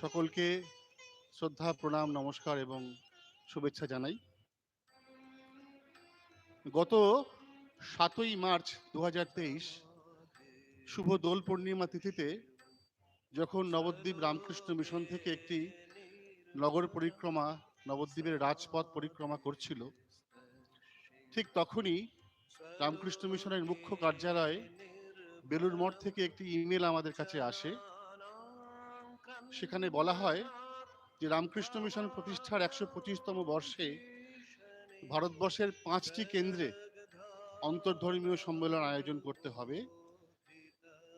সকলকে শ্রদ্ধা, প্রণাম, নমস্কার এবং শুভেচ্ছা জানাই। গত 7ই মার্চ 2023 শুভ দোল পূর্ণিমা তিথিতে যখন নবদ্বীপ রামকৃষ্ণ মিশন থেকে একটি নগর পরিক্রমা, নবদ্বীপের রাজপথ পরিক্রমা করছিল, ঠিক তখনই রামকৃষ্ণ মিশনের মুখ্য কার্যালয়ে বেলুড় মঠ থেকে একটি ইমেল আমাদের কাছে আসে। সেখানে বলা হয় যে রামকৃষ্ণ মিশন প্রতিষ্ঠার 125তম বর্ষে ভারতবর্ষের 5টি কেন্দ্রে অন্তর্ধর্মীয় সম্মেলন আয়োজন করতে হবে।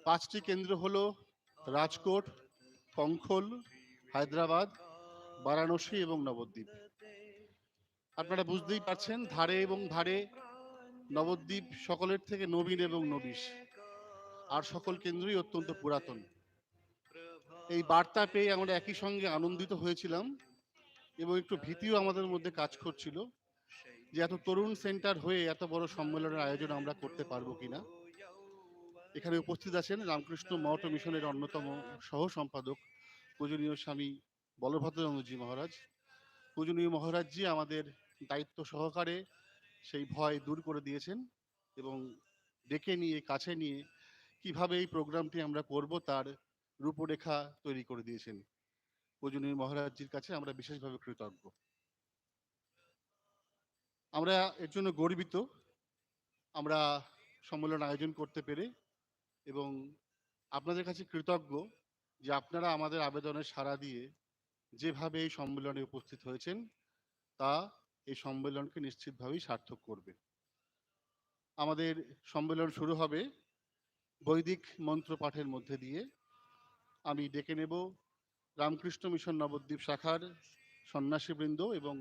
5টি কেন্দ্র হলো রাজকোট, কঙ্খল, হায়দ্রাবাদ, বারাণসী এবং নবদ্বীপ। আপনারা বুঝতেই পারছেন, ধারে এবং ধারে নবদ্বীপ সকলের থেকে নবীন এবং নবীশ, আর সকল কেন্দ্রই অত্যন্ত পুরাতন। এই বার্তা পেয়ে আমরা একই সঙ্গে আনন্দিত হয়েছিলাম এবং একটু ভীতিও আমাদের মধ্যে কাজ করছিল যে এত তরুণ সেন্টার হয়ে এত বড় সম্মেলনের আয়োজন আমরা করতে পারবো কিনা। এখানে উপস্থিত আছেন রামকৃষ্ণ মঠ ও মিশনের অন্যতম সহ সম্পাদক পূজনীয় স্বামী বলভদ্রজি মহারাজ। পূজনীয় মহারাজজি আমাদের দায়িত্ব সহকারে সেই ভয় দূর করে দিয়েছেন এবং ডেকে নিয়ে, কাছে নিয়ে কিভাবে এই প্রোগ্রামটি আমরা করব তার রূপরেখা তৈরি করে দিয়েছেন। পূজনীয় মহারাজজির কাছে আমরা বিশেষভাবে কৃতজ্ঞ। আমরা এর জন্য গর্বিত, আমরা সম্মেলন আয়োজন করতে পেরে, এবং আপনাদের কাছে কৃতজ্ঞ যে আপনারা আমাদের আবেদনে সাড়া দিয়ে যেভাবে এই সম্মেলনে উপস্থিত হয়েছেন তা এই সম্মেলনকে নিশ্চিতভাবেই সার্থক করবে। আমাদের সম্মেলন শুরু হবে বৈদিক মন্ত্র পাঠের মধ্যে দিয়ে। আমি ডেকে নেব রামকৃষ্ণ মিশন নবদ্বীপ শাখার সন্ন্যাসীবৃন্দ এবং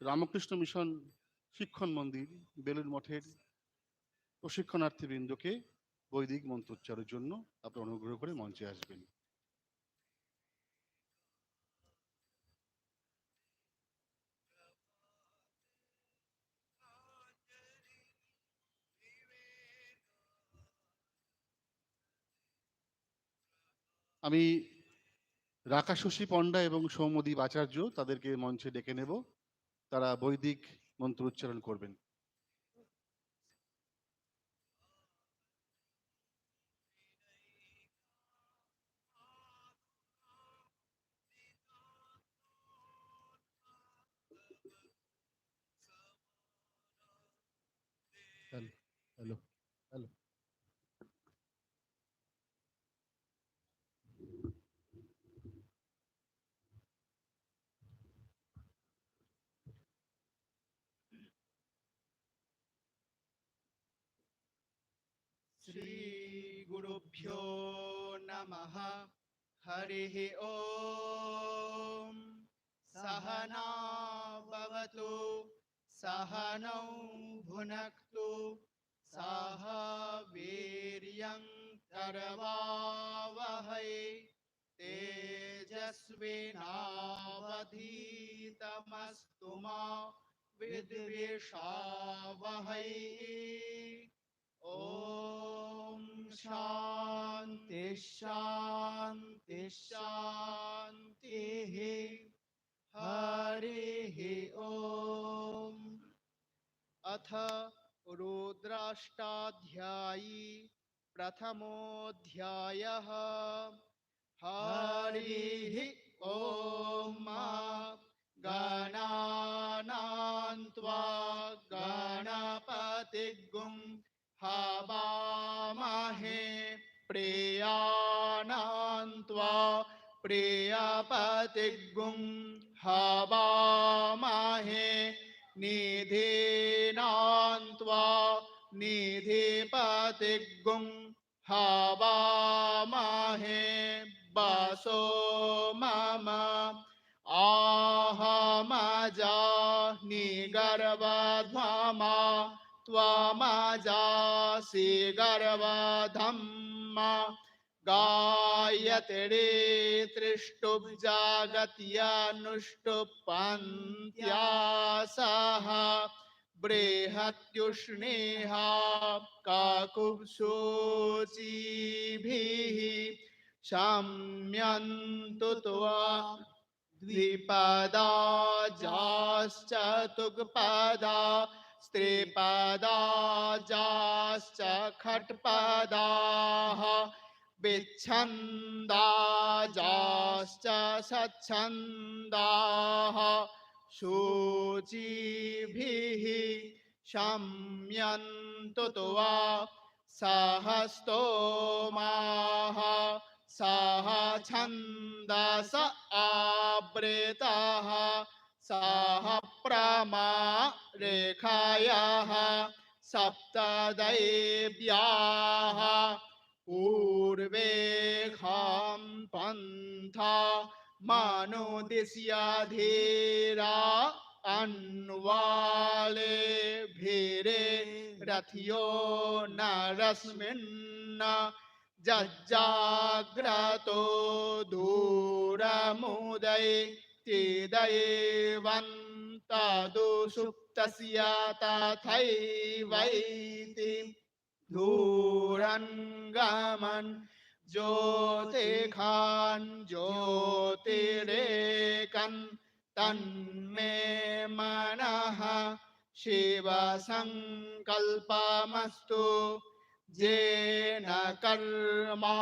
রামকৃষ্ণ মিশন শিক্ষণ মন্দির বেলুড় মঠের প্রশিক্ষণার্থীবৃন্দকে বৈদিক মন্ত্রোচ্চারের জন্য আপনারা অনুগ্রহ করে মঞ্চে আসবেন। আমি রাকাশশী পণ্ডা এবং সৌম্যদীপ আচার্য তাদেরকে মঞ্চে ডেকে নেব, তারা বৈদিক মন্ত্র উচ্চারণ করবেন। Hello hello hello. श्री गुरुभ्यो नमः। हरिः ओम। सहना भवतु सहनौ भुनक्तु सह वीर्यं करवावहै तेजस्विनावधीतमस्तु मा विद्विषावहै। ओम शांति शांति शांति। हरिः ओम। अथ रुद्राष्टाध्यायी प्रथमोऽध्यायः। हरिः ओम। गणानां त्वा गणपतिगुं हवामहे प्रियाणां त्वा प्रियपतिगुं हवामहे निधीनां त्वा निधिपतिगुं हवामहे वसो मम आहमजा निगर्भध्वमा त्वमजासि गर्भधम्मा गायत्री त्रिष्टुब्जागत्यानुष्टुप्पन्त्या सह बृहत्युष्णेहा काकुब्शोचिभिः शम्यन्तु त्वा द्विपदा जाश्चतुष्पदा स्त्रीपदा जाश्च खट्पदाः विच्छन्दा जाश्च सच्छन्दाः शुचिभिः शम्यन्तु त्वा सहस्तोमाः सह छन्दस आवृतः सह प्रमा रेखायाः सप्तदैव्याः पूर्वेऽहं पन्था मनुदिश्य धीरा अन्वाले भीरे रथियो नरस्मिन् जज्जाग्रतो दूरमुदय तिदैवन्तदुषुप्तस्य तथैवैति दूरङ्गमन् ज्योतिखान् ज्योतिरेकन् तन्मे मनः शिवसङ्कल्पमस्तु येन कर्माण्यपसो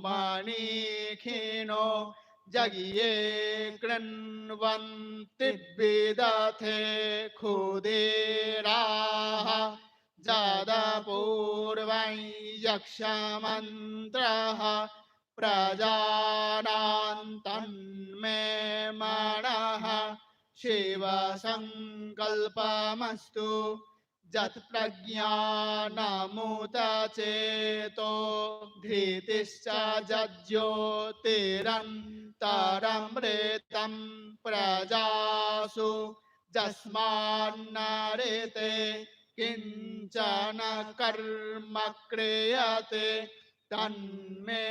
मणिखिनो जगिये कृण्वन्ति विदथे खुदेराः जदपूर्वं यक्षमन्त्रः प्रजानां तन्मे मनः शिवसङ्कल्पमस्तु जत्प्रज्ञानमुतचेतो धृतिश्च जज्योतिरन्तरमृतं प्रजासु यस्मान्नरेते किञ्चन कर्म क्रियते तन्मे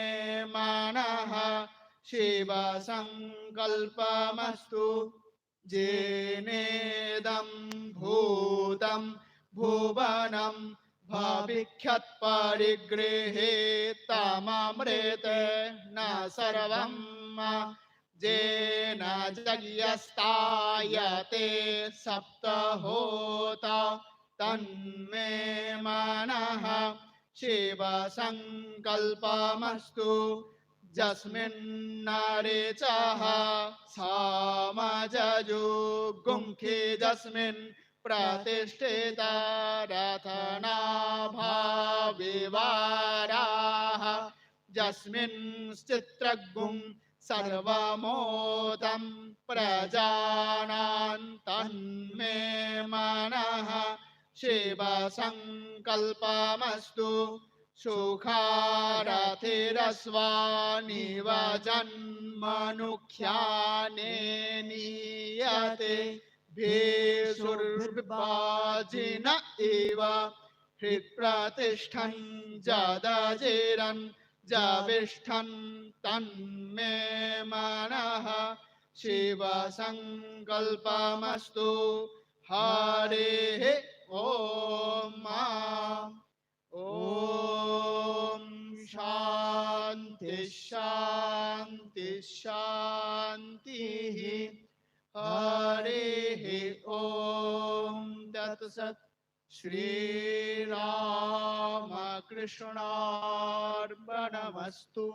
मनः शिवसङ्कल्पमस्तु येनेदं भूतं भुवनं भविष्यत्परिगृहे तममृते न सर्वं येन जग्यस्तायते सप्तहोता तन्मे मनः शिवसङ्कल्पमस्तु यस्मिन्नरे चः सामजजो गुंखे यस्मिन् प्रतिष्ठिता रथनाभाविवाराः यस्मिन् चित्रगुं सर्वमोदं प्रजानां तन्मे मनः शिवसङ्कल्पमस्तु सुखारथिरस्वानिव जन्मनुख्याने नीयते भेषुर्विभाजिन एव हृत्प्रतिष्ठन् जदजिरन् जविष्ठन् तन्मे मनः शिवसङ्कल्पमस्तु हरेः ॐ ॐ शान्ति शान्ति शान्तिः हरेः ॐ तत्सत् श्रीरामकृष्णार्पणमस्तु।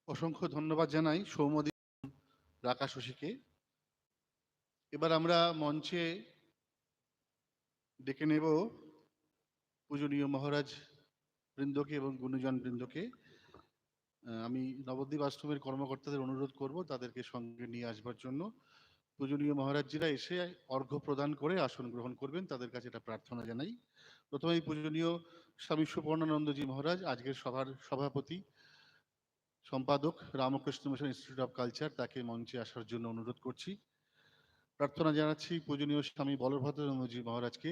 অসংখ্য ধন্যবাদ জানাই সৌম্যদীপ রাকা শশীকে। এবার আমরা মঞ্চে ডেকে নেব পূজনীয় মহারাজ বৃন্দকে এবং গুণীজন বৃন্দকে। আমি নবদ্বীপ আশ্রমের কর্মকর্তাদের অনুরোধ করব তাদেরকে সঙ্গে নিয়ে আসবার জন্য। পূজনীয় মহারাজজিরা এসে অর্ঘ্য প্রদান করে আসন গ্রহণ করবেন, তাদের কাছে এটা প্রার্থনা জানাই। প্রথমেই পূজনীয় স্বামী সুবর্ণানন্দজি মহারাজ, আজকের সভার সভাপতি সম্পাদক Ramakrishna Mission Institute of culture, তাকে মঞ্চে আসার জন্য অনুরোধ করছি। প্রার্থনা জানাচ্ছি পূজনীয় স্বামী বলভদ্রানন্দজি মহারাজকে,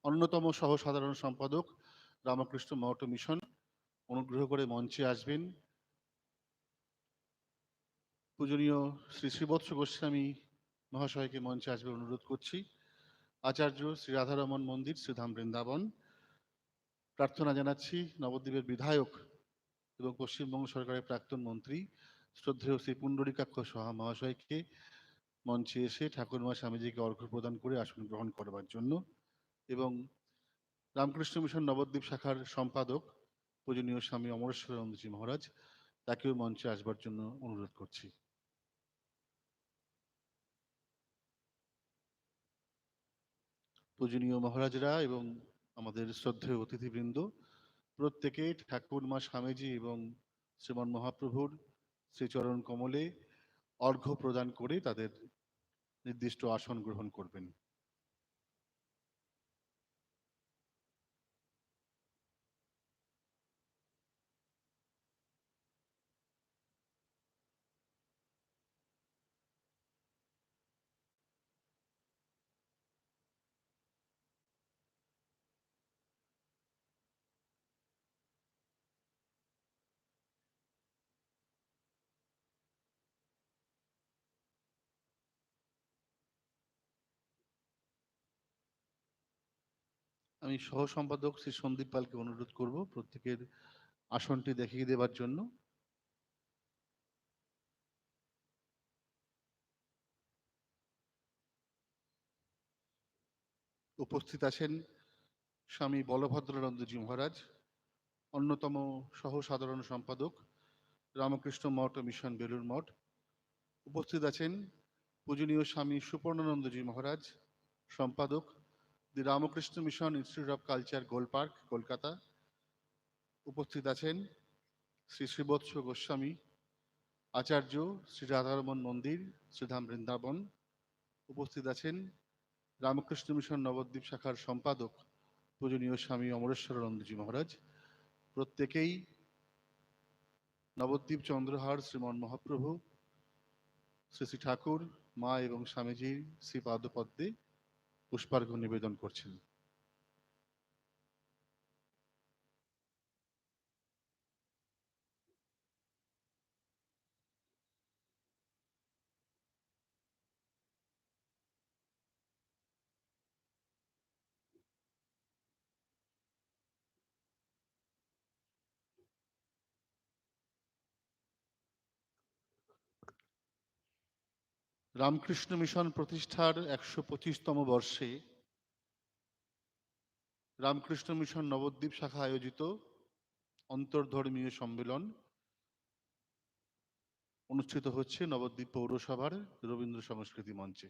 অন্যতম সহ সাধারণ সম্পাদক রামকৃষ্ণ মঠ মিশন, অনুগ্রহ করে মঞ্চে আসবেন। পূজনীয় শ্রী শ্রীবৎস গোস্বামী মহাশয়কে মঞ্চে আসবে অনুরোধ করছি। আচার্য শ্রী রাধারমন মন্দির, শ্রীধাম বৃন্দাবন। প্রার্থনা জানাচ্ছি নবদ্বীপের বিধায়ক এবং পশ্চিমবঙ্গ সরকারের প্রাক্তন মন্ত্রী শ্রদ্ধেয় শ্রী পুণ্ডরীকাক্ষ সাহা মহাশয়কে মঞ্চে এসে ঠাকুরমা স্বামীজিকে অর্ঘ্য প্রদান করে আসন গ্রহণ করবার জন্য, এবং রামকৃষ্ণ মিশন নবদ্বীপ শাখার সম্পাদক পূজনীয় স্বামী অমরেশ্বরানন্দজি মহারাজ, তাকেও মঞ্চে আসবার জন্য অনুরোধ করছি। পূজনীয় মহারাজরা এবং আমাদের শ্রদ্ধেয় অতিথিবৃন্দ, প্রত্যেকে ঠাকুরমা স্বামীজি এবং শ্রীমন মহাপ্রভুর শ্রীচরণ কমলে অর্ঘ্য প্রদান করে তাদের নির্দিষ্ট আসন গ্রহণ করবেন। আমি সহ সম্পাদক শ্রী সন্দীপ পালকে অনুরোধ করব প্রত্যেকের আসনটি দেখিয়ে দেবার জন্য। উপস্থিত আছেন স্বামী বলভদ্রানন্দজি মহারাজ, অন্যতম সহ সাধারণ সম্পাদক, রামকৃষ্ণ মঠ ও মিশন বেলুর মঠ। উপস্থিত আছেন পূজনীয় স্বামী সুপর্ণানন্দজি মহারাজ, সম্পাদক, the Ramakrishna Mission Institute of Culture, Golpark, Kolkata. উপস্থিত আছেন শ্রী শ্রীবৎস গোস্বামী, আচার্য শ্রী রাধারমন মন্দির, শ্রীধাম বৃন্দাবন। উপস্থিত আছেন রামকৃষ্ণ মিশন নবদ্বীপ শাখার সম্পাদক পূজনীয় স্বামী অমরেশ্বরানন্দজি মহারাজ। প্রত্যেকেই নবদ্বীপ চন্দ্রহার শ্রীমন মহাপ্রভু শ্রী শ্রী ঠাকুর, মা এবং স্বামীজির শ্রী পাদপদ্মে পুষ্পার্ঘ্য নিবেদন করছেন। রামকৃষ্ণ মিশন প্রতিষ্ঠার ১২৫তম বর্ষে রামকৃষ্ণ মিশন নবদ্বীপ শাখা আয়োজিত অন্তর্ধর্মীয় সম্মেলন অনুষ্ঠিত হচ্ছে নবদ্বীপ পৌরসভার রবীন্দ্র সংস্কৃতি মঞ্চে।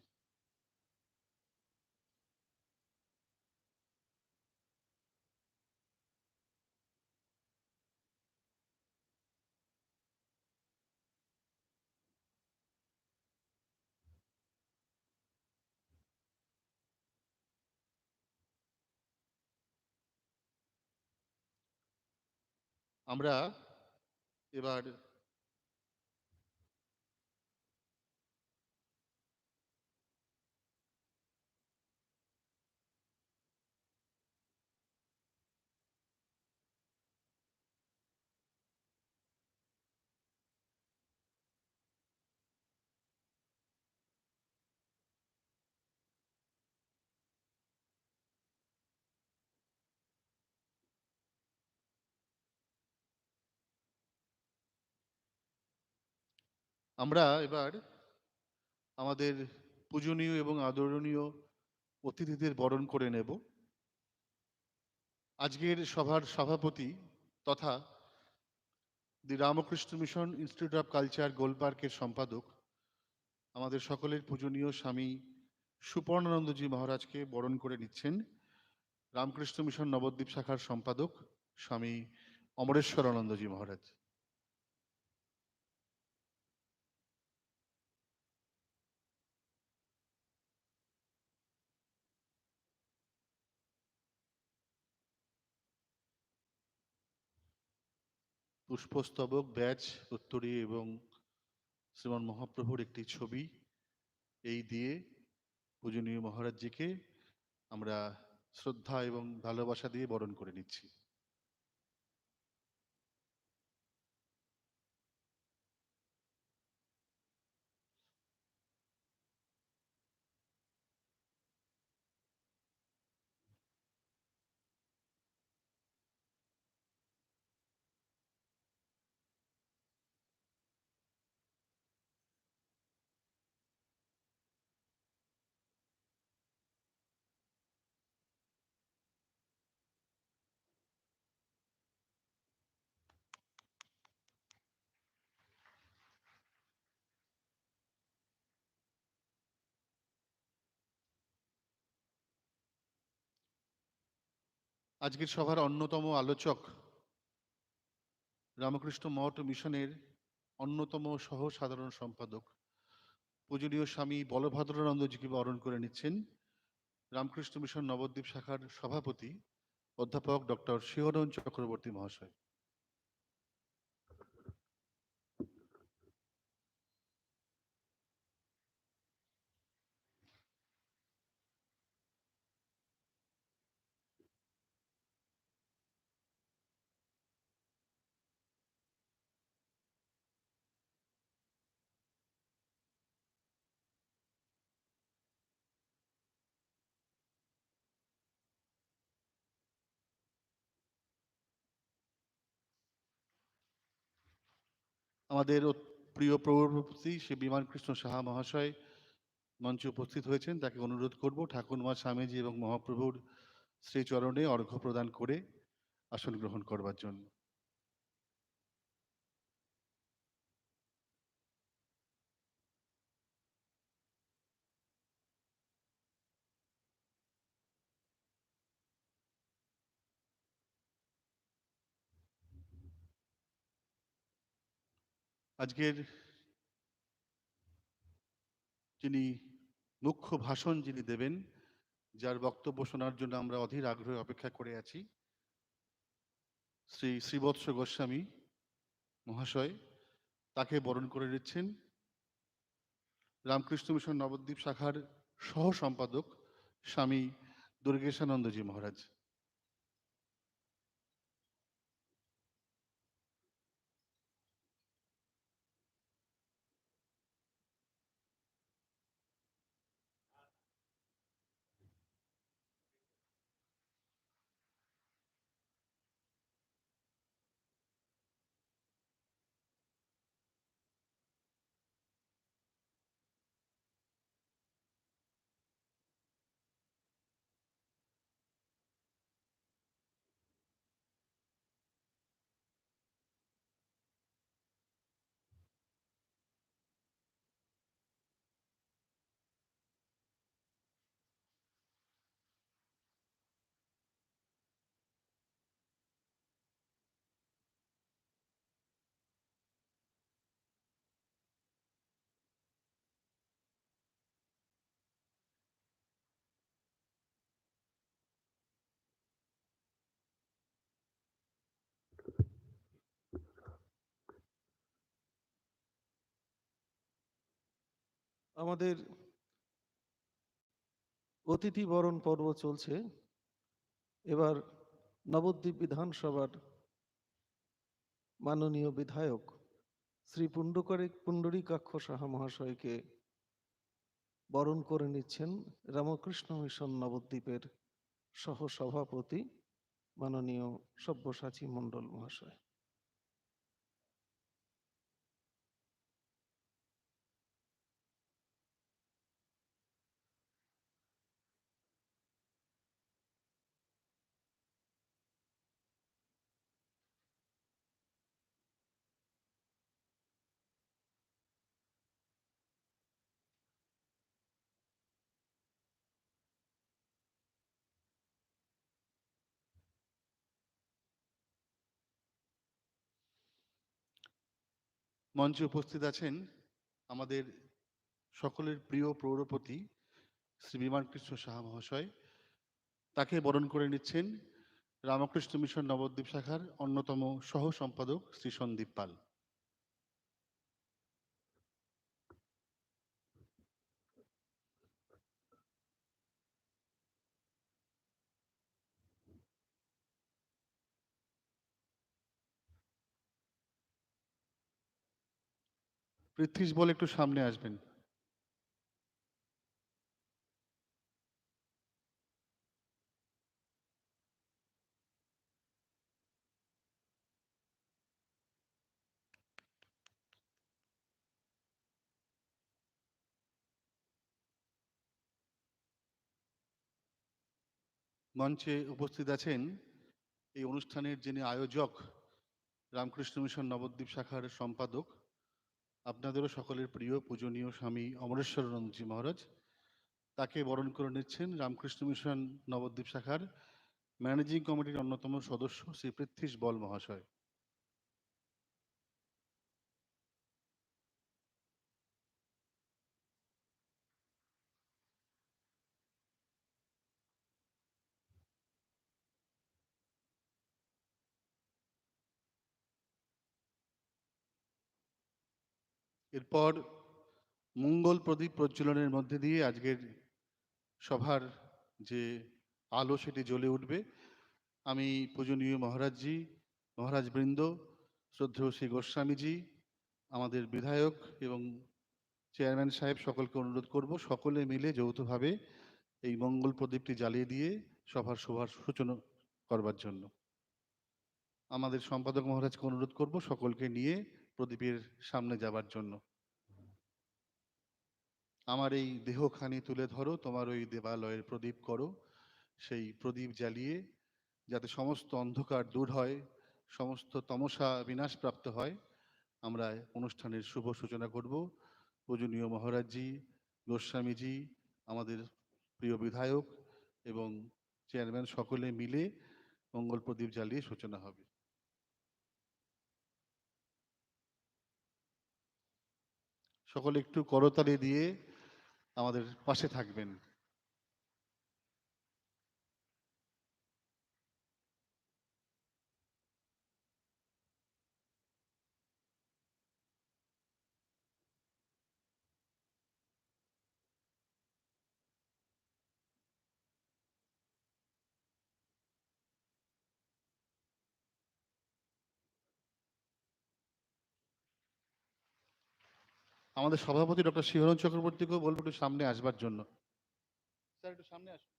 আমরা এবার আমরা এবার আমাদের পূজনীয় এবং আদরণীয় অতিথিদের বরণ করে নেব। আজকের সভার সভাপতি তথা the Ramakrishna Mission Institute of Culture, গোলপার্কের সম্পাদক, আমাদের সকলের পূজনীয় স্বামী সুপর্ণানন্দজি মহারাজকে বরণ করে নিচ্ছেন রামকৃষ্ণ মিশন নবদ্বীপ শাখার সম্পাদক স্বামী অমরেশ্বরানন্দজি মহারাজ। পুষ্পস্তবক, ব্যাজ, উত্তরী এবং শ্রীমান মহাপ্রভুর একটি ছবি, এই দিয়ে পূজনীয় মহারাজজিকে আমরা শ্রদ্ধা এবং ভালোবাসা দিয়ে বরণ করে নিচ্ছি। আজকের সভার অন্যতম আলোচক রামকৃষ্ণ মঠ মিশনের অন্যতম সহ সাধারণ সম্পাদক পূজনীয় স্বামী বলভদ্রানন্দজিকে বরণ করে নিচ্ছেন রামকৃষ্ণ মিশন নবদ্বীপ শাখার সভাপতি অধ্যাপক ডক্টর শিহরণ চক্রবর্তী মহাশয়। আমাদের প্রিয় প্রভুপতি শ্রী বিমান কৃষ্ণ সাহা মহাশয় মঞ্চে উপস্থিত হয়েছেন। তাকে অনুরোধ করব ঠাকুরমা স্বামীজি এবং মহাপ্রভুর শ্রীচরণে অর্ঘ্য প্রদান করে আসন গ্রহণ করবার জন্য। আজকের যিনি মুখ্য ভাষণ যিনি দেবেন, যার বক্তব্য শোনার জন্য আমরা অধীর আগ্রহে অপেক্ষা করে আছি, শ্রী শ্রীবৎস গোস্বামী মহাশয়, তাকে বরণ করে নিচ্ছেন রামকৃষ্ণ মিশন নবদ্বীপ শাখার সহ সম্পাদক স্বামী দুর্গেশানন্দজি মহারাজ। আমাদের অতিথি বরণ পর্ব চলছে। এবার নবদ্বীপ বিধানসভার মাননীয় বিধায়ক শ্রী পুণ্ডরীকাক্ষ সাহা মহাশয়কে বরণ করে নিচ্ছেন রামকৃষ্ণ মিশন নবদ্বীপের সহসভাপতি মাননীয় সব্যসাচী মণ্ডল মহাশয়। মঞ্চে উপস্থিত আছেন আমাদের সকলের প্রিয় পৌরপতি শ্রী বিমান কৃষ্ণ সাহা মহাশয়, তাকে বরণ করে নিচ্ছেন রামকৃষ্ণ মিশন নবদ্বীপ শাখার অন্যতম সহ সম্পাদক শ্রী সন্দীপ পাল। পৃথ্বীশ বলে একটু সামনে আসবেন। মঞ্চে উপস্থিত আছেন এই অনুষ্ঠানের যিনি আয়োজক রামকৃষ্ণ মিশন নবদ্বীপ শাখার সম্পাদক, আপনাদেরও সকলের প্রিয় পূজনীয় স্বামী অমরেশ্বরানন্দজি মহারাজ, তাকে বরণ করে নিচ্ছেন রামকৃষ্ণ মিশন নবদ্বীপ শাখার ম্যানেজিং কমিটির অন্যতম সদস্য শ্রী পৃথ্বীশ বল মহাশয়। এরপর মঙ্গল প্রদীপ প্রজ্বলনের মধ্যে দিয়ে আজকের সভার যে আলো সেটি জ্বলে উঠবে। আমি পূজনীয় মহারাজজি, মহারাজবৃন্দ, শ্রদ্ধেয় শ্রী গোস্বামীজি, আমাদের বিধায়ক এবং চেয়ারম্যান সাহেব সকলকে অনুরোধ করব সকলে মিলে যৌথভাবে এই মঙ্গল প্রদীপটি জ্বালিয়ে দিয়ে সভার শোভার সূচনা করবার জন্য। আমাদের সম্পাদক মহারাজকে অনুরোধ করব সকলকে নিয়ে প্রদীপের সামনে যাবার জন্য। আমার এই দেহখানি তুলে ধরো, তোমার ওই দেবালয়ের প্রদীপ করো, সেই প্রদীপ জ্বালিয়ে যাতে সমস্ত অন্ধকার দূর হয়, সমস্ত তমসা বিনাশপ্রাপ্ত হয়, আমরা অনুষ্ঠানের শুভ সূচনা করব। পূজনীয় মহারাজজি, গোস্বামীজি, আমাদের প্রিয় বিধায়ক এবং চেয়ারম্যান সকলে মিলে মঙ্গল প্রদীপ জ্বালিয়ে সূচনা হবে। সকলে একটু করতালি দিয়ে আমাদের পাশে থাকবেন। আমাদের সভাপতি ডক্টর শিহরণ চক্রবর্তীকেও বলবো একটু সামনে আসবার জন্য। স্যার একটু সামনে আসুন।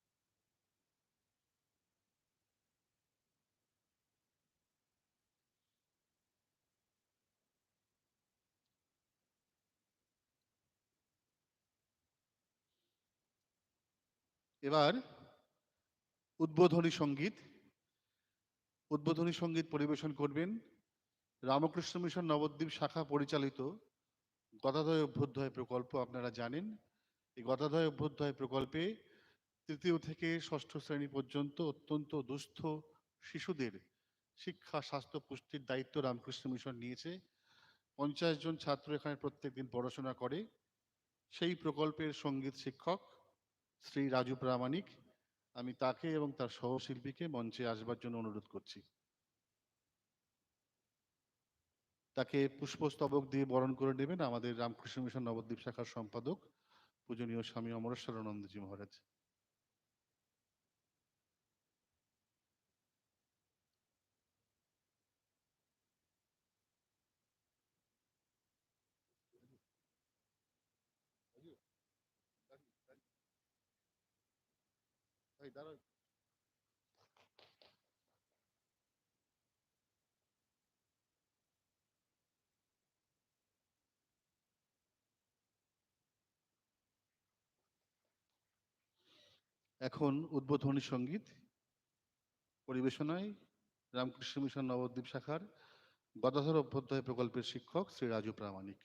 এবার উদ্বোধনী সঙ্গীত পরিবেশন করবেন রামকৃষ্ণ মিশন নবদ্বীপ শাখা পরিচালিত গদাধয় অভ্যুদয় প্রকল্প। আপনারা জানেন এই গদাধয় অভ্যুদয় প্রকল্পে তৃতীয় থেকে ষষ্ঠ শ্রেণী পর্যন্ত অত্যন্ত দুস্থ শিশুদের শিক্ষা, স্বাস্থ্য, পুষ্টির দায়িত্ব রামকৃষ্ণ মিশন নিয়েছে। 50 জন ছাত্র এখানে প্রত্যেকদিন পড়াশোনা করে। সেই প্রকল্পের সঙ্গীত শিক্ষক শ্রী রাজু প্রামাণিক, আমি তাকে এবং তার সহশিল্পীকে মঞ্চে আসবার জন্য অনুরোধ করছি। তাকে পুষ্পস্তবক দিয়ে বরণ করে নেবেন আমাদের রামকৃষ্ণ মিশন নবদ্বীপ শাখার সম্পাদক পূজনীয় স্বামী অমরেশ্বরানন্দজি মহারাজ। এখন উদ্বোধনী সঙ্গীত পরিবেশনায় রামকৃষ্ণ মিশন নবদ্বীপ শাখার গদাধর অভ্যুদয় প্রকল্পের শিক্ষক শ্রী রাজু প্রামাণিক।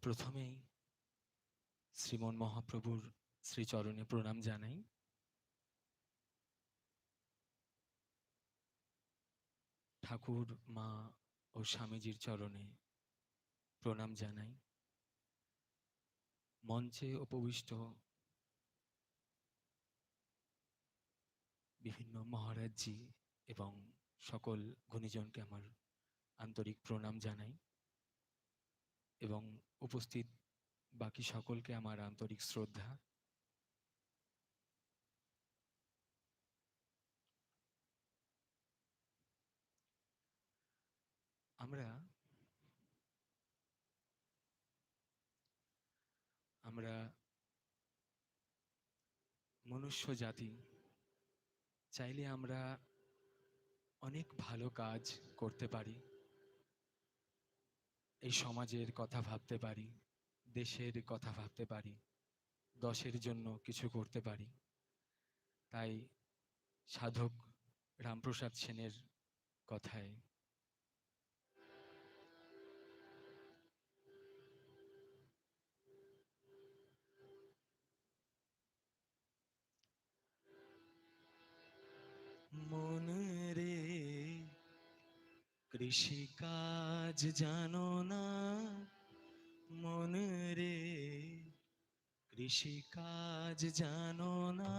প্রথমেই শ্রীমন মহাপ্রভুর শ্রীচরণে প্রণাম জানাই। ঠাকুর, মা ও স্বামীজির চরণে প্রণাম জানাই। মঞ্চে উপবিষ্ট বিভিন্ন মহারাজজি এবং সকল গুণীজনকে আমার আন্তরিক প্রণাম জানাই এবং উপস্থিত বাকি সকলকে আমার আন্তরিক শ্রদ্ধা। আমরা মনুষ্য জাতি, চাইলে আমরা অনেক ভালো কাজ করতে পারি, এই সমাজের কথা ভাবতে পারি, দেশের কথা ভাবতে পারি, দশের জন্য কিছু করতে পারি। তাই সাধক রামপ্রসাদ সেনের কথায় মন রে কৃষিকাজ জানো না, মন রে কৃষিকাজ জানো না,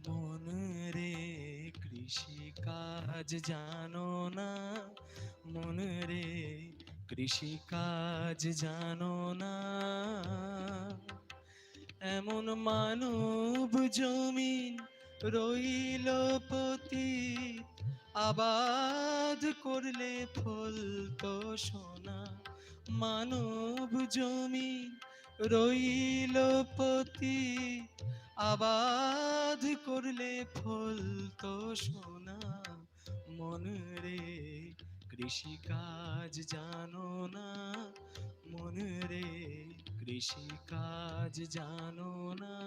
মন রে কৃষিকাজ জানো না, মন রে কৃষিকাজ জানো না, এমন মানব জমিন রইল পতিত, আবাদ করলে ফলতো সোনা, মানব জমিন রইল পতিত, আবাদ করলে ফলতো সোনা, মন রে কৃষিকাজ জানো না, মন রে কৃষিকাজ জানো না।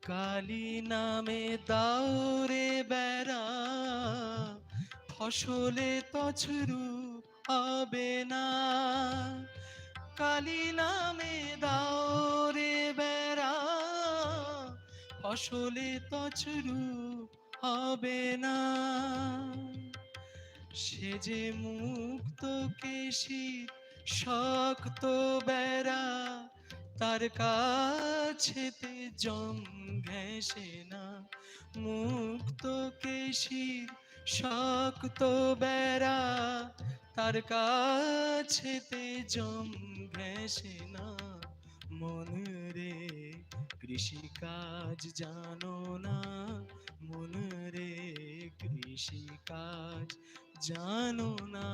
কালী নামে দাওরে বেড়া, ফসলে তছরু হবে না, কালী নামে দাওরে বেড়া, ফসলে তছরু হবে না, সে যে মুক্ত কেশির শক্ত বেড়া, তার কাছেতে জম ঘেঁষে না, মুক্ত কেশির শক্ত বেড়া, তার কাছেতে জম ঘেঁষে না, মন রে কৃষিকাজ জানো না, মন রে কৃষিকাজ জানো না।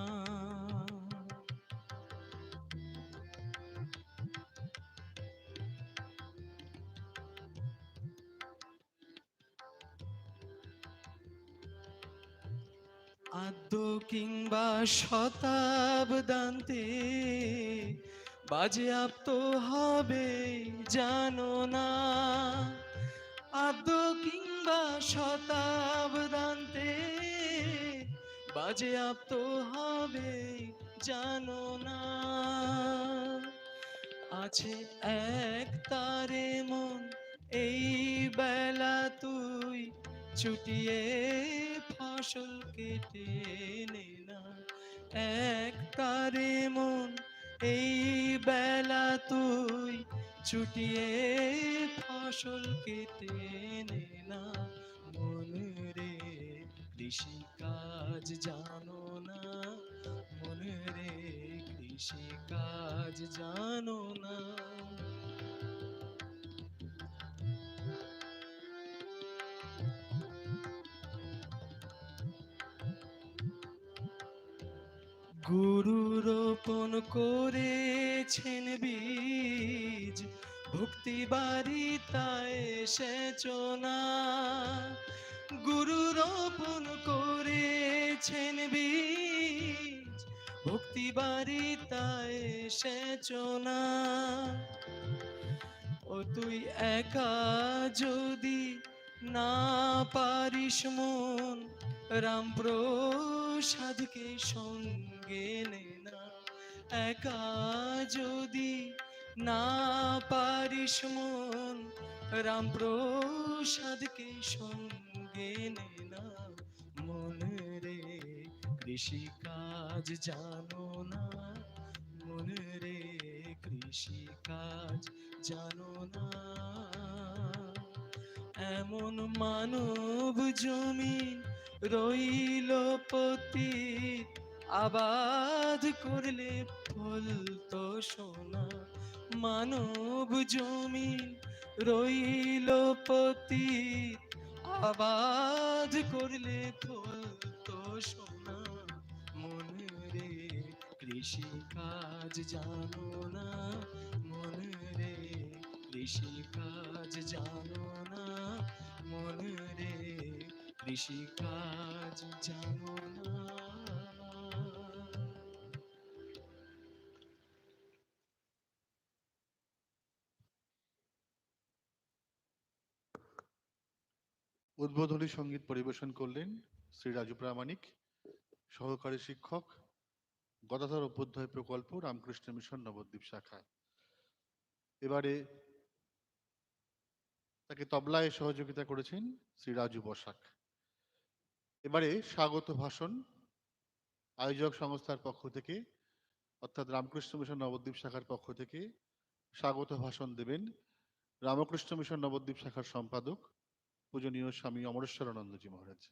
আদ্য কিংবা শতাব্দান্তে বাজেয়াপ্ত হবে জানো না, আদ্য কিংবা শতাব্দান্তে বাজেয়াপ্ত হবে জানো না, আছে এক তারে মন এই বেলা তুই চুটিয়ে ফসল কেটে নে না, এক তারে মন এই বেলা তুই চুটিয়ে ফসল কেটে নে না, মন রে কৃষিকাজ জানো না, মন রে কৃষিকাজ জানো না। গুরু রোপণ করেছেন বীজ, ভক্তি বারিতায় সেচনা, গুরু রোপণ করেছেন বীজ, ভক্তি বারিতায় সেচনা, ও তুই একা যদি না পারিস মন, রামপ্রসাদকে সঙ্গে নে না, একা যদি না পারিস মন, রামপ্রসাদকে সঙ্গে নে না, মন রে কৃষিকাজ জানো না, মন রে কৃষিকাজ জানো না, এমন মানব জমিন রইল পতিত, আবাদ করলে ফলতো সোনা, মানব জমিন রইল পতিত, আবাদ করলে ফলতো সোনা। মনে রে কৃষি কাজ জানো না, মনে রে কৃষি কাজ জানো না, মনে রে কৃষি কাজ জানো না। উদ্বোধনী সঙ্গীত পরিবেশন করলেন শ্রী রাজু প্রামাণিক, সহকারী শিক্ষক, গদাধর অভ্যুদয় প্রকল্প, রামকৃষ্ণ মিশন নবদ্বীপ শাখা। এবারে তাকে তবলায় সহযোগিতা করেছেন শ্রী রাজু বসাক। এবারে স্বাগত ভাষণ আয়োজক সংস্থার পক্ষ থেকে, অর্থাৎ রামকৃষ্ণ মিশন নবদ্বীপ শাখার পক্ষ থেকে স্বাগত ভাষণ দেবেন রামকৃষ্ণ মিশন নবদ্বীপ শাখার সম্পাদক পূজনীয় স্বামী অমরেশ্বরানন্দজি মহারাজ।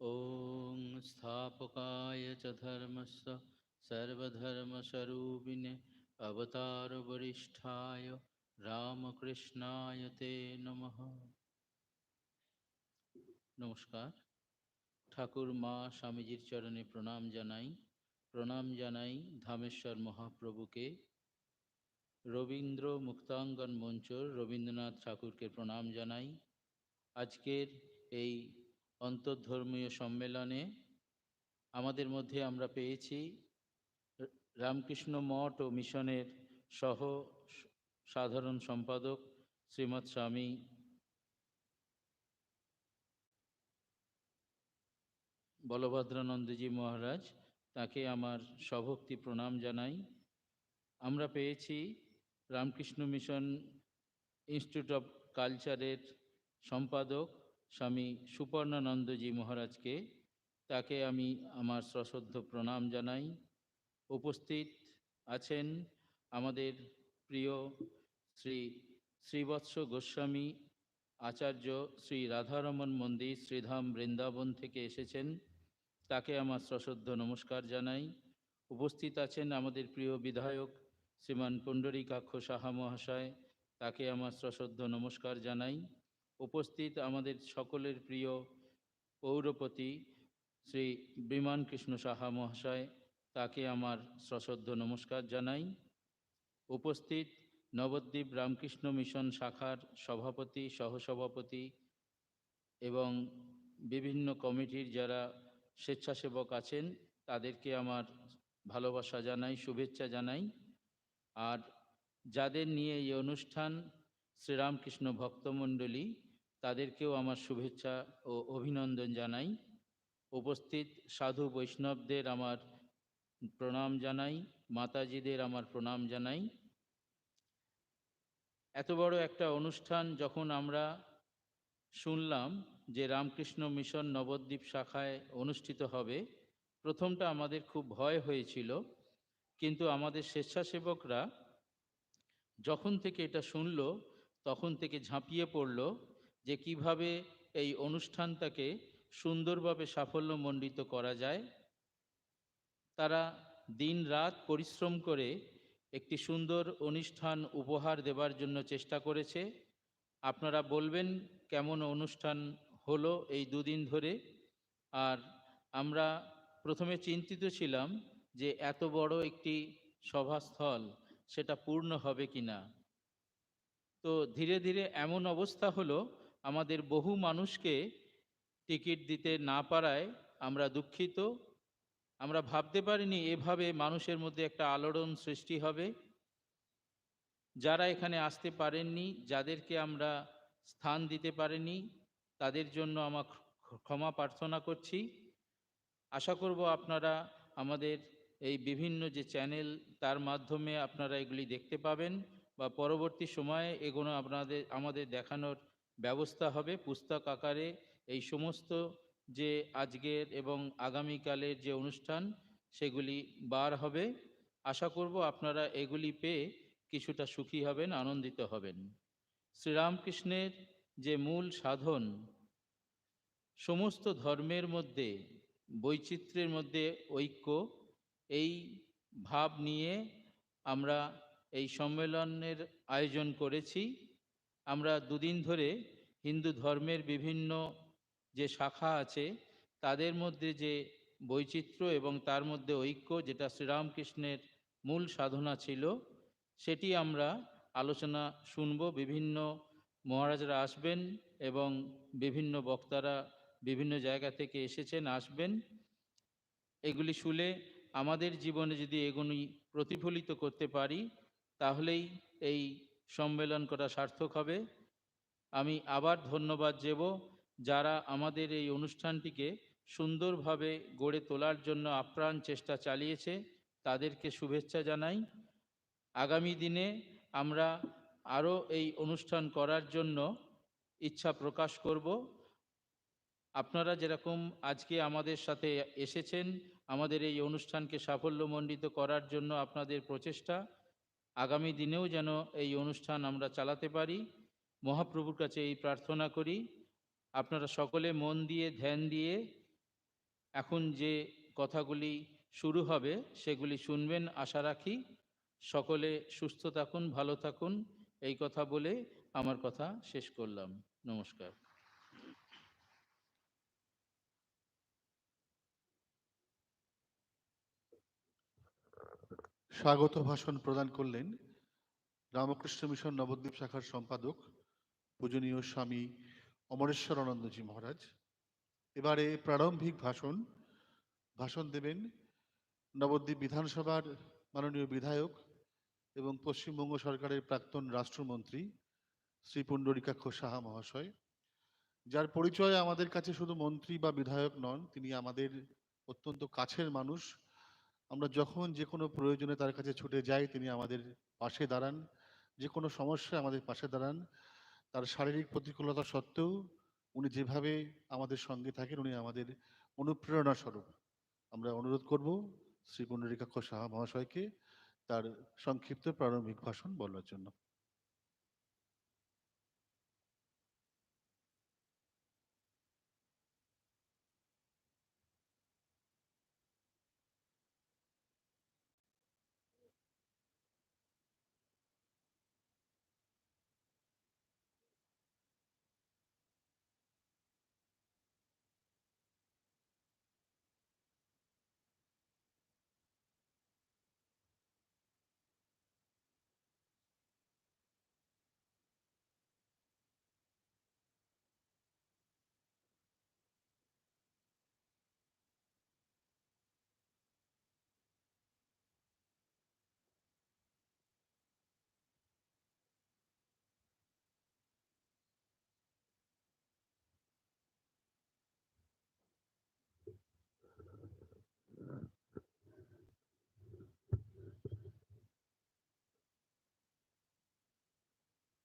ॐ स्थापकाय च धर्मस्य सर्वधर्मस्वरूपिणे अवतारवरिष्ठाय रामकृष्णाय ते नमः। নমস্কার। ঠাকুর মা স্বামীজির চরণে প্রণাম জানাই ধামেশ্বর মহাপ্রভুকে, রবীন্দ্র মুক্তাঙ্গন মঞ্চ রবীন্দ্রনাথ ঠাকুরকে প্রণাম জানাই। আজকের এই অন্তর্ধর্মীয় সম্মেলনে আমাদের মধ্যে আমরা পেয়েছি রামকৃষ্ণ মঠ ও মিশনের সহ সাধারণ সম্পাদক শ্রীমৎ স্বামী বলভদ্রানন্দজি মহারাজ, তাকে আমার সভক্তি প্রণাম জানাই। আমরা পেয়েছি রামকৃষ্ণ মিশন ইনস্টিটিউট অফ কালচারের সম্পাদক স্বামী সুপর্ণানন্দজি মহারাজকে, তাকে আমি আমার সশ্রদ্ধ প্রণাম জানাই। উপস্থিত আছেন আমাদের প্রিয় শ্রী শ্রীবৎস গোস্বামী আচার্য, শ্রী রাধারমন মন্দির শ্রীধাম বৃন্দাবন থেকে এসেছেন, তাকে আমার সশ্রদ্ধ নমস্কার জানাই। উপস্থিত আছেন আমাদের প্রিয় বিধায়ক শ্রীমান পুণ্ডরীকাক্ষ সাহা মহাশয়, তাকে আমার সশ্রদ্ধ নমস্কার জানাই। উপস্থিত আমাদের সকলের প্রিয় পৌরপতি শ্রী বিমান কৃষ্ণ সাহা মহাশয়, তাকে আমার সশ্রদ্ধ নমস্কার জানাই। উপস্থিত নবদ্বীপ রামকৃষ্ণ মিশন শাখার সভাপতি, সহসভাপতি এবং বিভিন্ন কমিটির যারা স্বেচ্ছাসেবক আছেন, তাদেরকে আমার ভালোবাসা জানাই, শুভেচ্ছা জানাই। আর যাদের নিয়ে এই অনুষ্ঠান শ্রীরামকৃষ্ণ ভক্তমণ্ডলী, তাদেরকেও আমার শুভেচ্ছা ও অভিনন্দন জানাই। উপস্থিত সাধু বৈষ্ণবদের আমার প্রণাম জানাই, মাতাজিদের আমার প্রণাম জানাই। এত বড় একটা অনুষ্ঠান যখন আমরা শুনলাম যে রামকৃষ্ণ মিশন নবদ্বীপ শাখায় অনুষ্ঠিত হবে, প্রথমটা আমাদের খুব ভয় হয়েছিল, কিন্তু আমাদের স্বেচ্ছাসেবকরা যখন থেকে এটা শুনল তখন থেকে ঝাঁপিয়ে পড়ল যে কিভাবে এই অনুষ্ঠানটাকে সুন্দরভাবে সাফল্যমণ্ডিত করা যায়। তারা দিন রাত পরিশ্রম করে একটি সুন্দর অনুষ্ঠান উপহার দেবার জন্য চেষ্টা করেছে। আপনারা বলবেন কেমন অনুষ্ঠান হলো এই দুদিন ধরে। আর আমরা প্রথমে চিন্তিত ছিলাম যে এত বড় একটি সভাস্থল সেটা পূর্ণ হবে কিনা। তো ধীরে ধীরে এমন অবস্থা হলো, আমাদের বহু মানুষকে টিকিট দিতে না পারায় আমরা দুঃখিত। আমরা ভাবতে পারিনি এভাবে মানুষের মধ্যে একটা আলোড়ন সৃষ্টি হবে। যারা এখানে আসতে পারেননি, যাদেরকে আমরা স্থান দিতে পারিনি, তাদের জন্য আমার ক্ষমা প্রার্থনা করছি। আশা করব আপনারা আমাদের এই বিভিন্ন যে চ্যানেল, তার মাধ্যমে আপনারা এগুলি দেখতে পাবেন, বা পরবর্তী সময়ে এগুলো আমাদের দেখানোর ব্যবস্থা হবে পুস্তক আকারে। এই সমস্ত যে আজকের এবং আগামীকালের যে অনুষ্ঠান, সেগুলি বার হবে। আশা করব আপনারা এগুলি পেয়ে কিছুটা সুখী হবেন, আনন্দিত হবেন। শ্রীরামকৃষ্ণের যে মূল সাধন সমস্ত ধর্মের মধ্যে বৈচিত্র্যের মধ্যে ঐক্য, এই ভাব নিয়ে আমরা এই সম্মেলনের আয়োজন করেছি। আমরা দুদিন ধরে হিন্দু ধর্মের বিভিন্ন যে শাখা আছে তাদের মধ্যে যে বৈচিত্র্য এবং তার মধ্যে ঐক্য, যেটা শ্রীরামকৃষ্ণের মূল সাধনা ছিল, সেটি আমরা আলোচনা শুনব। বিভিন্ন মহারাজরা আসবেন এবং বিভিন্ন বক্তারা বিভিন্ন জায়গা থেকে এসেছেন, আসবেন। এগুলি শুনে আমাদের জীবনে যদি এগুলি প্রতিফলিত করতে পারি, তাহলেই এই সম্মেলন করা সার্থক হবে। আমি আবার ধন্যবাদ দেব যারা আমাদের এই অনুষ্ঠানটিকে সুন্দরভাবে গড়ে তোলার জন্য আপ্রাণ চেষ্টা চালিয়েছে, তাদেরকে শুভেচ্ছা জানাই। আগামী দিনে আমরা আরও এই অনুষ্ঠান করার জন্য ইচ্ছা প্রকাশ করব। আপনারা যেরকম আজকে আমাদের সাথে এসেছেন, আমাদের এই অনুষ্ঠানকে সাফল্যমণ্ডিত করার জন্য আপনাদের প্রচেষ্টা, আগামী দিনেও যেন এই অনুষ্ঠান আমরা চালাতে পারি, মহাপ্রভুর কাছে এই প্রার্থনা করি। আপনারা সকলে মন দিয়ে ধ্যান দিয়ে এখন যে কথাগুলি শুরু হবে সেগুলি শুনবেন আশা রাখি। সকলে সুস্থ থাকুন, ভালো থাকুন, এই কথা বলে আমার কথা শেষ করলাম। নমস্কার। স্বাগত ভাষণ প্রদান করলেন রামকৃষ্ণ মিশন নবদ্বীপ শাখার সম্পাদক পূজনীয় স্বামী অমরেশ্বরানন্দজি মহারাজ। এবারে প্রারম্ভিক ভাষণ দেবেন নবদ্বীপ বিধানসভার মাননীয় বিধায়ক এবং পশ্চিমবঙ্গ সরকারের প্রাক্তন রাষ্ট্রমন্ত্রী শ্রী পুণ্ডরীকাক্ষ সাহা মহাশয়, যার পরিচয় আমাদের কাছে শুধু মন্ত্রী বা বিধায়ক নন, তিনি আমাদের অত্যন্ত কাছের মানুষ। আমরা যখন যে কোনো প্রয়োজনে তার কাছে ছুটে যাই, তিনি আমাদের পাশে দাঁড়ান, যে কোনো সমস্যায় আমাদের পাশে দাঁড়ান। তার শারীরিক প্রতিকূলতা সত্ত্বেও উনি যেভাবে আমাদের সঙ্গে থাকেন, উনি আমাদের অনুপ্রেরণা স্বরূপ। আমরা অনুরোধ করব শ্রী পুণ্ডরীকাক্ষ সাহা মহাশয়কে তার সংক্ষিপ্ত প্রারম্ভিক ভাষণ বলার জন্য।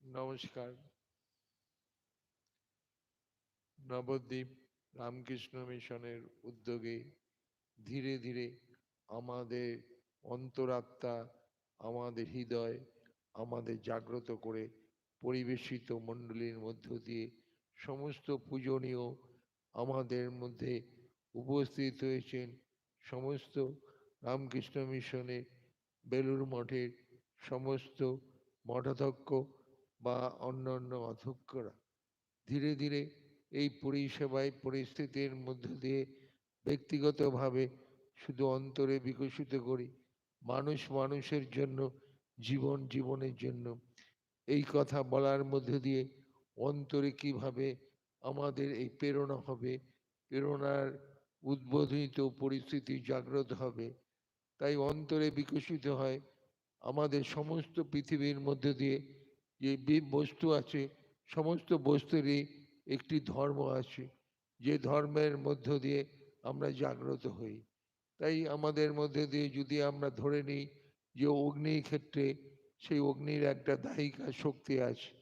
নমস্কার। নবদ্বীপ রামকৃষ্ণ মিশনের উদ্যোগে ধীরে ধীরে আমাদের অন্তরাত্মা, আমাদের হৃদয়, আমাদের জাগ্রত করে পরিবেশিত মণ্ডলীর মধ্য দিয়ে সমস্ত পূজনীয় আমাদের মধ্যে উপস্থিত হয়েছেন সমস্ত রামকৃষ্ণ মিশনের বেলুড় মঠের সমস্ত মঠাধ্যক্ষ বা অন্যান্য অধ্যক্ষরা। ধীরে ধীরে এই পরিষেবায় পরিস্থিতির মধ্য দিয়ে ব্যক্তিগতভাবে শুধু অন্তরে বিকশিত করি, মানুষ মানুষের জন্য, জীবন জীবনের জন্য, এই কথা বলার মধ্য দিয়ে অন্তরে কিভাবে আমাদের এই প্রেরণা হবে, প্রেরণার উদ্বোধিত পরিস্থিতি জাগ্রত হবে। তাই অন্তরে বিকশিত হয় আমাদের সমস্ত পৃথিবীর মধ্যে দিয়ে যে বস্তু আছে, সমস্ত বস্তুরই একটি ধর্ম আছে, যে ধর্মের মধ্য দিয়ে আমরা জাগ্রত হই। তাই আমাদের মধ্যে দিয়ে যদি আমরা ধরে নিই যে অগ্নির ক্ষেত্রে সেই অগ্নির একটা দাহিকা শক্তি আছে,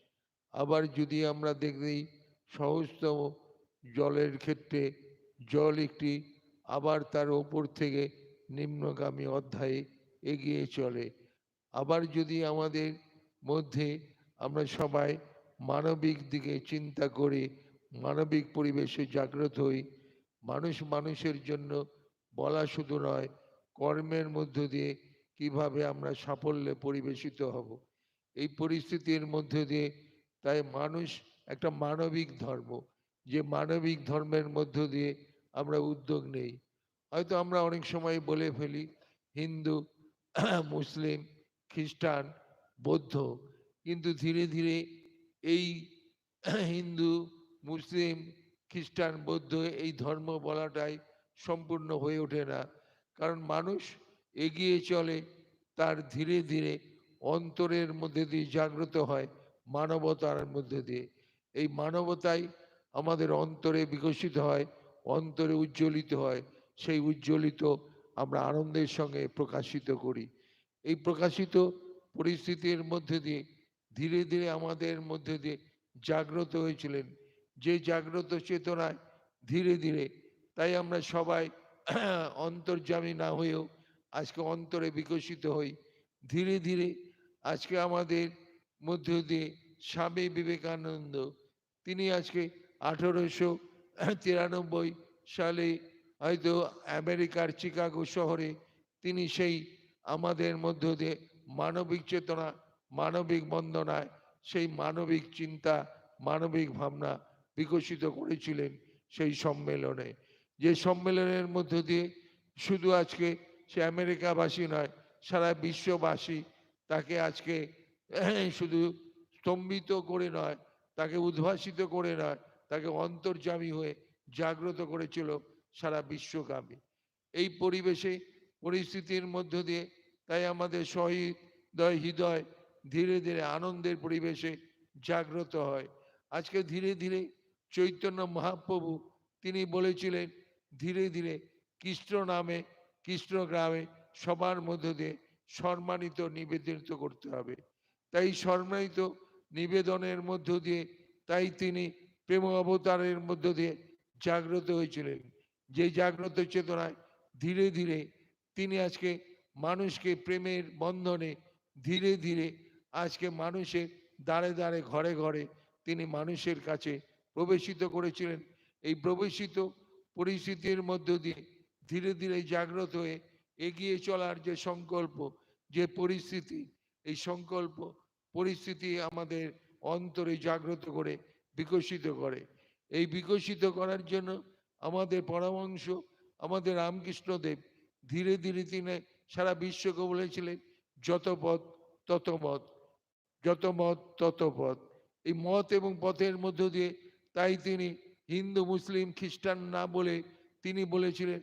আবার যদি আমরা দেখি সহজতম জলের ক্ষেত্রে জল একটি আবার তার ওপর থেকে নিম্নগামী অধ্যায়ে এগিয়ে চলে। আবার যদি আমাদের মধ্যে আমরা সবাই মানবিক দিকে চিন্তা করে মানবিক পরিবেশে জাগ্রত হই। মানুষ মানুষের জন্য বলা শুধু নয়, কর্মের মধ্য দিয়ে কিভাবে আমরা সাফল্যে পরিবেশিত হব, এই পরিস্থিতির মধ্যে দিয়ে তাই মানুষ একটা মানবিক ধর্ম, যে মানবিক ধর্মের মধ্য দিয়ে আমরা উদ্যোগ নেই। হয়তো আমরা অনেক সময় বলে ফেলি হিন্দু, মুসলিম, খ্রিস্টান, বৌদ্ধ, কিন্তু ধীরে ধীরে এই হিন্দু, মুসলিম, খ্রিস্টান, বৌদ্ধ এই ধর্ম বলাটাই সম্পূর্ণ হয়ে ওঠে না। কারণ মানুষ এগিয়ে চলে তার ধীরে ধীরে অন্তরের মধ্যে দিয়ে জাগ্রত হয় মানবতার মধ্যে দিয়ে। এই মানবতাই আমাদের অন্তরে বিকশিত হয়, অন্তরে উজ্জ্বলিত হয়। সেই উজ্জ্বলিত আমরা আনন্দের সঙ্গে প্রকাশিত করি। এই প্রকাশিত পরিস্থিতির মধ্যে দিয়ে ধীরে ধীরে আমাদের মধ্যে দিয়ে জাগ্রত হয়েছিলেন, যে জাগ্রত চেতনায় ধীরে ধীরে তাই আমরা সবাই অন্তর্যামী না হয়েও আজকে অন্তরে বিকশিত হই। ধীরে ধীরে আজকে আমাদের মধ্য দিয়ে স্বামী বিবেকানন্দ, তিনি আজকে 1893 সালে হয়তো আমেরিকার চিকাগো শহরে তিনি সেই আমাদের মধ্য দিয়ে মানবিক চেতনা, মানবিক বন্দনায় সেই মানবিক চিন্তা, মানবিক ভাবনা বিকশিত করেছিলেন সেই সম্মেলনে। যে সম্মেলনের মধ্য দিয়ে শুধু আজকে সে আমেরিকাবাসী নয়, সারা বিশ্ববাসী তাকে আজকে শুধু স্তম্ভিত করে নয়, তাকে উদ্ভাসিত করে নয়, তাকে অন্তর্যামী হয়ে জাগ্রত করেছিল সারা বিশ্বব্যাপী। এই পরিবেশে পরিস্থিতির মধ্য দিয়ে তাই আমাদের সহৃদয় হৃদয় ধীরে ধীরে আনন্দের পরিবেশে জাগ্রত হয়। আজকে ধীরে ধীরে চৈতন্য মহাপ্রভু তিনি বলেছিলেন ধীরে ধীরে কৃষ্ণ নামে, কৃষ্ণ গ্রামে সবার মধ্য দিয়ে সম্মানিত নিবেদিত করতে হবে। তাই সম্মানিত নিবেদনের মধ্য দিয়ে তাই তিনি প্রেম অবতারের মধ্য দিয়ে জাগ্রত হয়েছিলেন। যে জাগ্রত চেতনায় ধীরে ধীরে তিনি আজকে মানুষকে প্রেমের বন্ধনে ধীরে ধীরে আজকে মানুষের দ্বারে দ্বারে ঘরে ঘরে তিনি মানুষের কাছে প্রবেশিত করেছিলেন। এই প্রবেশিত পরিস্থিতির মধ্য দিয়ে ধীরে ধীরে জাগ্রত হয়ে এগিয়ে চলার যে সংকল্প, যে পরিস্থিতি, এই সংকল্প পরিস্থিতি আমাদের অন্তরে জাগ্রত করে বিকশিত করে। এই বিকশিত করার জন্য আমাদের পরমাংশ আমাদের রামকৃষ্ণদেব ধীরে ধীরে তিনি সারা বিশ্বকে বলেছিলেন যত পথ তত মত, যত মত তত পথ। এই মত এবং পথের মধ্য দিয়ে তাই তিনি হিন্দু, মুসলিম, খ্রিস্টান না বলে তিনি বলেছিলেন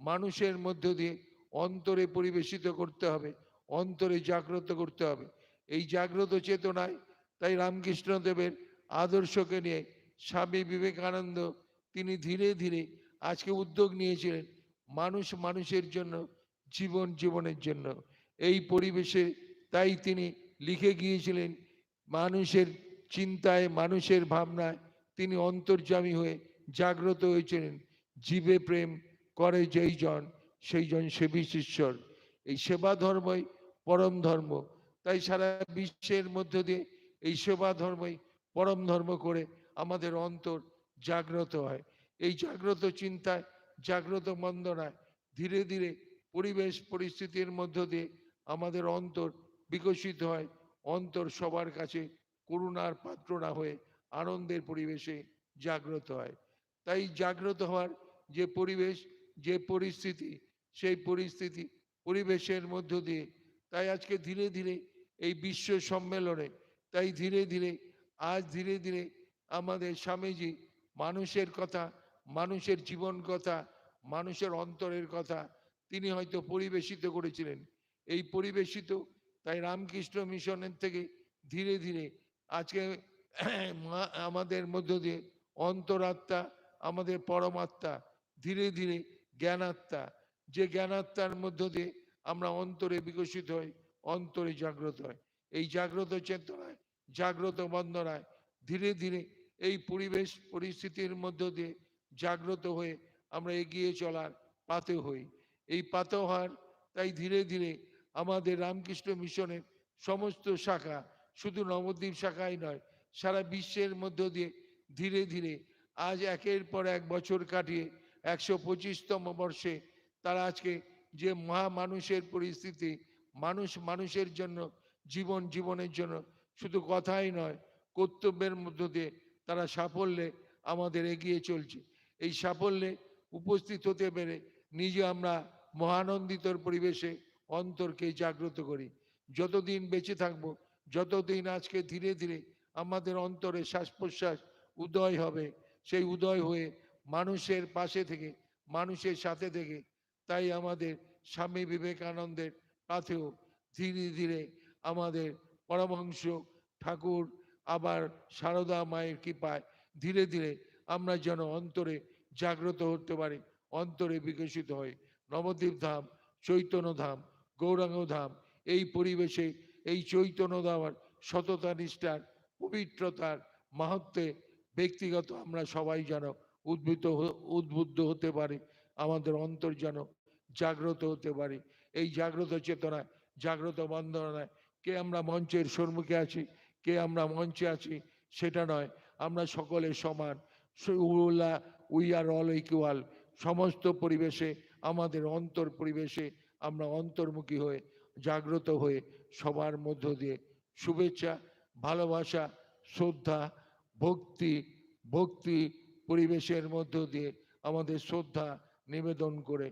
মানুষের মধ্য দিয়ে অন্তরে পরিবেশিত করতে হবে, অন্তরে জাগ্রত করতে হবে। এই জাগ্রত চেতনায় তাই রামকৃষ্ণদেবের আদর্শকে নিয়ে স্বামী বিবেকানন্দ তিনি ধীরে ধীরে আজকে উদ্যোগ নিয়েছিলেন মানুষ মানুষের জন্য, জীবন জীবনের জন্য। এই পরিবেশে তাই তিনি লিখে গিয়েছিলেন মানুষের চিন্তায়, মানুষের ভাবনায় তিনি অন্তর্যামী হয়ে জাগ্রত হয়েছিলেন। জীবে প্রেম করে যেই জন, সেই জন সেবী ঈশ্বর। এই সেবা ধর্মই পরম ধর্ম। তাই সারা বিশ্বের মধ্য দিয়ে এই সেবা ধর্মই পরম ধর্ম করে আমাদের অন্তর জাগ্রত হয়। এই জাগ্রত চিন্তায়, জাগ্রত বন্দনায় ধীরে ধীরে পরিবেশ পরিস্থিতির মধ্য দিয়ে আমাদের অন্তর বিকশিত হয়। অন্তর সবার কাছে করুণার পাত্র না হয়ে আনন্দের পরিবেশে জাগ্রত হয়। তাই জাগ্রত হওয়ার যে পরিবেশ, যে পরিস্থিতি, সেই পরিস্থিতি পরিবেশের মধ্য দিয়ে তাই আজকে ধীরে ধীরে এই বিশ্ব সম্মেলনে তাই ধীরে ধীরে আজ ধীরে ধীরে আমাদের স্বামীজি মানুষের কথা, মানুষের জীবন কথা, মানুষের অন্তরের কথা তিনি হয়তো পরিবেশিত করেছিলেন। এই পরিবেশিত তাই রামকৃষ্ণ মিশনের থেকে ধীরে ধীরে আজকে আমাদের মধ্য দিয়ে অন্তরাত্মা, আমাদের পরমাত্মা ধীরে ধীরে জ্ঞানাত্মা, যে জ্ঞানাত্মার মধ্য দিয়ে আমরা অন্তরে বিকশিত হই, অন্তরে জাগ্রত হয়। এই জাগ্রত চেতনায়, জাগ্রত বন্দনায় ধীরে ধীরে এই পরিবেশ পরিস্থিতির মধ্য দিয়ে জাগ্রত হয়ে আমরা এগিয়ে চলার পাতে হই। এই পাতে হওয়ার তাই ধীরে ধীরে আমাদের রামকৃষ্ণ মিশনের সমস্ত শাখা, শুধু নবদ্বীপ শাখাই নয়, সারা বিশ্বের মধ্য দিয়ে ধীরে ধীরে আজ একের পর এক বছর কাটিয়ে 125তম বর্ষে তারা আজকে যে মানুষের পরিস্থিতি, মানুষের জন্য, জীবনের জন্য শুধু কথাই নয়, কর্তব্যের মধ্য দিয়ে তারা সাফল্যে আমাদের এগিয়ে চলছে। এই সাফল্যে উপস্থিত হতে পেরে নিজে আমরা মহানন্দিতর পরিবেশে অন্তরকে জাগ্রত করি। যতদিন বেঁচে থাকবো, যতদিন আজকে ধীরে ধীরে আমাদের অন্তরে শ্বাস প্রশ্বাস উদয় হবে, সেই উদয় হয়ে মানুষের পাশে থেকে, মানুষের সাথে থেকে, তাই আমাদের স্বামী বিবেকানন্দের পাথেও ধীরে ধীরে আমাদের পরমহংস ঠাকুর আবার সারদা মায়ের কৃপায় ধীরে ধীরে আমরা যেন অন্তরে জাগ্রত হতে পারি, অন্তরে বিকশিত হয়। নবদ্বীপ ধাম, চৈতন্য ধাম, গৌরাঙ্গ ধাম, এই পরিবেশে এই চৈতন্য ধামার সততা নিষ্ঠার, পবিত্রতার মাহাত্ম্যে ব্যক্তিগত আমরা সবাই যেন উদ্বুদ্ধ হতে পারি, আমাদের অন্তর যেন জাগ্রত হতে পারি। এই জাগ্রত চেতনা, জাগ্রত বন্দনায় কে আমরা মঞ্চের সম্মুখে আছি, কে আমরা মঞ্চে আছি সেটা নয়, আমরা সকলে সমান। We are all equal. সমস্ত পরিবেশে, আমাদের অন্তর পরিবেশে আমরা অন্তর্মুখী হয়ে, জাগ্রত হয়ে সবার মধ্য দিয়ে শুভেচ্ছা, ভালোবাসা, শ্রদ্ধা, ভক্তি পরিবেশের মধ্য দিয়ে আমাদের শ্রদ্ধা নিবেদন করে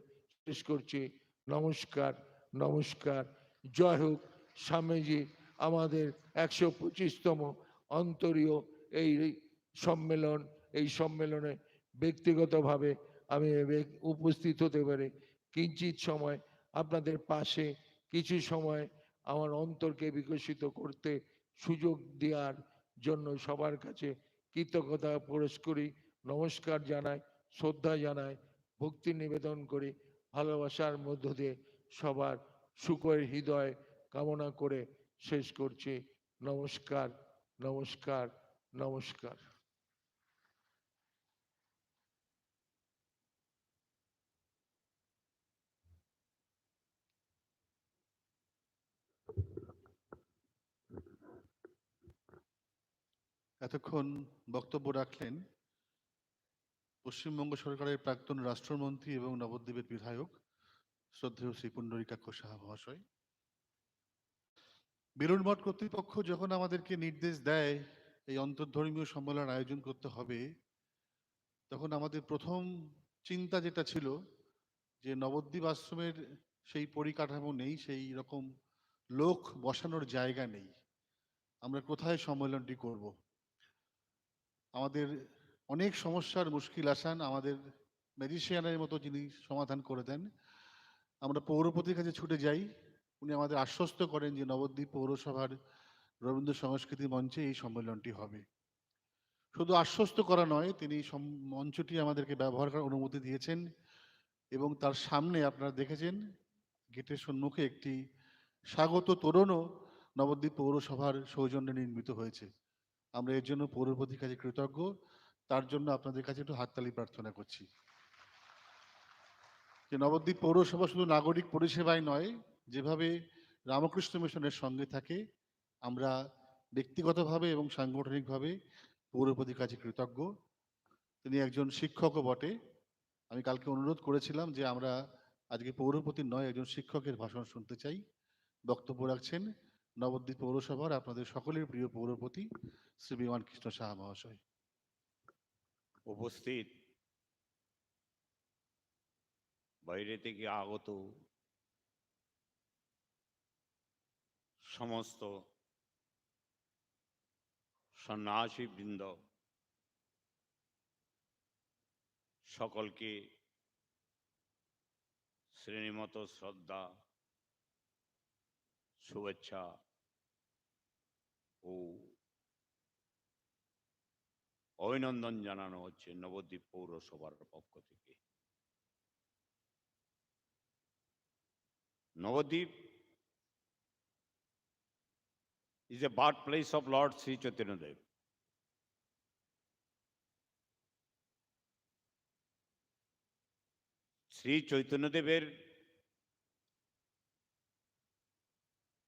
শেষ করছি। নমস্কার, নমস্কার। জয় হোক স্বামীজি। আমাদের 125তম অন্তরীয় এই সম্মেলন, এই সম্মেলনে ব্যক্তিগতভাবে আমি উপস্থিত হতে পারি, কিঞ্চিত সময় আপনাদের পাশে কিছু সময় আমার অন্তরকে বিকশিত করতে সুযোগ দেওয়ার জন্য সবার কাছে কৃতজ্ঞতা প্রকাশ করি, নমস্কার জানাই, শ্রদ্ধা জানাই, ভক্তি নিবেদন করি, ভালোবাসার মধ্য দিয়ে সবার সুখের হৃদয় কামনা করে শেষ করছি। নমস্কার, নমস্কার, নমস্কার। এতক্ষণ বক্তব্য রাখলেন পশ্চিমবঙ্গ সরকারের প্রাক্তন রাষ্ট্রমন্ত্রী এবং নবদ্বীপের বিধায়ক শ্রদ্ধেয় শ্রী পুণ্ডরীকাক্ষ সাহা মহাশয়। বেলুড় মঠ কর্তৃপক্ষ যখন আমাদেরকে নির্দেশ দেয় এই অন্তর্ধর্মীয় সম্মেলন আয়োজন করতে হবে, তখন আমাদের প্রথম চিন্তা যেটা ছিল যে নবদ্বীপ আশ্রমের সেই পরিকাঠামো নেই, সেই রকম লোক বসানোর জায়গা নেই, আমরা কোথায় সম্মেলনটি করব। আমাদের অনেক সমস্যার মুশকিল আসান আমাদের ম্যাজিশিয়ানের মতো যিনি সমাধান করে দেন। আমরা পৌরপতির কাছে ছুটে যাই, উনি আমাদের আশ্বস্ত করেন যে নবদ্বীপ পৌরসভার রবীন্দ্র সংস্কৃতি মঞ্চে এই সম্মেলনটি হবে। শুধু আশ্বস্ত করা নয়, তিনি মঞ্চটি আমাদেরকে ব্যবহার করার অনুমতি দিয়েছেন এবং তার সামনে আপনারা দেখেছেন গেটের সম্মুখে একটি স্বাগত তোরণও নবদ্বীপ পৌরসভার সৌজন্যে নির্মিত হয়েছে। আমরা এর জন্য পৌরপতির কাছে কৃতজ্ঞ, তার জন্য আপনাদের কাছে একটু হাততালি প্রার্থনা করছি। যে নবদ্বীপ পৌরসভা শুধু নাগরিক পরিষেবায় নয়, যেভাবে রামকৃষ্ণ মিশনের সঙ্গে থাকে, আমরা ব্যক্তিগতভাবে এবং সাংগঠনিকভাবে পৌরপতির কাছে কৃতজ্ঞ। তিনি একজন শিক্ষকও বটে। আমি কালকে অনুরোধ করেছিলাম যে আমরা আজকে পৌরপতির নয়, একজন শিক্ষকের ভাষণ শুনতে চাই। বক্তব্য রাখছেন নবদ্বীপ পৌরসভার আপনাদের সকলের প্রিয় পৌরপতি শ্রী বিমান কৃষ্ণ সাহা মহাশয়। উপস্থিত বাইরে থেকে আগত সমস্ত সন্ন্যাসী বৃন্দ, সকলকে শ্রেণীমত শ্রদ্ধা, শুভেচ্ছা ও অভিনন্দন জানানো হচ্ছে নবদ্বীপ পৌরসভার পক্ষ থেকে। Nabadwip is a birthplace of Lord Sri Chaitanya Dev. Shri Chaitanya দেবের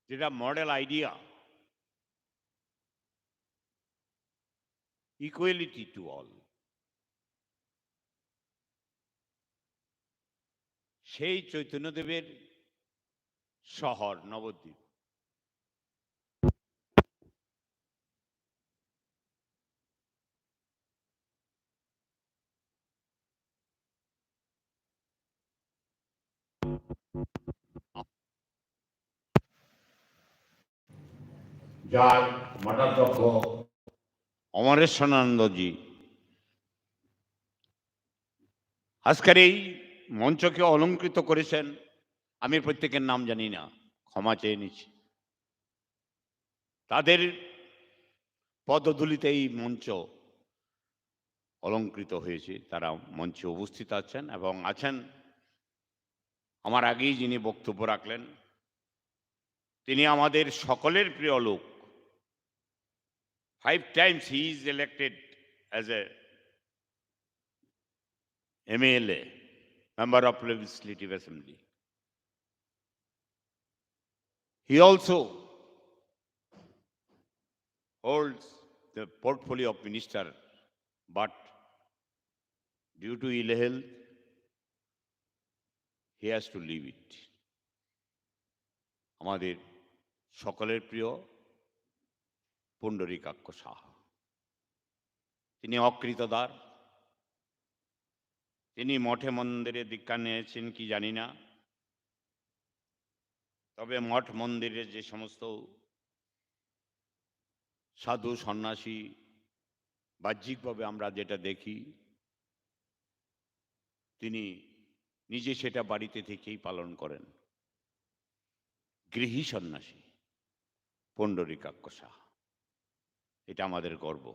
যেটা model idea, equality to all. সেই চৈতন্যদেবের শহর নবদ্বীপ। যার মঠাধ্যক্ষ অমরেশ্বরানন্দজি আজকের এই মঞ্চকে অলঙ্কৃত করেছেন। আমি প্রত্যেকের নাম জানি না, ক্ষমা চেয়ে নিচ্ছি। তাদের পদধূলিতে এই মঞ্চ অলঙ্কৃত হয়েছে। তারা মঞ্চে উপস্থিত আছেন এবং আছেন আমার আগেই যিনি বক্তব্য রাখলেন, তিনি আমাদের সকলের প্রিয় লোক। 5 times he is elected as a MLA, Member of Legislative Assembly. He also holds the portfolio of minister, but due to ill health, he has to leave it. আমাদের সকলের প্রিয় পুণ্ডরীকাক্ষ সাহা, তিনি অকৃতদার। তিনি মঠে মন্দিরে দীক্ষা নিয়েছেন কি জানি না, তবে মঠ মন্দিরে যে সমস্ত সাধু সন্ন্যাসী বাহ্যিকভাবে আমরা যেটা দেখি, তিনি নিজে সেটা বাড়িতে থেকেই পালন করেন। গৃহী সন্ন্যাসী পুণ্ডরীকাক্ষ সাহা, এটা আমাদের গর্ব।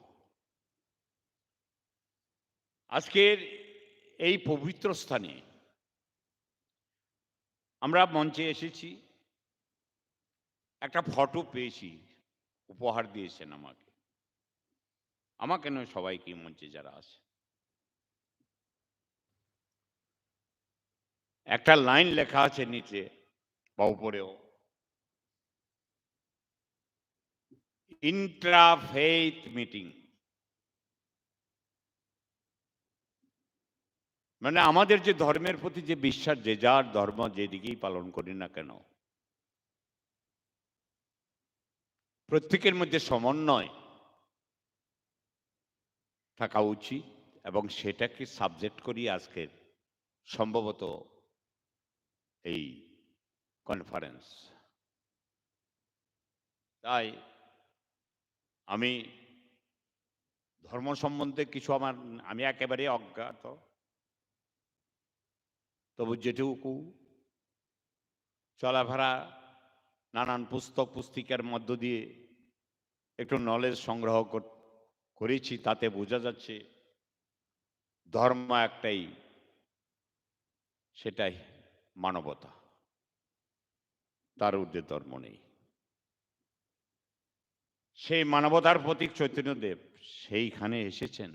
আজকের এই পবিত্র স্থানে আমরা মঞ্চে এসেছি, একটা ফটো পেয়েছি, উপহার দিয়েছেন আমাকে নয়, সবাইকে মঞ্চে যারা আছে। একটা লাইন লেখা আছে নিচে বা উপরেও, ইন্ট্রাফেইথ মিটিং, মানে আমাদের যে ধর্মের প্রতি যে বিশ্বাস, যে যার ধর্ম যেদিকেই পালন করি না কেন, প্রত্যেকের মধ্যে সমন্বয় থাকা উচিত এবং সেটাকে সাবজেক্ট করি আজকের সম্ভবত এই কনফারেন্স। তাই আমি ধর্ম সম্বন্ধে কিছু আমি একেবারে অজ্ঞাত, তবু যেটুকু চলাফেরা নানান পুস্তক পুস্তিকার মধ্য দিয়ে একটু নলেজ সংগ্রহ করেছি, তাতে বোঝা যাচ্ছে ধর্ম একটাই, সেটাই মানবতা, তার ঊর্ধ্বে ধর্ম নেই। সেই মানবতার প্রতীক চৈতন্যদেব সেইখানে এসেছেন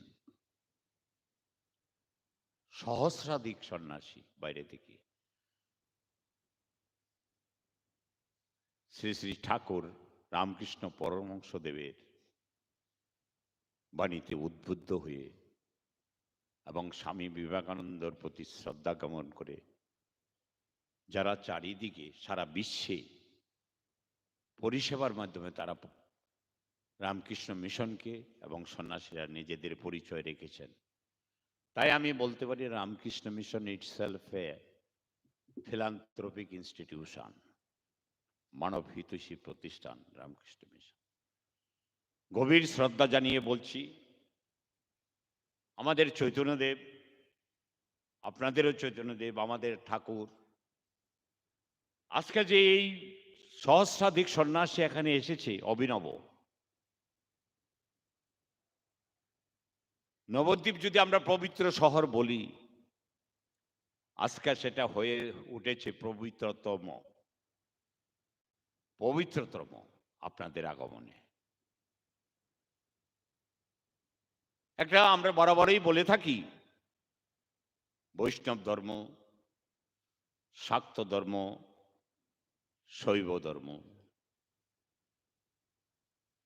সহস্রাধিক সন্ন্যাসী বাইরে থেকে। শ্রী শ্রী ঠাকুর রামকৃষ্ণ পরমহংসদেবের বাণীতে উদ্বুদ্ধ হয়ে এবং স্বামী বিবেকানন্দর প্রতি শ্রদ্ধা জ্ঞাপন করে যারা চারিদিকে সারা বিশ্বে পরিষেবার মাধ্যমে তারা রামকৃষ্ণ মিশনকে এবং সন্ন্যাসীরা নিজেদের পরিচয় রেখেছেন। তাই আমি বলতে পারি Ramakrishna Mission itself a philanthropic institution, মানব হিতৈষী প্রতিষ্ঠান রামকৃষ্ণ মিশন। গভীর শ্রদ্ধা জানিয়ে বলছি, আমাদের চৈতন্যদেব, আপনাদেরও চৈতন্যদেব, আমাদের ঠাকুর, আজকে যে এই সহস্রাধিক সন্ন্যাসী এখানে এসেছে, অভিনব। নবদ্বীপ যদি আমরা পবিত্র শহর বলি, আজকে সেটা হয়ে উঠেছে পবিত্রতম আপনাদের আগমনে। একটা আমরা বরাবরই বলে থাকি, বৈষ্ণব ধর্ম, শাক্ত ধর্ম, শৈব ধর্ম,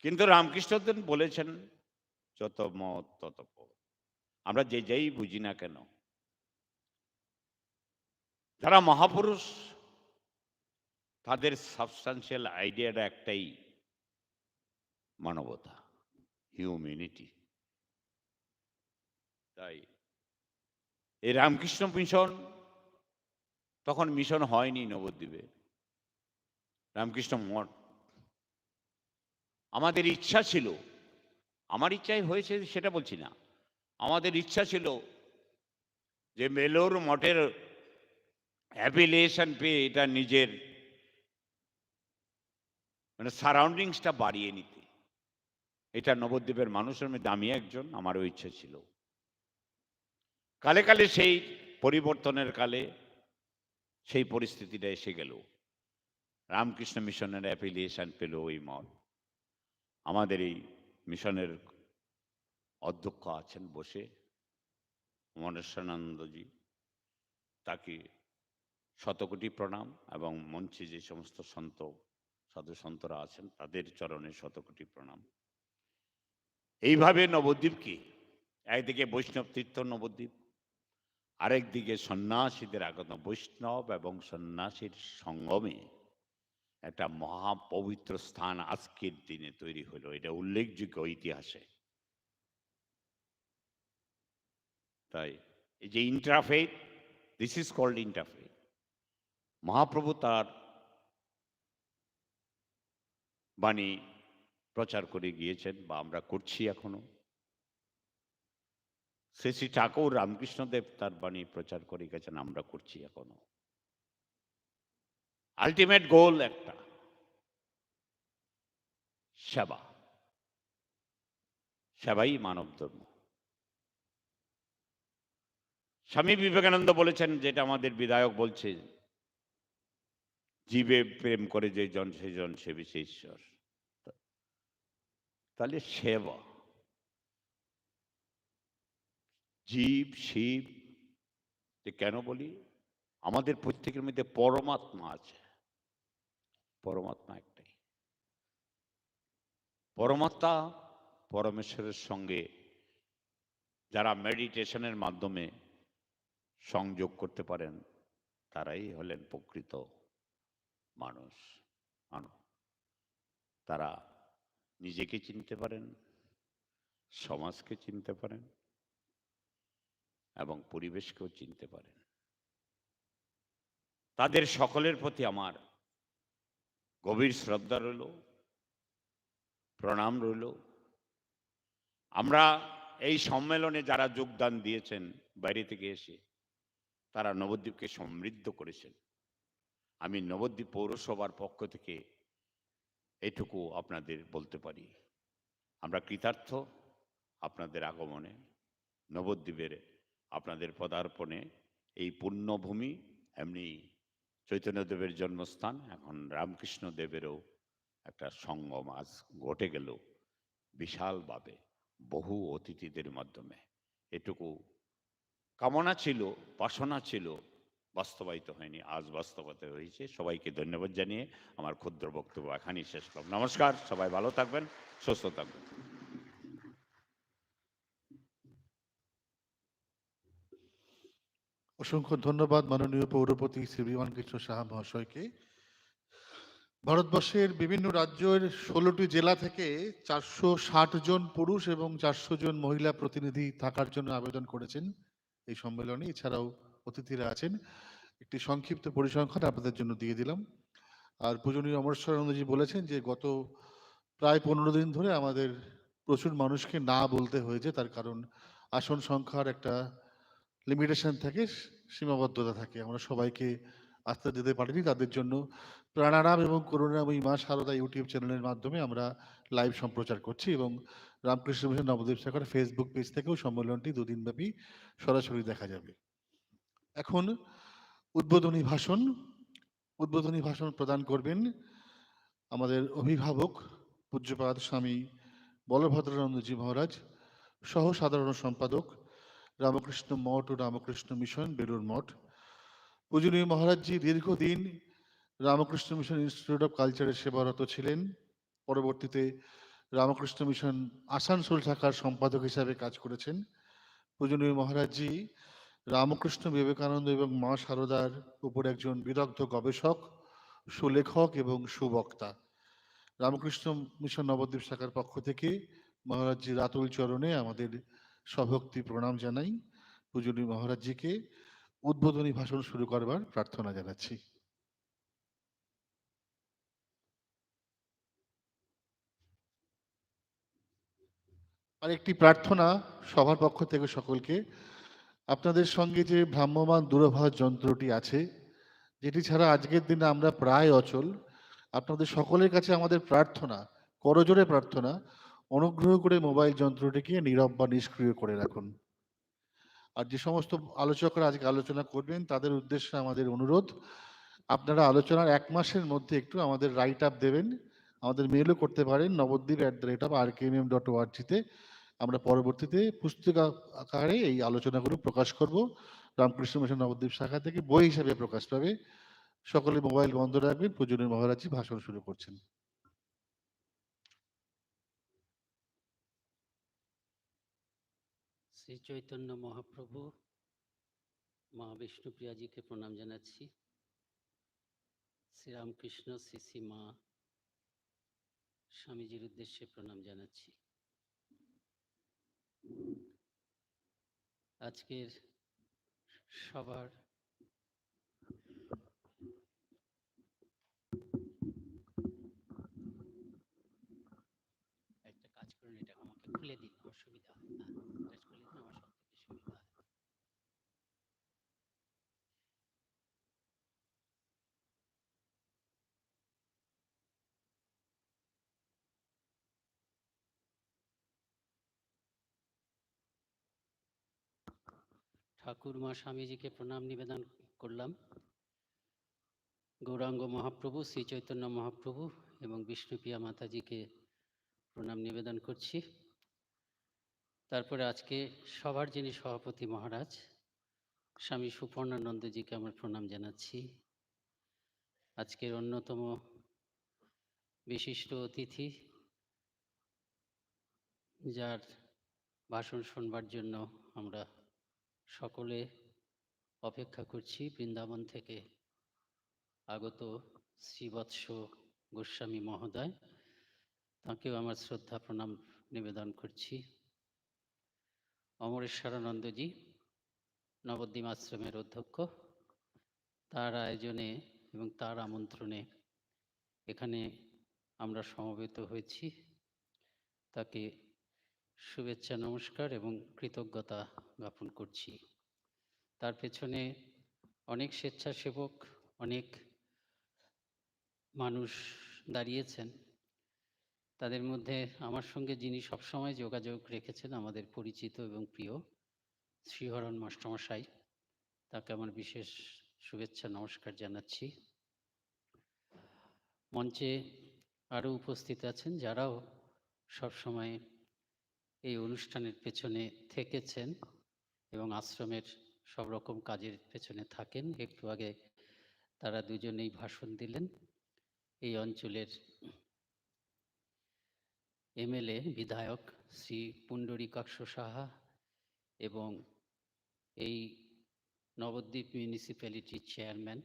কিন্তু রামকৃষ্ণদেব বলেছেন যত মত তত পথ। আমরা যে যেই বুঝি না কেন, যারা মহাপুরুষ তাদের সাবস্টান্সিয়াল আইডিয়াটা একটাই, মানবতা, হিউম্যানিটি। তাই এই রামকৃষ্ণ মিশন, তখন মিশন হয়নি নবদ্বীপে, রামকৃষ্ণ মঠ। আমাদের ইচ্ছা ছিল, আমার ইচ্ছাই হয়েছে সেটা বলছি না, আমাদের ইচ্ছা ছিল যে মেলোর মঠের অ্যাফিলিয়েশন পেয়ে এটা নিজের মানে সারাউন্ডিংসটা বাড়িয়ে নিতে। এটা নবদ্বীপের মানুষের মধ্যে আমি একজন, আমারও ইচ্ছে ছিল। কালে কালে সেই পরিবর্তনের কালে সেই পরিস্থিতিটা এসে গেল, রামকৃষ্ণ মিশনের অ্যাফিলিয়েশন পেল ওই মঠ। আমাদের এই মিশনের অধ্যক্ষ আছেন বসে, মনেশ্বরানন্দজি, তাকে শতকোটি প্রণাম, এবং মঞ্চে যে সমস্ত সন্ত সাধু সন্তরা আছেন তাদের চরণে শতকোটি প্রণাম। এইভাবে নবদ্বীপকে, একদিকে বৈষ্ণব তীর্থ নবদ্বীপ, আরেকদিকে সন্ন্যাসীদের আগত, বৈষ্ণব এবং সন্ন্যাসীর সঙ্গমে একটা মহাপবিত্র স্থান আজকের দিনে তৈরি হলো। এটা উল্লেখযোগ্য ইতিহাসে। তাই এই যে interfaith, this is called interfaith. মহাপ্রভু তার বাণী প্রচার করে গিয়েছেন, বা আমরা করছি এখনো। শ্রী শ্রী ঠাকুর রামকৃষ্ণদেব তার বাণী প্রচার করে গেছেন, আমরা করছি এখনো। আলটিমেট গোল একটা, সেবা। সেবাই মানব ধর্ম। স্বামী বিবেকানন্দ বলেছেন, যেটা আমাদের বিধায়ক বলছে, জীবে প্রেম করে যে জন সেজন সে বিশে ঈশ্বর। তাহলে সেবা, জীব শিব, যে কেন বলি, আমাদের প্রত্যেকের মধ্যে পরমাত্মা আছে। পরমাত্মা একটাই। পরমাত্মা পরমেশ্বরের সঙ্গে যারা মেডিটেশনের মাধ্যমে সংযোগ করতে পারেন, তারাই হলেন প্রকৃত মানুষ। তারা নিজেকে চিনতে পারেন, সমাজকে চিনতে পারেন, এবং পরিবেশকেও চিনতে পারেন। তাদের সকলের প্রতি আমার গভীর শ্রদ্ধা রইল, প্রণাম রইল। আমরা এই সম্মেলনে যারা যোগদান দিয়েছেন বাইরে থেকে এসে, তারা নবদ্বীপকে সমৃদ্ধ করেছেন। আমি নবদ্বীপ পৌরসভার পক্ষ থেকে এটুকু আপনাদের বলতে পারি, আমরা কৃতার্থ আপনাদের আগমনে, নবদ্বীপের আপনাদের পদার্পণে। এই পুণ্যভূমি, এমনি চৈতন্যদেবের জন্মস্থান, এখন রামকৃষ্ণ দেবেরও একটা সঙ্গম আজ ঘটে গেল বিশালভাবে, বহু অতিথিদের মাধ্যমে। এটুকু কামনা ছিল, বাসনা ছিল, বাস্তবায়িত হয়নি, আজ বাস্তবায়িত হয়েছে। সবাইকে ধন্যবাদ জানিয়ে আমার ক্ষুদ্র বক্তব্য এখানেই শেষ করলাম। নমস্কার, সবাই ভালো থাকবেন, সুস্থ থাকবেন। অসংখ্য ধন্যবাদ মাননীয় পৌরপতি শ্রী বিমান কৃষ্ণ সাহা মহাশয়কে। ভারতবর্ষের বিভিন্ন রাজ্যের 16টি জেলা থেকে 460 জন পুরুষ এবং 400 জন মহিলা প্রতিনিধি থাকার জন্য আবেদন করেছেন এই সম্মেলনে। এছাড়াও অতিথিরা আছেন। একটি সংক্ষিপ্ত পরিসংখ্যান আপনাদের জন্য দিয়ে দিলাম। আর পূজনীয় অমরেশ্বরানন্দজি বলেছেন যে গত প্রায় 15 দিন ধরে আমাদের প্রচুর মানুষকে না বলতে হয়েছে, তার কারণ আসন সংখ্যার একটা লিমিটেশন থাকে, সীমাবদ্ধতা থাকে। আমরা সবাইকে আস্থা দিতে পারিনি। তাদের জন্য প্রাণারাম এবং করুণাময়ী মা সারদা ইউটিউব চ্যানেলের মাধ্যমে আমরা লাইভ সম্প্রচার করছি, এবং রামকৃষ্ণ মিশন নবদ্বীপ শাখার ফেসবুক পেজ থেকেও সম্মেলনটি দুদিনব্যাপী সরাসরি দেখা যাবে। এখন উদ্বোধনী ভাষণ প্রদান করবেন আমাদের অভিভাবক পূজ্যপাদ স্বামী বলভদ্রানন্দজি মহারাজ, সহ সাধারণ সম্পাদক রামকৃষ্ণ মঠ ও রামকৃষ্ণ মিশন বেলুড় মঠ। পূজনীয় মহারাজজি দীর্ঘদিন রামকৃষ্ণ মিশন ইনস্টিটিউট অফ কালচারের সেবারত ছিলেন। পরবর্তীতে রামকৃষ্ণ মিশন আসানসোল শাখার সম্পাদক হিসাবে কাজ করেছেন। পূজনীয় মহারাজজি রামকৃষ্ণ বিবেকানন্দ এবং মা সারদার উপর একজন বিদগ্ধ গবেষক, সুলেখক এবং সুবক্তা। রামকৃষ্ণ মিশন নবদ্বীপ শাখার পক্ষ থেকে মহারাজজির আতুল চরণে আমাদের সভক্তি প্রণাম জানাই। পূজনীয় মহারাজজিকে উদ্বোধনী ভাষণ শুরু করবার প্রার্থনা জানাচ্ছি। আর একটি প্রার্থনা সবার পক্ষ থেকে সকলকে, আপনাদের সঙ্গে যে ভ্রাম্যমাণ দূরভাষ যন্ত্রটি আছে, যেটি ছাড়া আজকের দিনে আমরা প্রায় অচল, আপনাদের সকলের কাছে আমাদের প্রার্থনা, করজোড়ে প্রার্থনা, অনুগ্রহ করে মোবাইল যন্ত্রটিকে নীরব বা নিষ্ক্রিয় করে রাখুন। আর যে সমস্ত আলোচকরা আজকে আলোচনা করবেন তাদের উদ্দেশ্যে আমাদের অনুরোধ, আপনারা আলোচনার 1 মাসের মধ্যে একটু আমাদের রাইট আপ দেবেন, আমাদের মেলও করতে পারেন navadip@rkmm.org-তে। আমরা পরবর্তীতে পুস্তিকা আকারে এই আলোচনাগুলো প্রকাশ করব। রামকৃষ্ণ মিশন নবদ্বীপ শাখা থেকে বই হিসাবে প্রকাশ পাবে। সকলে মোবাইল বন্ধ রাখবেন। পূজনীয় মহারাজজি ভাষণ শুরু করছেন। শ্রী চৈতন্য মহাপ্রভু, মা বিষ্ণুপ্রিয়াজিকে প্রণাম জানাচ্ছি। শ্রীরামকৃষ্ণ শ্রী শ্রী মা স্বামীজির উদ্দেশ্যে প্রণাম জানাচ্ছি। আজকের সবার একটা কাজ করুন, এটা আমাকে খুলে দিন, অসুবিধা হয়। এটা খুলে দিন, আমার সব থেকে সুবিধা হয়। ঠাকুর মা স্বামীজিকে প্রণাম নিবেদন করলাম। গৌরাঙ্গ মহাপ্রভু, শ্রী চৈতন্য মহাপ্রভু এবং বিষ্ণুপ্রিয়া মাতাজিকে প্রণাম নিবেদন করছি। তারপরে আজকে সবার যিনি সভাপতি মহারাজ স্বামী সুপর্ণানন্দজিকে আমার প্রণাম জানাচ্ছি। আজকের অন্যতম বিশিষ্ট অতিথি, যার ভাষণ শুনবার জন্য আমরা সকলে অপেক্ষা করছি, বৃন্দাবন থেকে আগত শ্রীবৎস গোস্বামী মহোদয়, তাঁকেও আমার শ্রদ্ধা প্রণাম নিবেদন করছি। অমরেশ্বরানন্দজি, নবদ্বীপ আশ্রমের অধ্যক্ষ, তার আয়োজনে এবং তার আমন্ত্রণে এখানে আমরা সমবেত হয়েছি। তাকে শুভেচ্ছা নমস্কার এবং কৃতজ্ঞতা জ্ঞাপন করছি। তার পেছনে অনেক স্বেচ্ছাসেবক, অনেক মানুষ দাঁড়িয়েছেন। তাদের মধ্যে আমার সঙ্গে যিনি সবসময় যোগাযোগ রেখেছেন, আমাদের পরিচিত এবং প্রিয় শ্রীহরণ মাস্টারমশাই, তাকে আমার বিশেষ শুভেচ্ছা নমস্কার জানাচ্ছি। মঞ্চে আরও উপস্থিত আছেন যারাও সবসময় এই অনুষ্ঠানের পেছনে থেকেছেন এবং আশ্রমের সব রকম কাজের পেছনে থাকেন। একটু আগে তারা দুজনেই ভাষণ দিলেন। এই অঞ্চলের এমএলএ বিধায়ক শ্রী পুণ্ডরীকাক্ষ সাহা এবং এই নবদ্বীপ মিউনিসিপ্যালিটির চেয়ারম্যান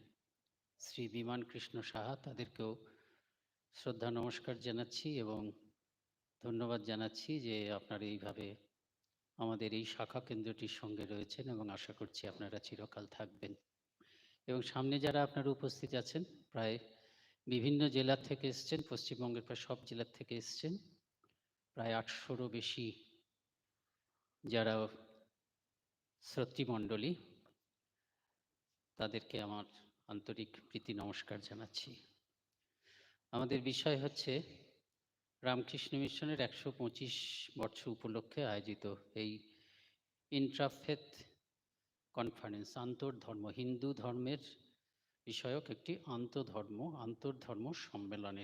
শ্রী বিমান কৃষ্ণ সাহা, তাদেরকেও শ্রদ্ধা নমস্কার জানাচ্ছি এবং ধন্যবাদ জানাচ্ছি যে আপনারা এইভাবে আমাদের এই শাখা কেন্দ্রটির সঙ্গে রয়েছেন এবং আশা করছি আপনারা চিরকাল থাকবেন। এবং সামনে যারা আপনারা উপস্থিত আছেন, প্রায় বিভিন্ন জেলা থেকে এসছেন, পশ্চিমবঙ্গের প্রায় সব জেলার থেকে এসছেন, প্রায় 800-রও বেশি যারা শ্রোতৃমণ্ডলী, তাদেরকে আমার আন্তরিক প্রীতি নমস্কার জানাচ্ছি। আমাদের বিষয় হচ্ছে রামকৃষ্ণ মিশনের 125 বর্ষ উপলক্ষে আয়োজিত এই ইন্ট্রাফেথ কনফারেন্স, আন্তর্ধর্ম, হিন্দু ধর্মের বিষয়ক একটি আন্তর্ধর্ম সম্মেলন।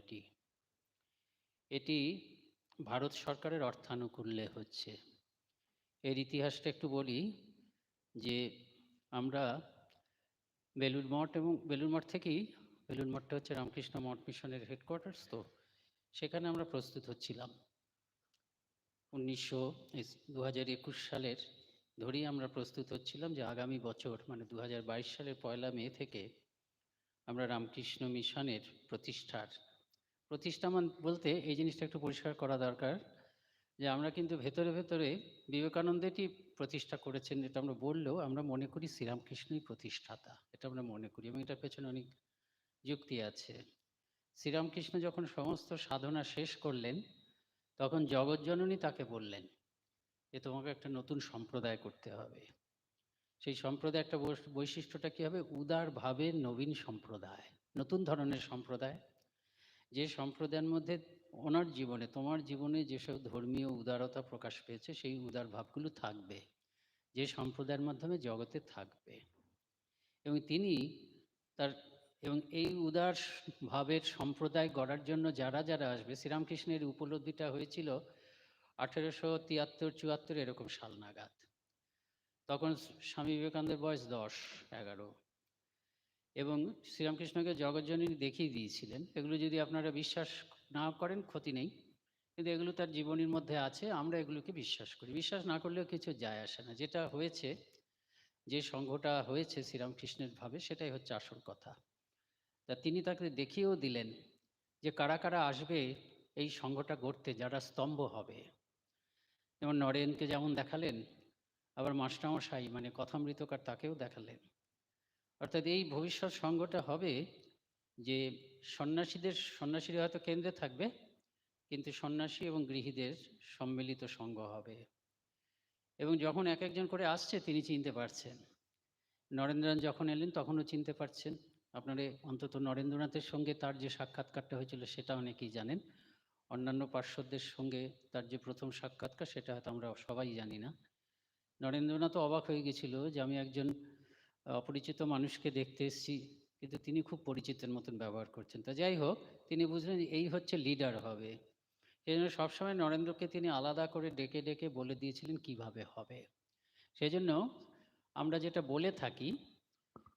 এটি ভারত সরকারের অর্থানুকূল্যে হচ্ছে। এর ইতিহাসটা একটু বলি যে আমরা বেলুড় মঠ এবং বেলুড় মঠটা হচ্ছে রামকৃষ্ণ মঠ মিশনের হেডকোয়ার্টার্স, তো সেখানে আমরা প্রস্তুত হচ্ছিলাম 2021 সালের ধরেই আমরা প্রস্তুত হচ্ছিলাম যে আগামী বছর মানে 2022 সালের 1 মে থেকে আমরা রামকৃষ্ণ মিশনের প্রতিষ্ঠা বলতে এই জিনিসটা একটু পরিষ্কার করা দরকার যে আমরা কিন্তু ভেতরে ভেতরে বিবেকানন্দেরই প্রতিষ্ঠা করেছেন এটা আমরা বললেও আমরা মনে করি শ্রীরামকৃষ্ণই প্রতিষ্ঠাতা, এটা আমরা মনে করি এবং এটার পেছনে অনেক যুক্তি আছে। শ্রীরামকৃষ্ণ যখন সমস্ত সাধনা শেষ করলেন তখন জগৎজননী তাকে বললেন যে তোমাকে একটা নতুন সম্প্রদায় করতে হবে। সেই সম্প্রদায় একটা বৈশিষ্ট্যটা কি হবে? উদার ভাবের নবীন সম্প্রদায়, নতুন ধরনের সম্প্রদায়, যে সম্প্রদায়ের মধ্যে ওনার জীবনে তোমার জীবনে যেসব ধর্মীয় উদারতা প্রকাশ পেয়েছে সেই উদার ভাবগুলো থাকবে, যে সম্প্রদায়ের মাধ্যমে জগতে থাকবে। এবং তিনি তার এবং এই উদার ভাবের সম্প্রদায় গড়ার জন্য যারা যারা আসবে, শ্রীরামকৃষ্ণের উপলব্ধিটা হয়েছিল 1873-74 এরকম সাল নাগাদ। তখন স্বামী বিবেকানন্দের বয়স 10-11 এবং শ্রীরামকৃষ্ণকে জগৎজননী দেখিয়ে দিয়েছিলেন। এগুলো যদি আপনারা বিশ্বাস না করেন ক্ষতি নেই, কিন্তু এগুলো তার জীবনীর মধ্যে আছে, আমরা এগুলোকে বিশ্বাস করি। বিশ্বাস না করলেও কিছু যায় আসে না। যেটা হয়েছে, যে সংঘটা হয়েছে শ্রীরামকৃষ্ণের ভাবে, সেটাই হচ্ছে আসল কথা। তা তিনি তাকে দেখিয়েও দিলেন যে কারা কারা আসবে এই সংঘটা গড়তে, যারা স্তম্ভ হবে। যেমন নরেনকে যেমন দেখালেন, আবার মাস্টারমশাই মানে কথামৃতকার তাকেও দেখালেন। অর্থাৎ এই ভবিষ্যৎ সংঘটা হবে যে সন্ন্যাসীরা হয়তো কেন্দ্রে থাকবে, কিন্তু সন্ন্যাসী এবং গৃহীদের সম্মিলিত সংঘ হবে। এবং যখন এক একজন করে আসছে তিনি চিনতে পারছেন। নরেন্দ্রনাথ যখন এলেন তখনও চিনতে পারছেন। আপনারা অন্তত নরেন্দ্রনাথের সঙ্গে তার যে সাক্ষাৎকারটা হয়েছিল সেটা অনেকেই জানেন। অন্যান্য পার্শ্বদের সঙ্গে তার যে প্রথম সাক্ষাৎকার সেটা হয়তো আমরা সবাই জানি না। নরেন্দ্রনাথও অবাক হয়ে গেছিল যে আমি একজন অপরিচিত মানুষকে দেখতে এসেছি, কিন্তু তিনি খুব পরিচিতের মতন ব্যবহার করছেন। তা যাই হোক, তিনি বুঝলেন এই হচ্ছে লিডার হবে। সেই জন্য সবসময় নরেন্দ্রকে তিনি আলাদা করে ডেকে ডেকে বলে দিয়েছিলেন কিভাবে হবে। সেই জন্য আমরা যেটা বলে থাকি,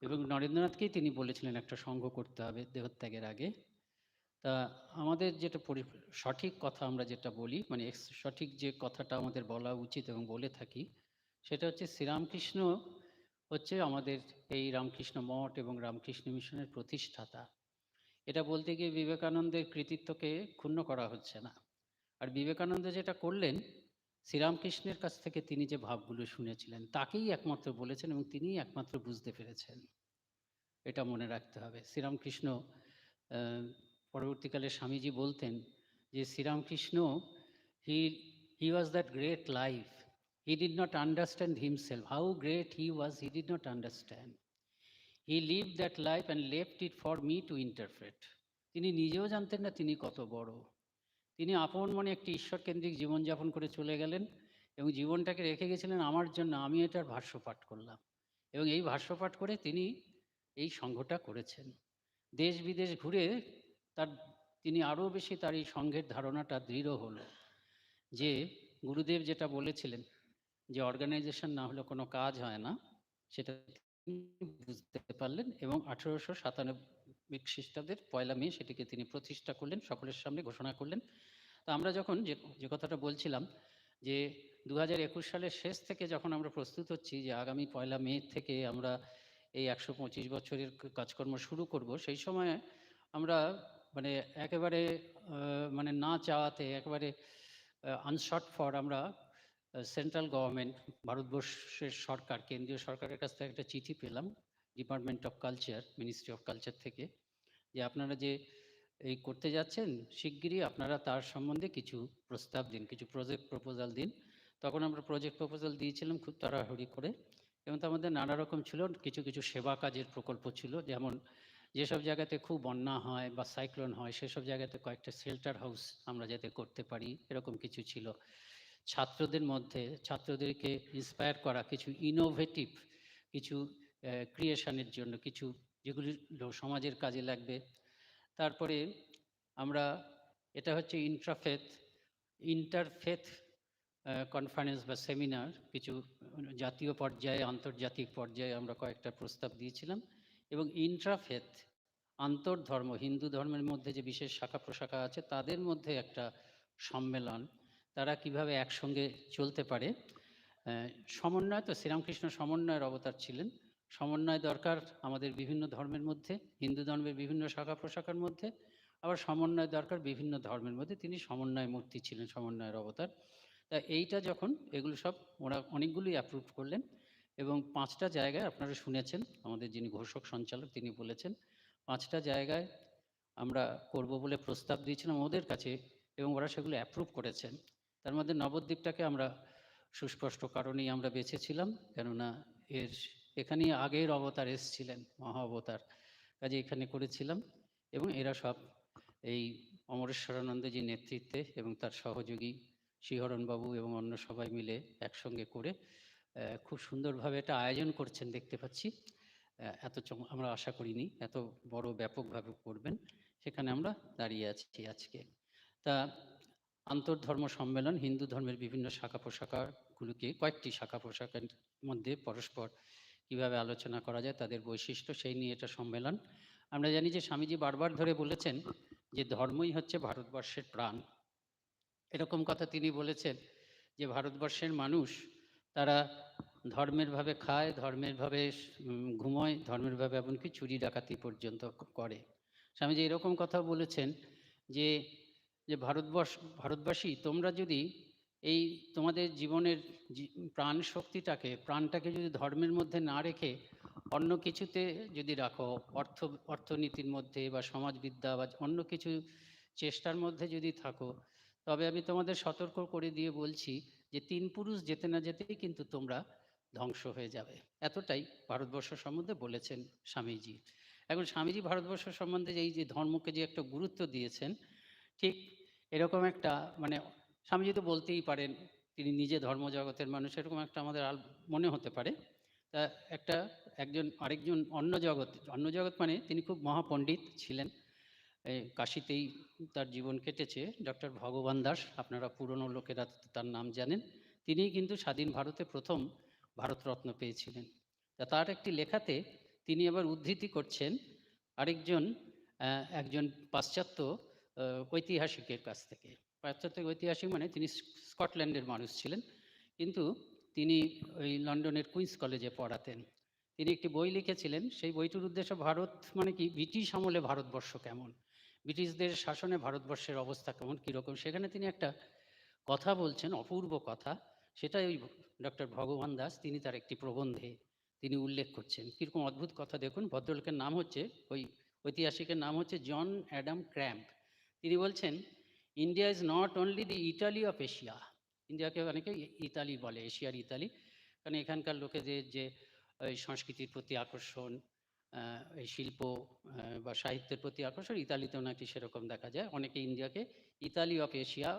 এবং নরেন্দ্রনাথকেই তিনি বলেছিলেন একটা সংঘ করতে হবে দেহত্যাগের আগে। তা আমাদের যেটা সঠিক কথা আমরা যেটা বলি, মানে সঠিক যে কথাটা আমাদের বলা উচিত এবং বলে থাকি, সেটা হচ্ছে শ্রীরামকৃষ্ণ হচ্ছে আমাদের এই রামকৃষ্ণ মঠ এবং রামকৃষ্ণ মিশনের প্রতিষ্ঠাতা। এটা বলতে গিয়ে বিবেকানন্দের কৃতিত্বকে ক্ষুণ্ণ করা হচ্ছে না। আর বিবেকানন্দ যেটা করলেন, শ্রীরামকৃষ্ণের কাছ থেকে তিনি যে ভাবগুলো শুনেছিলেন তাকেই একমাত্র বলেছেন এবং তিনিই একমাত্র বুঝতে পেরেছেন। এটা মনে রাখতে হবে। শ্রীরামকৃষ্ণ পরবর্তীকালে স্বামীজি বলতেন যে Sri Ramakrishna he was that great life, he did not understand himself, how great he was, he did not understand, he lived that life and left it for me to interpret. তিনি নিজেও জানতেন না তিনি কত বড়। তিনি আপন মনে একটি ঈশ্বরকেন্দ্রিক জীবনযাপন করে চলে গেলেন এবং জীবনটাকে রেখে গেছিলেন আমার জন্য। আমি এটার ভাষ্যপাঠ করলাম এবং এই ভাষ্যপাঠ করে তিনি এই সংঘটা করেছেন। দেশ বিদেশ ঘুরে তিনি আরও বেশি তার এই সংঘের ধারণাটা দৃঢ় হলো যে গুরুদেব যেটা বলেছিলেন যে অর্গানাইজেশন না হলে কোনো কাজ হয় না, সেটা তিনি বুঝতে পারলেন এবং 1897 খ্রিস্টাব্দের 1 মে সেটিকে তিনি প্রতিষ্ঠা করলেন, সকলের সামনে ঘোষণা করলেন। তা আমরা যখন যে কথাটা বলছিলাম যে 2021 সালের শেষ থেকে যখন আমরা প্রস্তুত হচ্ছি যে আগামী 1 মে থেকে আমরা এই 125 বছরের কাজকর্ম শুরু করব, সেই সময় আমরা মানে একেবারে মানে না চাওয়াতে একেবারে আনশট ফর আমরা সেন্ট্রাল গভর্নমেন্ট, ভারতবর্ষের সরকার, কেন্দ্রীয় সরকারের কাছ থেকে একটা চিঠি পেলাম department of culture, ministry of culture থেকে, যে আপনারা যে এই করতে যাচ্ছেন শিগগিরই আপনারা তার সম্বন্ধে কিছু প্রস্তাব দিন, কিছু প্রজেক্ট প্রপোজাল দিন। তখন আমরা প্রজেক্ট প্রপোজাল দিয়েছিলাম খুব তাড়াহুড়ি করে এবং তার মধ্যে নানা রকম ছিল। কিছু কিছু সেবা কাজের প্রকল্প ছিল, যেমন যেসব জায়গাতে খুব বন্যা হয় বা সাইক্লোন হয় সেসব জায়গাতে কয়েকটা শেল্টার হাউস আমরা যাতে করতে পারি, এরকম কিছু ছিল। ছাত্রদের মধ্যে ছাত্রদেরকে ইন্সপায়ার করা কিছু ইনোভেটিভ কিছু ক্রিয়েশনের জন্য কিছু যেগুলি সমাজের কাজে লাগবে। তারপরে আমরা এটা হচ্ছে ইন্টারফেথ কনফারেন্স বা সেমিনার, কিছু জাতীয় পর্যায়ে আন্তর্জাতিক পর্যায়ে আমরা কয়েকটা প্রস্তাব দিয়েছিলাম। এবং ইন্ট্রাফেথ আন্তর্ধর্ম, হিন্দু ধর্মের মধ্যে যে বিশেষ শাখা প্রশাখা আছে তাদের মধ্যে একটা সম্মেলন, তারা কিভাবে একসঙ্গে চলতে পারে। সমন্বয়, তো শ্রীরামকৃষ্ণ সমন্বয়ের অবতার ছিলেন। সমন্বয় দরকার আমাদের বিভিন্ন ধর্মের মধ্যে, হিন্দু ধর্মের বিভিন্ন শাখা প্রশাখার মধ্যে, আবার সমন্বয় দরকার বিভিন্ন ধর্মের মধ্যে। তিনি সমন্বয় মূর্তি ছিলেন, সমন্বয়ের অবতার। তা এইটা যখন এগুলো সব ওরা অনেকগুলোই অ্যাপ্রুভ করলেন, এবং 5টা জায়গায় আপনারা শুনেছেন আমাদের যিনি ঘোষক সঞ্চালক তিনি বলেছেন 5টা জায়গায় আমরা করব বলে প্রস্তাব দিয়েছিলাম ওদের কাছে, এবং ওরা সেগুলো অ্যাপ্রুভ করেছেন। তার মধ্যে নবদ্বীপটাকে আমরা সুস্পষ্ট কারণেই আমরা বেছেছিলাম, কেননা এখানেই আগের অবতার এসেছিলেন, মহা অবতার, কাজে এখানে করেছিলাম। এবং এরা সব এই অমরেশ্বরানন্দজির নেতৃত্বে এবং তার সহযোগী শিহরণবাবু এবং অন্য সবাই মিলে একসঙ্গে করে খুব সুন্দরভাবে এটা আয়োজন করছেন দেখতে পাচ্ছি। আমরা আশা করিনি এত বড় ব্যাপকভাবে করবেন, সেখানে আমরা দাঁড়িয়ে আছি আজকে। তা আন্তর্ধর্ম সম্মেলন, হিন্দু ধর্মের বিভিন্ন শাখা প্রশাখাগুলোকে, কয়েকটি শাখা প্রশাখার মধ্যে পরস্পর কিভাবে আলোচনা করা যায়, তাদের বৈশিষ্ট্য, সেই নিয়ে এটা সম্মেলন। আমরা জানি যে স্বামীজি বারবার ধরে বলেছেন যে ধর্মই হচ্ছে ভারতবর্ষের প্রাণ। এরকম কথা তিনি বলেছেন যে ভারতবর্ষের মানুষ তারা ধর্মের ভাবে খায়, ধর্মের ভাবে ঘুমোয়, ধর্মের ভাবে এমনকি চুরি ডাকাতি পর্যন্ত করে। স্বামীজি এরকম কথা বলেছেন যে যে ভারতবাসী তোমরা যদি এই তোমাদের জীবনের প্রাণ শক্তিটাকে, প্রাণটাকে যদি ধর্মের মধ্যে না রেখে অন্য কিছুতে যদি রাখো, অর্থনীতির মধ্যে বা সমাজবিদ্যা বা অন্য কিছু চেষ্টার মধ্যে যদি থাকো, তবে আমি তোমাদের সতর্ক করে দিয়ে বলছি যে 3 পুরুষ যেতে না যেতেই কিন্তু তোমরা ধ্বংস হয়ে যাবে। এতটাই ভারতবর্ষ সম্বন্ধে বলেছেন স্বামীজি। এখন স্বামীজি ভারতবর্ষ সম্বন্ধে এই যে ধর্মকে যে একটা গুরুত্ব দিয়েছেন, ঠিক এরকম একটা মানে স্বামীজি তো বলতেই পারেন তিনি নিজে ধর্মজগতের মানুষ, এরকম একটা আমাদের মনে হতে পারে। তা আরেকজন অন্য জগৎ মানে তিনি খুব মহাপণ্ডিত ছিলেন, কাশীতেই তার জীবন কেটেছে, ডক্টর ভগবান দাস, আপনারা পুরনো লোকেরা তার নাম জানেন। তিনিই কিন্তু স্বাধীন ভারতে প্রথম ভারতরত্ন পেয়েছিলেন। তা তার একটি লেখাতে তিনি আবার উদ্ধৃতি করছেন একজন পাশ্চাত্য ঐতিহাসিকের কাছ থেকে। পাশ্চাত্য ঐতিহাসিক মানে তিনি স্কটল্যান্ডের মানুষ ছিলেন, কিন্তু তিনি ওই লন্ডনের কুইন্স কলেজে পড়াতেন। তিনি একটি বই লিখেছিলেন, সেই বইটির উদ্দেশ্য ভারত মানে কি, ব্রিটিশ আমলে ভারতবর্ষ কেমন, ব্রিটিশদের শাসনে ভারতবর্ষের অবস্থা কেমন, কীরকম। সেখানে তিনি একটা কথা বলছেন, অপূর্ব কথা, সেটাই ওই ডক্টর ভগবান দাস তিনি তার একটি প্রবন্ধে তিনি উল্লেখ করছেন। কীরকম অদ্ভুত কথা দেখুন। ভদ্রলোকের নাম হচ্ছে, ওই ঐতিহাসিকের নাম হচ্ছে জন অ্যাডাম ক্র্যাম্প। তিনি বলছেন, India is not only the Italy of Asia. ইন্ডিয়াকে অনেকে ইতালি বলে, এশিয়ার ইতালি, কারণ এখানকার লোকেদের যে ওই সংস্কৃতির প্রতি আকর্ষণ, এই শিল্প বা সাহিত্যের প্রতি আকর্ষণ, ইতালিতেও নাকি সেরকম দেখা যায়। অনেকে ইন্ডিয়াকে ইতালি অফ এশিয়া,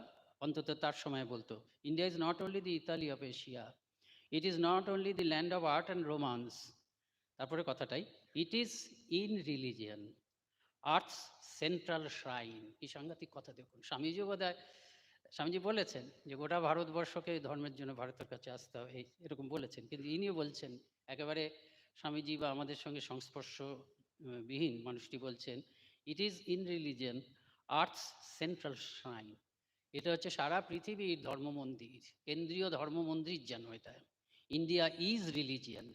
অন্তত তার সময় বলতো, India is not only the Italy of Asia, it is not only the land of art and romance. তারপরে কথাটাই, it is in religion arts central shrine. কি সাংঘাতিক কথা দেখুন। স্বামীজি বলেছেন যে গোটা ভারতবর্ষকে ধর্মের জন্য ভারতের কাছে আসতে হবে, এরকম বলেছেন, কিন্তু ইনিও বলছেন একেবারে স্বামীজি বা আমাদের সঙ্গে সংস্পর্শ বিহীন মানুষটি বলছেন, it is in religion arts central shrine. এটা হচ্ছে সারা পৃথিবীর ধর্মমন্দির, কেন্দ্রীয় ধর্মমন্দির যেন এটা। ইন্ডিয়া ইজ রিলিজিয়ন,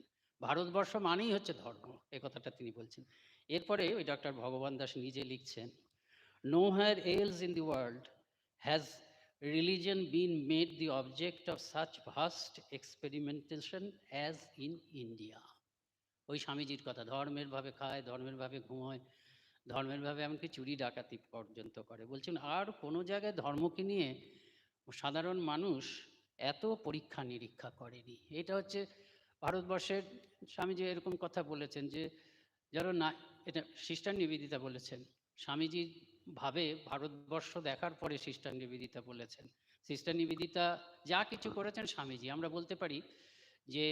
ভারতবর্ষ মানেই হচ্ছে ধর্ম, এ কথাটা তিনি বলছেন। এরপরে ওই ডক্টর ভগবান দাস নিজে লিখছেন, nowhere else in the world has religion been made the object of such vast experimentation as in India. ওই স্বামীজির কথা, ধর্মের ভাবে খায়, ধর্মের ভাবে ঘুমোয়, ধর্মের ভাবে এমনকি চুরি ডাকাতি পর্যন্ত করে। বলছেন আর কোনো জায়গায় ধর্মকে নিয়ে সাধারণ মানুষ এত পরীক্ষা নিরীক্ষা করেনি। এটা হচ্ছে ভারতবর্ষের, স্বামীজি এরকম কথা বলেছেন যে যারা না, এটা সিস্টার নিবেদিতা বলেছেন, স্বামীজি ভাবে ভারতবর্ষ দেখার পরে সিস্টার নিবেদিতা বলেছেন। সিস্টার নিবেদিতা যা কিছু করেছেন স্বামীজি, আমরা বলতে পারি যে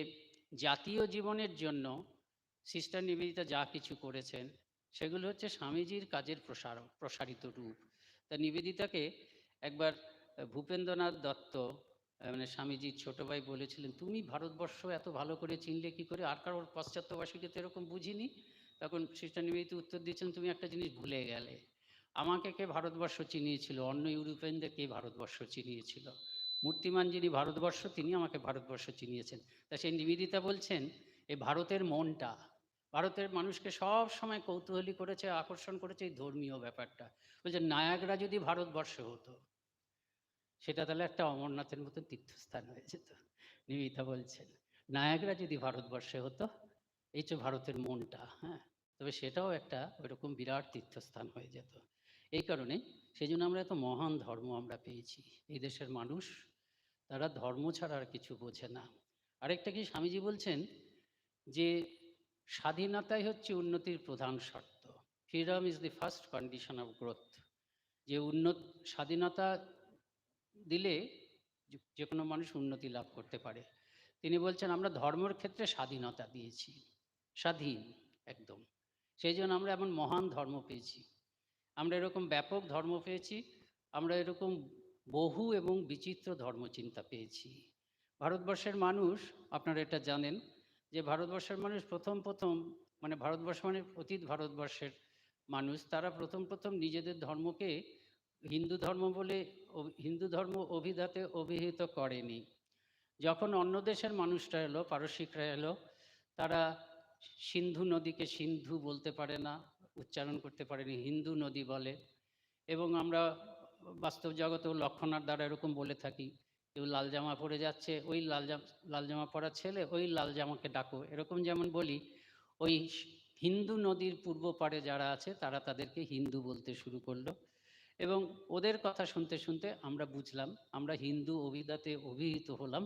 জাতীয় জীবনের জন্য সিস্টার নিবেদিতা যা কিছু করেছেন সেগুলো হচ্ছে স্বামীজির কাজের প্রসারিত রূপ। তা নিবেদিতাকে একবার ভূপেন্দ্রনাথ দত্ত মানে স্বামীজির ছোট ভাই বলেছিলেন, তুমি ভারতবর্ষ এত ভালো করে চিনলে কি করে, আর কারোর পাশ্চাত্যবাসীকে তো এরকম বুঝিনি। তখন সিস্টার নিবেদিতা উত্তর দিয়েছেন, তুমি একটা জিনিস ভুলে গেলে, আমাকে কে ভারতবর্ষ চিনিয়েছিল, অন্য ইউরোপিয়ানদের কে ভারতবর্ষ চিনিয়েছিল, মূর্তিমান যিনি ভারতবর্ষ, তিনি আমাকে ভারতবর্ষ চিনিয়েছেন। তা সেই নিবেদিতা বলছেন, এই ভারতের মনটা, ভারতের মানুষকে সব সময় কৌতূহলী করেছে, আকর্ষণ করেছে এই ধর্মীয় ব্যাপারটা। বলছে নায়াগ্রা যদি ভারতবর্ষে হতো, সেটা তাহলে একটা অমরনাথের মতন তীর্থস্থান হয়ে যেত। নিবেদিতা বলছেন নায়াগ্রা যদি ভারতবর্ষে হতো, এই যে ভারতের মনটা, হ্যাঁ, তবে সেটাও একটা ওইরকম বিরাট তীর্থস্থান হয়ে যেত। এই কারণে সেই জন্য আমরা এত মহান ধর্ম আমরা পেয়েছি। এই দেশের মানুষ, তারা ধর্ম ছাড়া আর কিছু বোঝে না। আরেকটা কি স্বামীজি বলছেন যে স্বাধীনতাই হচ্ছে উন্নতির প্রধান শর্ত। Freedom is the first condition of growth. যে স্বাধীনতা দিলে যে কোনো মানুষ উন্নতি লাভ করতে পারে। তিনি বলছেন আমরা ধর্মের ক্ষেত্রে স্বাধীনতা দিয়েছি, স্বাধীন একদম। সেই জন্য আমরা এমন মহান ধর্ম পেয়েছি, আমরা এরকম ব্যাপক ধর্ম পেয়েছি, আমরা এরকম বহু এবং বিচিত্র ধর্মচিন্তা পেয়েছি। ভারতবর্ষের মানুষ, আপনারা এটা জানেন যে ভারতবর্ষের মানুষ প্রথম মানে ভারতবর্ষ মানে অতীত ভারতবর্ষের মানুষ, তারা প্রথম নিজেদের ধর্মকে হিন্দু ধর্ম বলে, হিন্দু ধর্ম অভিধাতে অভিহিত করেনি। যখন অন্য দেশের মানুষরা এলো, পারসিকরা এলো, তারা সিন্ধু নদীকে সিন্ধু বলতে পারে না, উচ্চারণ করতে পারেনি, হিন্দু নদী বলে। এবং আমরা বাস্তব জগতেও লক্ষণার দ্বারা এরকম বলে থাকি, কেউ লাল জামা পরে যাচ্ছে, ওই লাল জামা পরা ছেলে, ওই লাল জামাকে ডাকো, এরকম যেমন বলি। ওই হিন্দু নদীর পূর্ব পাড়ে যারা আছে তারা তাদেরকে হিন্দু বলতে শুরু করলো, এবং ওদের কথা শুনতে শুনতে আমরা বুঝলাম, আমরা হিন্দু অভিধাতে অভিহিত হলাম,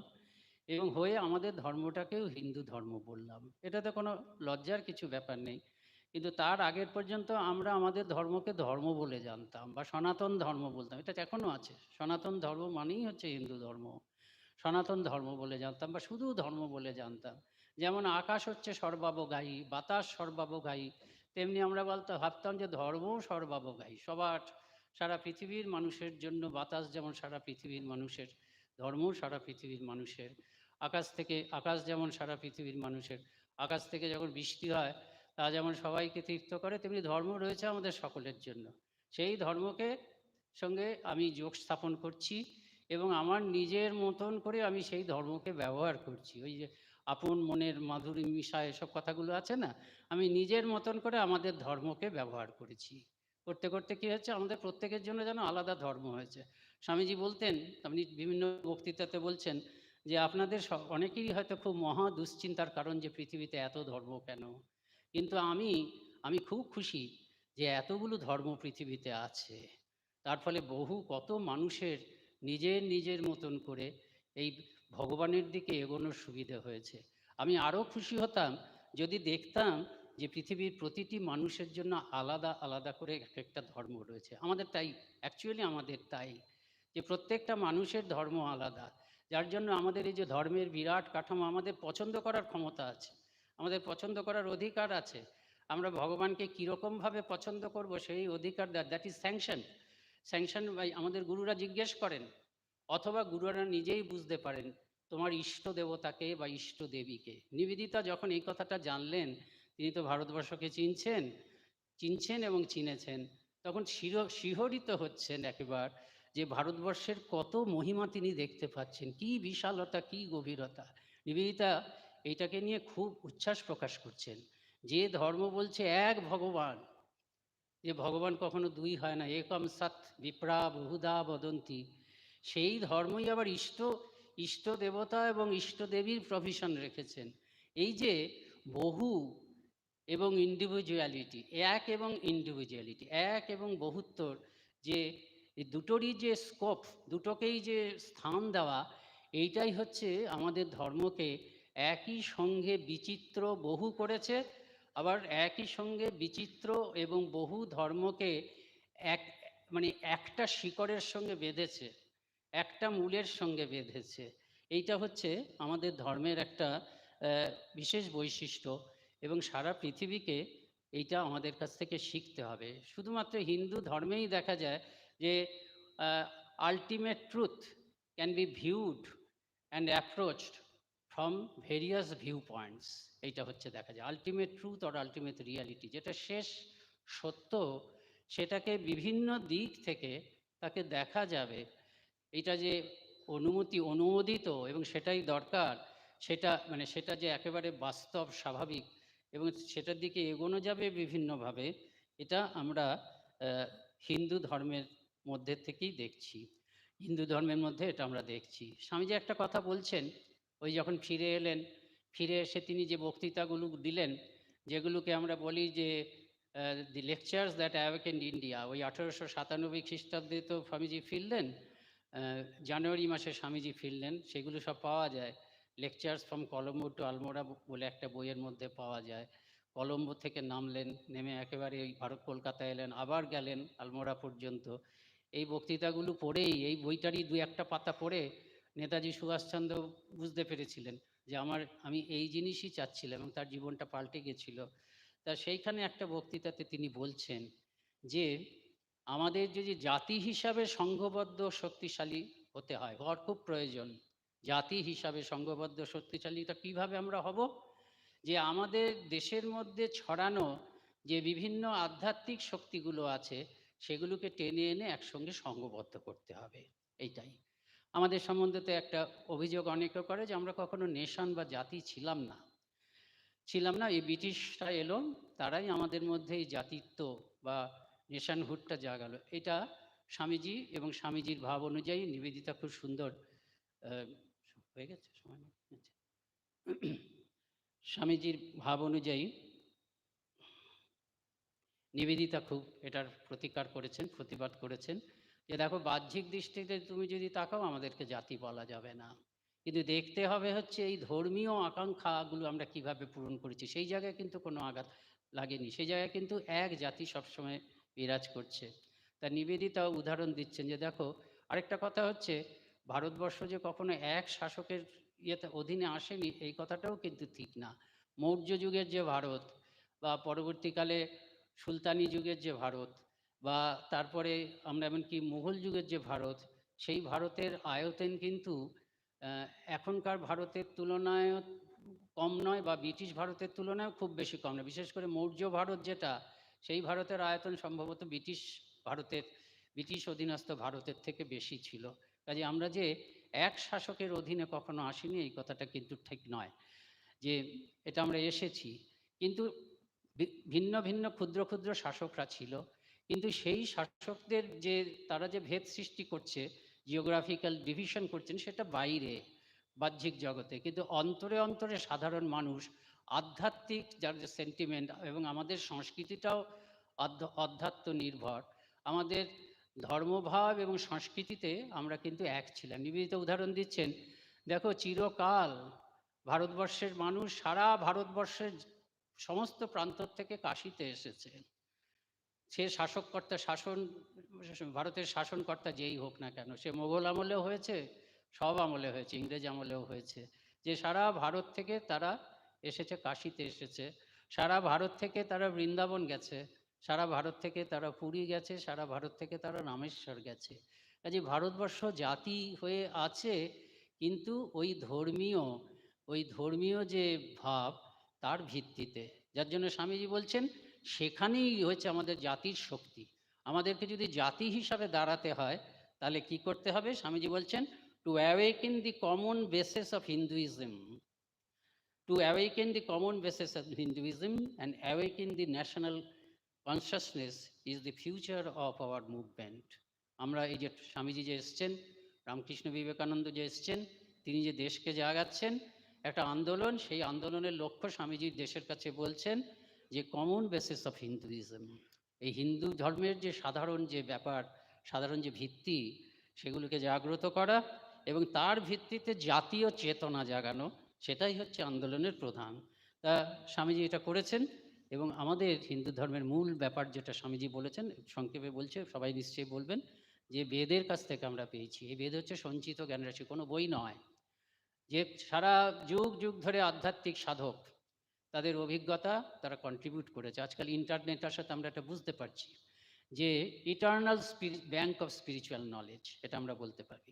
এবং হয়ে আমাদের ধর্মটাকেও হিন্দু ধর্ম বললাম। এটাতে কোনো লজ্জার কিছু ব্যাপার নেই। কিন্তু তার আগের পর্যন্ত আমরা আমাদের ধর্মকে ধর্ম বলে জানতাম, বা সনাতন ধর্ম বলতাম। এটা এখনও আছে, সনাতন ধর্ম মানেই হচ্ছে হিন্দু ধর্ম। সনাতন ধর্ম বলে জানতাম, বা শুধু ধর্ম বলে জানতাম। যেমন আকাশ হচ্ছে সর্বাবগাহী, বাতাস সর্বাবগাহী, তেমনি আমরা ভাবতাম যে ধর্মও সর্বাবগাহী। সারা পৃথিবীর মানুষের জন্য বাতাস যেমন সারা পৃথিবীর মানুষের, ধর্মও সারা পৃথিবীর মানুষের। আকাশ যেমন সারা পৃথিবীর মানুষের, আকাশ থেকে যখন বৃষ্টি হয় তা যেমন সবাইকে তীর্থ করে, তেমনি ধর্ম রয়েছে আমাদের সকলের জন্য। সেই ধর্মকে সঙ্গে আমি যোগ স্থাপন করছি, এবং আমার নিজের মতন করে আমি সেই ধর্মকে ব্যবহার করছি। ওই যে আপন মনের মাধুরী মিশা এসব কথাগুলো আছে না, আমি নিজের মতন করে আমাদের ধর্মকে ব্যবহার করেছি। করতে করতে কী হচ্ছে, আমাদের প্রত্যেকের জন্য যেন আলাদা ধর্ম হয়েছে। স্বামীজি বলতেন, আপনি বিভিন্ন বক্তৃতাতে বলছেন যে আপনাদের অনেকেরই হয়তো খুব মহা দুশ্চিন্তার কারণ যে পৃথিবীতে এত ধর্ম কেন। কিন্তু আমি খুব খুশি যে এতগুলো ধর্ম পৃথিবীতে আছে। তার ফলে কত মানুষের নিজের মতন করে এই ভগবানের দিকে এগোনোর সুবিধা হয়েছে। আমি আরও খুশি হতাম যদি দেখতাম যে পৃথিবীর প্রতিটি মানুষের জন্য আলাদা আলাদা করে একটা ধর্ম রয়েছে। আমাদের তাই, অ্যাকচুয়ালি আমাদের তাই, যে প্রত্যেকটা মানুষের ধর্ম আলাদা, যার জন্য আমাদের এই যে ধর্মের বিরাট কাঠামো, আমাদের পছন্দ করার ক্ষমতা আছে, আমাদের পছন্দ করার অধিকার আছে। আমরা ভগবানকে কীরকমভাবে পছন্দ করব সেই অধিকার, দ্যাট ইজ স্যাংশন বাই আমাদের গুরুরা জিজ্ঞেস করেন, অথবা গুরুরা নিজেই বুঝতে পারেন তোমার ইষ্ট দেবতাকে বা ইষ্ট দেবীকে। নিবেদিতা যখন এই কথাটা জানলেন, তিনি তো ভারতবর্ষকে চিনছেন এবং চিনেছেন, তখন শিহরিত হচ্ছেন একেবার, যে ভারতবর্ষের কত মহিমা তিনি দেখতে পাচ্ছেন, কি বিশালতা, কি গভীরতা। নিবেদিতা এইটাকে নিয়ে খুব উচ্ছ্বাস প্রকাশ করছেন। যে ধর্ম বলছে এক ভগবান, যে ভগবান কখনো দুই হয় না, একম সৎ বিপ্রা বহুধা বদন্তি, সেই ধর্মই আবার ইষ্ট দেবতা এবং ইষ্ট দেবীর প্রভিশন রেখেছেন। এই যে বহু এবং ইন্ডিভিজুয়ালিটি, এক এবং বহুত্বর, যে দুটোরই যে স্কোপ, দুটোকেই যে স্থান দেওয়া, এইটাই হচ্ছে আমাদের ধর্মকে একই সঙ্গে বিচিত্র বহু করেছে, আবার একই সঙ্গে বিচিত্র এবং বহু ধর্মকে মানে একটা শিকড়ের সঙ্গে বেঁধেছে, একটা মূলের সঙ্গে বেঁধেছে। এইটা হচ্ছে আমাদের ধর্মের একটা বিশেষ বৈশিষ্ট্য, এবং সারা পৃথিবীকে এইটা আমাদের কাছ থেকে শিখতে হবে। শুধুমাত্র হিন্দু ধর্মেই দেখা যায় যে ultimate truth can be viewed and approached from various view points. এইটা হচ্ছে দেখা যায় ultimate truth or ultimate reality, যেটা শেষ সত্য, সেটাকে বিভিন্ন দিক থেকে তাকে দেখা যাবে। এটা যে অনুমোদিত এবং সেটাই দরকার, সেটা যে একেবারে বাস্তব স্বাভাবিক এবং সেটার দিকে এগোনো যাবে বিভিন্নভাবে, এটা আমরা হিন্দু ধর্মের মধ্যে থেকেই দেখছি। হিন্দু ধর্মের মধ্যে এটা আমরা দেখছি। স্বামীজি একটা কথা বলছেন, ওই যখন ফিরে এলেন, ফিরে এসে তিনি যে বক্তৃতাগুলো দিলেন, যেগুলোকে আমরা বলি যে দি লেকচার্স দ্যাট অ্যাওয়েকেন্ড ইন্ডিয়া, ওই 1897 খ্রিস্টাব্দে তো স্বামীজি ফিরলেন, জানুয়ারি মাসে স্বামীজি ফিরলেন, সেগুলো সব পাওয়া যায়। Lectures from Colombo to Almora বলে একটা বইয়ের মধ্যে পাওয়া যায়। কলম্বো থেকে নামলেন, নেমে একেবারে এই ভারত কলকাতা এলেন, আবার গেলেন আলমোড়া পর্যন্ত। এই বক্তৃতাগুলো পড়েই, এই বইটারই দু একটা পাতা পড়ে নেতাজি সুভাষচন্দ্র বুঝতে পেরেছিলেন যে আমি এই জিনিসই চাচ্ছিলাম, এবং তার জীবনটা পাল্টে গেছিল। তা সেইখানে একটা বক্তৃতাতে তিনি বলছেন যে আমাদের যদি জাতি হিসাবে সংঘবদ্ধ শক্তিশালী হতে হয়, হওয়ার খুব প্রয়োজন। জাতি হিসাবে সংঘবদ্ধ শক্তিশালীটা কিভাবে আমরা হব? যে আমাদের দেশের মধ্যে ছড়ানো যে বিভিন্ন আধ্যাত্মিক শক্তিগুলো আছে, সেগুলোকে টেনে এনে একসঙ্গে সংঘবদ্ধ করতে হবে। এইটাই আমাদের সম্বন্ধে তো একটা অভিযোগ অনেকে করে যে আমরা কখনো নেশন বা জাতি ছিলাম না। এই ব্রিটিশরা এলো, তারাই আমাদের মধ্যে এই জাতিত্ব বা নেশনহুডটা জাগালো। এটা স্বামীজি এবং স্বামীজির ভাব অনুযায়ী নিবেদিতা খুব সুন্দর হয়ে গেছে সময়। স্বামীজির ভাব অনুযায়ী নিবেদিতা খুব এটার প্রতিকার করেছেন, প্রতিবাদ করেছেন যে দেখো, বাহ্যিক দৃষ্টিতে তুমি যদি তাকাও, আমাদেরকে জাতি বলা যাবে না, কিন্তু দেখতে হবে হচ্ছে এই ধর্মীয় আকাঙ্ক্ষাগুলো আমরা কিভাবে পূরণ করেছি। সেই জায়গায় কিন্তু কোনো আঘাত লাগেনি, সেই জায়গায় কিন্তু এক জাতি সবসময় বিরাজ করছে। তা নিবেদিতা উদাহরণ দিচ্ছেন যে দেখো, আরেকটা কথা হচ্ছে, ভারতবর্ষ যে কখনো এক শাসকের অধীনে আসেনি, এই কথাটাও কিন্তু ঠিক না। মৌর্য যুগের যে ভারত, বা পরবর্তীকালে সুলতানি যুগের যে ভারত, বা তারপরে আমরা এমনকি মুঘল যুগের যে ভারত, সেই ভারতের আয়তন কিন্তু এখনকার ভারতের তুলনায় কম নয়, বা ব্রিটিশ ভারতের তুলনায় খুব বেশি কম নয়। বিশেষ করে মৌর্য ভারত যেটা, সেই ভারতের আয়তন সম্ভবত ব্রিটিশ অধীনস্থ ভারতের থেকে বেশি ছিল। কাজে আমরা যে এক শাসকের অধীনে কখনো আসিনি, এই কথাটা কিন্তু ঠিক নয়। যে এটা আমরা এসেছি, কিন্তু ভিন্ন ভিন্ন ক্ষুদ্র ক্ষুদ্র শাসকরা ছিল, কিন্তু সেই শাসকদের যে তারা যে ভেদ সৃষ্টি করছে, জিওগ্রাফিক্যাল ডিভিশন করছেন, সেটা বাইরে বাহ্যিক জগতে, কিন্তু অন্তরে অন্তরে সাধারণ মানুষ আধ্যাত্মিক যার যে সেন্টিমেন্ট, এবং আমাদের সংস্কৃতিটাও অধ্যাত্ম নির্ভর, আমাদের ধর্মভাব এবং সংস্কৃতিতে আমরা কিন্তু এক ছিলাম। নিবেদিত উদাহরণ দিচ্ছেন, দেখো চিরকাল ভারতবর্ষের মানুষ সারা ভারতবর্ষের সমস্ত প্রান্ত থেকে কাশীতে এসেছে। সে ভারতের শাসনকর্তা যেই হোক না কেন, সে মোগল আমলেও হয়েছে, সব আমলে হয়েছে, ইংরেজ আমলেও হয়েছে, যে সারা ভারত থেকে তারা এসেছে, কাশীতে এসেছে, সারা ভারত থেকে তারা বৃন্দাবন গেছে, সারা ভারত থেকে তারা পুরী গেছে, সারা ভারত থেকে তারা রামেশ্বর গেছে। কাজে ভারতবর্ষ জাতি হয়ে আছে, কিন্তু ওই ধর্মীয় যে ভাব, তার ভিত্তিতে, যার জন্য স্বামীজি বলছেন সেখানেই হয়েছে আমাদের জাতির শক্তি। আমাদেরকে যদি জাতি হিসাবে দাঁড়াতে হয়, তাহলে কি করতে হবে? স্বামীজি বলছেন, to awaken the common basis of Hinduism, to awaken the common basis of Hinduism and awaken the national consciousness is the future of our movement. আমরা এই যে স্বামীজি যে এসছেন, রামকৃষ্ণ বিবেকানন্দ যে এসছেন, তিনি যে দেশকে জাগাচ্ছেন একটা আন্দোলন, সেই আন্দোলনের লক্ষ্য স্বামীজি দেশের কাছে বলছেন যে কমন বেসিস অফ হিন্দুইজম, এই হিন্দু ধর্মের যে সাধারণ যে ব্যাপার, সাধারণ যে ভিত্তি, সেগুলোকে জাগ্রত করা এবং তার ভিত্তিতে জাতীয় চেতনা জাগানো, সেটাই হচ্ছে আন্দোলনের প্রধান। তা স্বামীজি এটা করেছেন, এবং আমাদের হিন্দু ধর্মের মূল ব্যাপার যেটা স্বামীজি বলেছেন, সংক্ষেপে বলছে, সবাই নিশ্চয়ই বলবেন, যে বেদের কাছ থেকে আমরা পেয়েছি। এই বেদ হচ্ছে সঞ্চিত জ্ঞানরাশি, কোনো বই নয়, যে সারা যুগ যুগ ধরে আধ্যাত্মিক সাধক তাদের অভিজ্ঞতা তারা কন্ট্রিবিউট করেছে। আজকাল ইন্টারনেট আসাতে আমরা এটা বুঝতে পারছি যে eternal bank of spiritual knowledge, এটা আমরা বলতে পারি,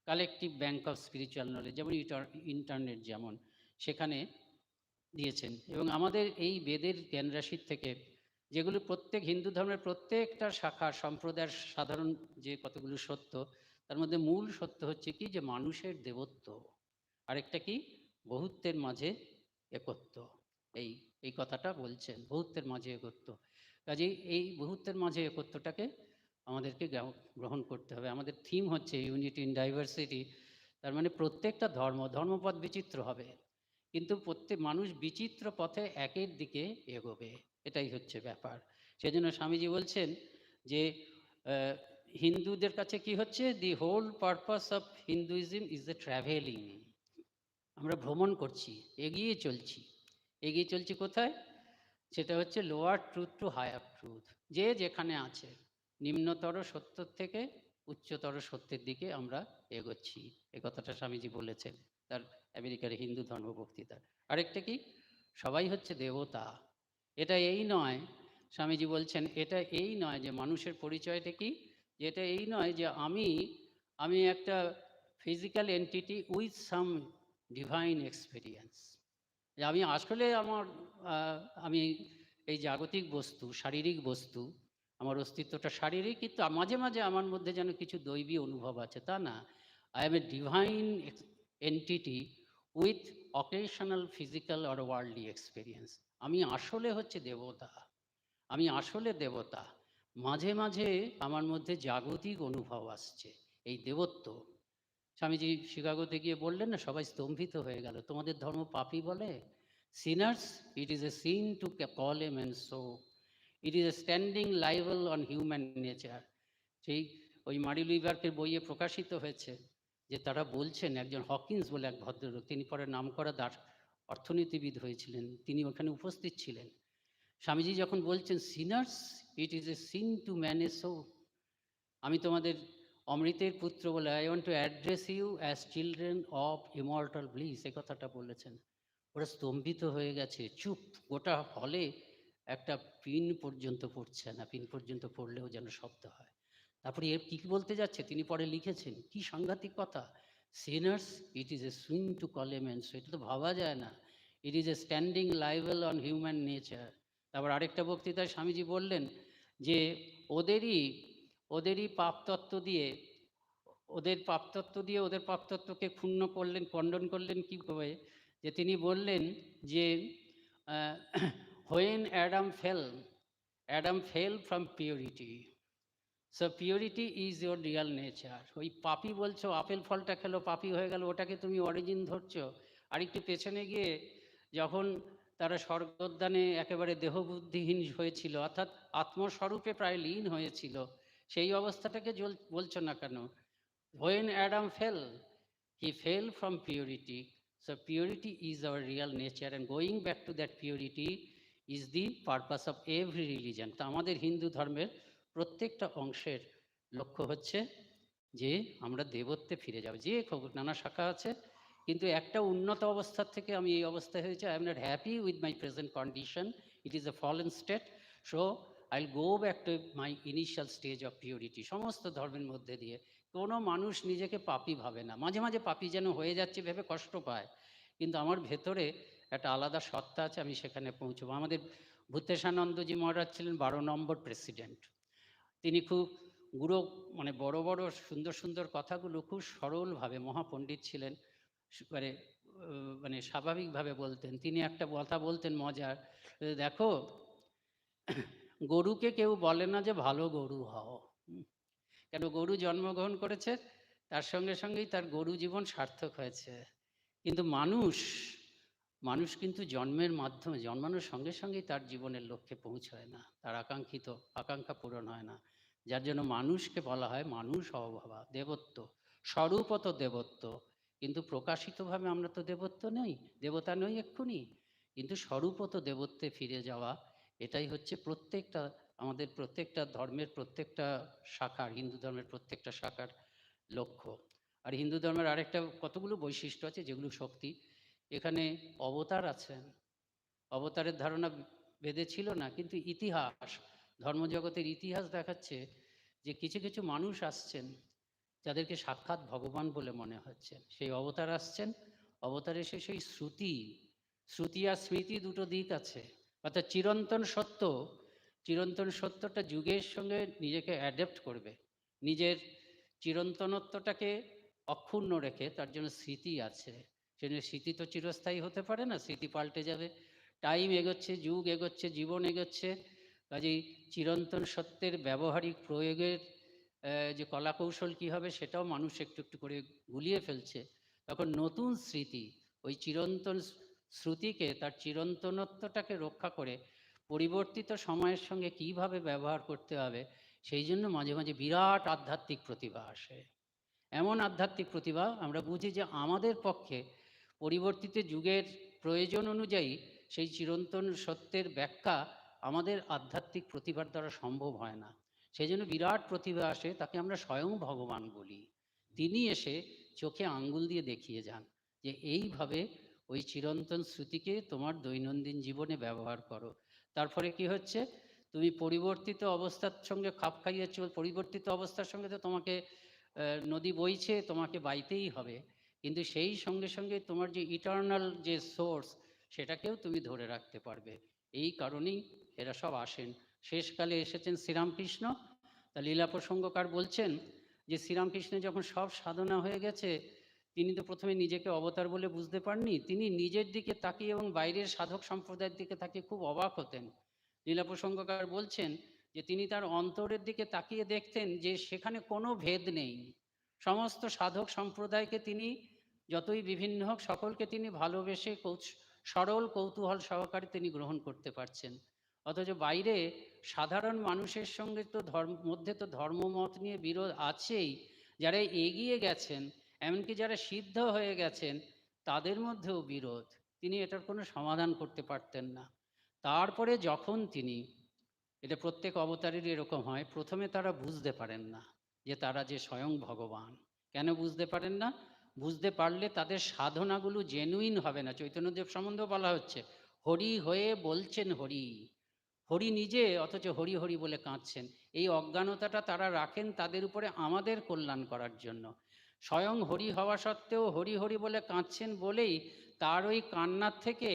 collective bank of spiritual knowledge, যেমন ইন্টারনেট যেমন সেখানে দিয়েছেন। এবং আমাদের এই বেদের জ্ঞানরাশির থেকে, যেগুলো প্রত্যেক হিন্দু ধর্মের প্রত্যেকটা শাখা সম্প্রদায়ের সাধারণ যে কতগুলো সত্য, তার মধ্যে মূল সত্য হচ্ছে কি, যে মানুষের দেবত্ব, আরেকটা কি, বহুত্বের মাঝে একত্ব। এই এই কথাটা বলছেন, বহুত্বের মাঝে একত্ব। কাজেই এই বহুত্বের মাঝে একত্বটাকে আমাদেরকে গ্রহণ করতে হবে। আমাদের থিম হচ্ছে ইউনিটি ইন ডাইভার্সিটি। তার মানে প্রত্যেকটা ধর্মপথ বিচিত্র হবে, কিন্তু প্রত্যেক মানুষ বিচিত্র পথে একের দিকে এগোবে, এটাই হচ্ছে ব্যাপার। সেজন্য স্বামীজি বলছেন যে হিন্দুদের কাছে কি হচ্ছে, the whole purpose of Hinduism is the travelling. আমরা ভ্রমণ করছি, এগিয়ে চলছি কোথায়? সেটা হচ্ছে lower truth to higher truth. যে যেখানে আছে, নিম্নতর সত্য থেকে উচ্চতর সত্যের দিকে আমরা এগোচ্ছি। এই কথাটা স্বামীজি বলেছেন তার আমেরিকার হিন্দু ধর্ম বক্তৃতার। আরেকটা কি, সবাই হচ্ছে দেবতা। এটা এই নয়, স্বামীজি বলছেন এটা এই নয় যে মানুষের পরিচয়টা কি, যে এটা এই নয় যে আমি একটা physical entity with some divine experience. যে আমি আসলে আমি এই জাগতিক বস্তু, শারীরিক বস্তু, আমার অস্তিত্বটা শারীরিক, কিন্তু মাঝে মাঝে আমার মধ্যে যেন কিছু দৈবী অনুভব আছে, তা না। I M a divine entity with occasional physical or worldly experience. আমি আসলে হচ্ছে দেবতা, আমি আসলে দেবতা, মাঝে মাঝে আমার মধ্যে জাগতিক অনুভব আসছে, এই দেবত্ব। স্বামীজি শিকাগোতে গিয়ে বললেন না, সবাই স্তম্ভিত হয়ে গেল, তোমাদের ধর্ম পাপী বলে? Sinners, it is a sin to call a man so, it is a standing libel on human nature. সেই ওই মারি লুইবার্কের বইয়ে প্রকাশিত হয়েছে যে তারা বলছেন, একজন হকিন্স বলে এক ভদ্রলোক, তিনি পরে নামকরা অর্থনীতিবিদ হয়েছিলেন, তিনি ওখানে উপস্থিত ছিলেন। স্বামীজি যখন বলছেন sinners, it is a sin to man a so, আমি তোমাদের অমৃতের পুত্র বলে, I want to address you as children of immortal bliss, এই কথাটা বলেছেন। ওরা স্তম্ভিত হয়ে গেছে, চুপ। গোটা হলে একটা পিন পর্যন্ত পড়ছে না, পিন পর্যন্ত পড়লেও যেন শব্দ হয়। তারপরে এর কী বলতে যাচ্ছে, তিনি পরে লিখেছেন, কি সাংঘাতিক কথা, Sinners, it is A swing two call a man so, এটা তো ভাবা যায় না, ইট is a standing libel on human nature. তারপর আরেকটা বক্তৃতায় স্বামীজি বললেন যে ওদেরই পাপতত্ত্ব দিয়ে, ওদের পাপতত্ত্বকে ক্ষুণ্ণ করলেন, খণ্ডন করলেন কীভাবে, যে তিনি বললেন যে when Adam fail from purity, so purity is your Real nature. ওই পাপি বলছো, আপেল ফলটা খেলো পাপি হয়ে গেল, ওটাকে তুমি অরিজিন ধরছো। আর একটু পেছনে গিয়ে যখন তারা স্বর্গোদ্যানে একেবারে দেহবুদ্ধিহীন হয়েছিল, অর্থাৎ আত্মস্বরূপে প্রায় লীন হয়েছিল, সেই অবস্থাটাকে বলছো না কেন? When Adam fell, he fell from purity. So purity is our real nature, and going back to that purity is the purpose of every religion. তো আমাদের হিন্দু ধর্মের প্রত্যেকটা অংশের লক্ষ্য হচ্ছে যে আমরা দেবত্বে ফিরে যাব। যে নানা শাখা আছে, কিন্তু একটা উন্নত অবস্থার থেকে আমি এই অবস্থায় হয়েছে, I am not happy with my present condition, it is A fallen state, so I will go back to my initial stage of purity. সমস্ত ধর্মের মধ্যে দিয়ে কোনো মানুষ নিজেকে পাপী ভাবে না, মাঝে মাঝে পাপী যেন হয়ে যাচ্ছে ভেবে কষ্ট পায়, কিন্তু আমার ভেতরে একটা আলাদা সত্তা আছে, আমি সেখানে পৌঁছবো। আমাদের ভূতেশানন্দজি মহারাজ ছিলেন 12 নম্বর প্রেসিডেন্ট। তিনি খুব মানে বড় বড় সুন্দর সুন্দর কথাগুলো খুব সরলভাবে, মহাপণ্ডিত ছিলেন, মানে মানে স্বাভাবিকভাবে বলতেন। তিনি একটা কথা বলতেন মজার, দেখো গরুকে কেউ বলে না যে ভালো গরু হও, কেন গরু জন্মগ্রহণ করেছে, তার সঙ্গে সঙ্গেই তার গরু জীবন সার্থক হয়েছে। কিন্তু মানুষ কিন্তু জন্মের মাধ্যমে, জন্মানোর সঙ্গে সঙ্গেই তার জীবনের লক্ষ্যে পৌঁছয় না, তার আকাঙ্ক্ষা পূরণ হয় না। যার জন্য মানুষকে বলা হয় মানুষ অভাবা, দেবত্ব, স্বরূপত দেবত্ব, কিন্তু প্রকাশিতভাবে আমরা তো দেবতা নই এক্ষুনি, কিন্তু স্বরূপত দেবত্বে ফিরে যাওয়া, এটাই হচ্ছে আমাদের প্রত্যেকটা ধর্মের প্রত্যেকটা শাখার, হিন্দু ধর্মের প্রত্যেকটা শাখার লক্ষ্য। আর হিন্দু ধর্মের আরেকটা কতগুলো বৈশিষ্ট্য আছে যেগুলো শক্তি, এখানে অবতার আছেন। অবতারের ধারণা বেদে ছিল না, কিন্তু ইতিহাস, ধর্মজগতের ইতিহাস দেখাচ্ছে যে কিছু কিছু মানুষ আসছেন যাদেরকে সাক্ষাৎ ভগবান বলে মনে হচ্ছে, সেই অবতার আসছেন। অবতার এসে সেই শ্রুতি আর স্মৃতি দুটো দিক আছে, অর্থাৎ চিরন্তন সত্যটা যুগের সঙ্গে নিজেকে অ্যাডাপ্ট করবে, চিরন্তনত্বটাকে অক্ষুণ্ণ রেখে তার জন্য স্মৃতি আছে। সেজন্য স্মৃতি তো চিরস্থায়ী হতে পারে না, স্মৃতি পাল্টে যাবে, টাইম এগোচ্ছে, যুগ এগোচ্ছে, জীবন এগোচ্ছে। কাজেই চিরন্তন সত্যের ব্যবহারিক প্রয়োগের যে কলাকৌশল কী হবে সেটাও মানুষ একটু একটু করে গুলিয়ে ফেলছে। তখন নতুন স্মৃতি ওই চিরন্তন শ্রুতিকে, তার চিরন্তনত্বটাকে রক্ষা করে পরিবর্তিত সময়ের সঙ্গে কিভাবে ব্যবহার করতে হবে, সেই জন্য মাঝে মাঝে বিরাট আধ্যাত্মিক প্রতিভা আসে। এমন আধ্যাত্মিক প্রতিভা আমরা বুঝি যে আমাদের পক্ষে পরিবর্তিত যুগের প্রয়োজন অনুযায়ী সেই চিরন্তন সত্যের ব্যাখ্যা আমাদের আধ্যাত্মিক প্রতিভার দ্বারা সম্ভব হয় না। সেই জন্য বিরাট প্রতিভা আসে, তাকে আমরা স্বয়ং ভগবান বলি। তিনি এসে চোখে আঙ্গুল দিয়ে দেখিয়ে যান যে এইভাবে ওই চিরন্তন শ্রুতিকে তোমার দৈনন্দিন জীবনে ব্যবহার করো। তারপরে কি হচ্ছে, তুমি পরিবর্তিত অবস্থার সঙ্গে খাপ খাইয়ে পরিবর্তিত অবস্থার সঙ্গে তো তোমাকে নদী বইছে, তোমাকে বাইতেই হবে, কিন্তু সেই সঙ্গে সঙ্গে তোমার যে ইটার্নাল যে সোর্স সেটাকেও তুমি ধরে রাখতে পারবে। এই কারণেই এরা সব আসেন। শেষকালে এসেছেন শ্রীরামকৃষ্ণ। তা লীলা প্রসঙ্গকার বলছেন যে শ্রীরামকৃষ্ণের যখন সব সাধনা হয়ে গেছে, তিনি তো প্রথমে নিজেকে অবতার বলে বুঝতে পারেননি। তিনি নিজের দিকে তাকিয়ে এবং বাইরের সাধক সম্প্রদায়ের দিকে তাকিয়ে খুব অবাক হতেন। লীলা প্রসঙ্গকার বলছেন যে তিনি তার অন্তরের দিকে তাকিয়ে দেখতেন যে সেখানে কোনো ভেদ নেই। সমস্ত সাধক সম্প্রদায়কে তিনি, যতই বিভিন্ন হোক, সকলকে তিনি ভালোবেসে সরল কৌতূহল সহকারে তিনি গ্রহণ করতে পারছেন। অথচ বাইরে সাধারণ মানুষের সঙ্গে তো মধ্যে তো ধর্মমত নিয়ে বিরোধ আছেই। যারা এগিয়ে গেছেন, এমনকি যারা সিদ্ধ হয়ে গেছেন, তাদের মধ্যেও বিরোধ। তিনি এটার কোনো সমাধান করতে পারতেন না। তারপরে যখন তিনি, এটা প্রত্যেক অবতারেরই এরকম হয়, প্রথমে তারা বুঝতে পারেন না যে তারা যে স্বয়ং ভগবান। কেন বুঝতে পারেন না? বুঝতে পারলে তাদের সাধনাগুলো জেনুইন হবে না। চৈতন্যদেব সম্বন্ধেও বলা হচ্ছে, হরি হয়ে বলছেন হরি, হরি নিজে অথচ হরি হরি বলে কাঁদছেন। এই অজ্ঞানতাটা তারা রাখেন তাদের উপরে আমাদের কল্যাণ করার জন্য। স্বয়ং হরি হওয়া সত্ত্বেও হরি হরি বলে কাঁদছেন বলেই তার ওই কান্নার থেকে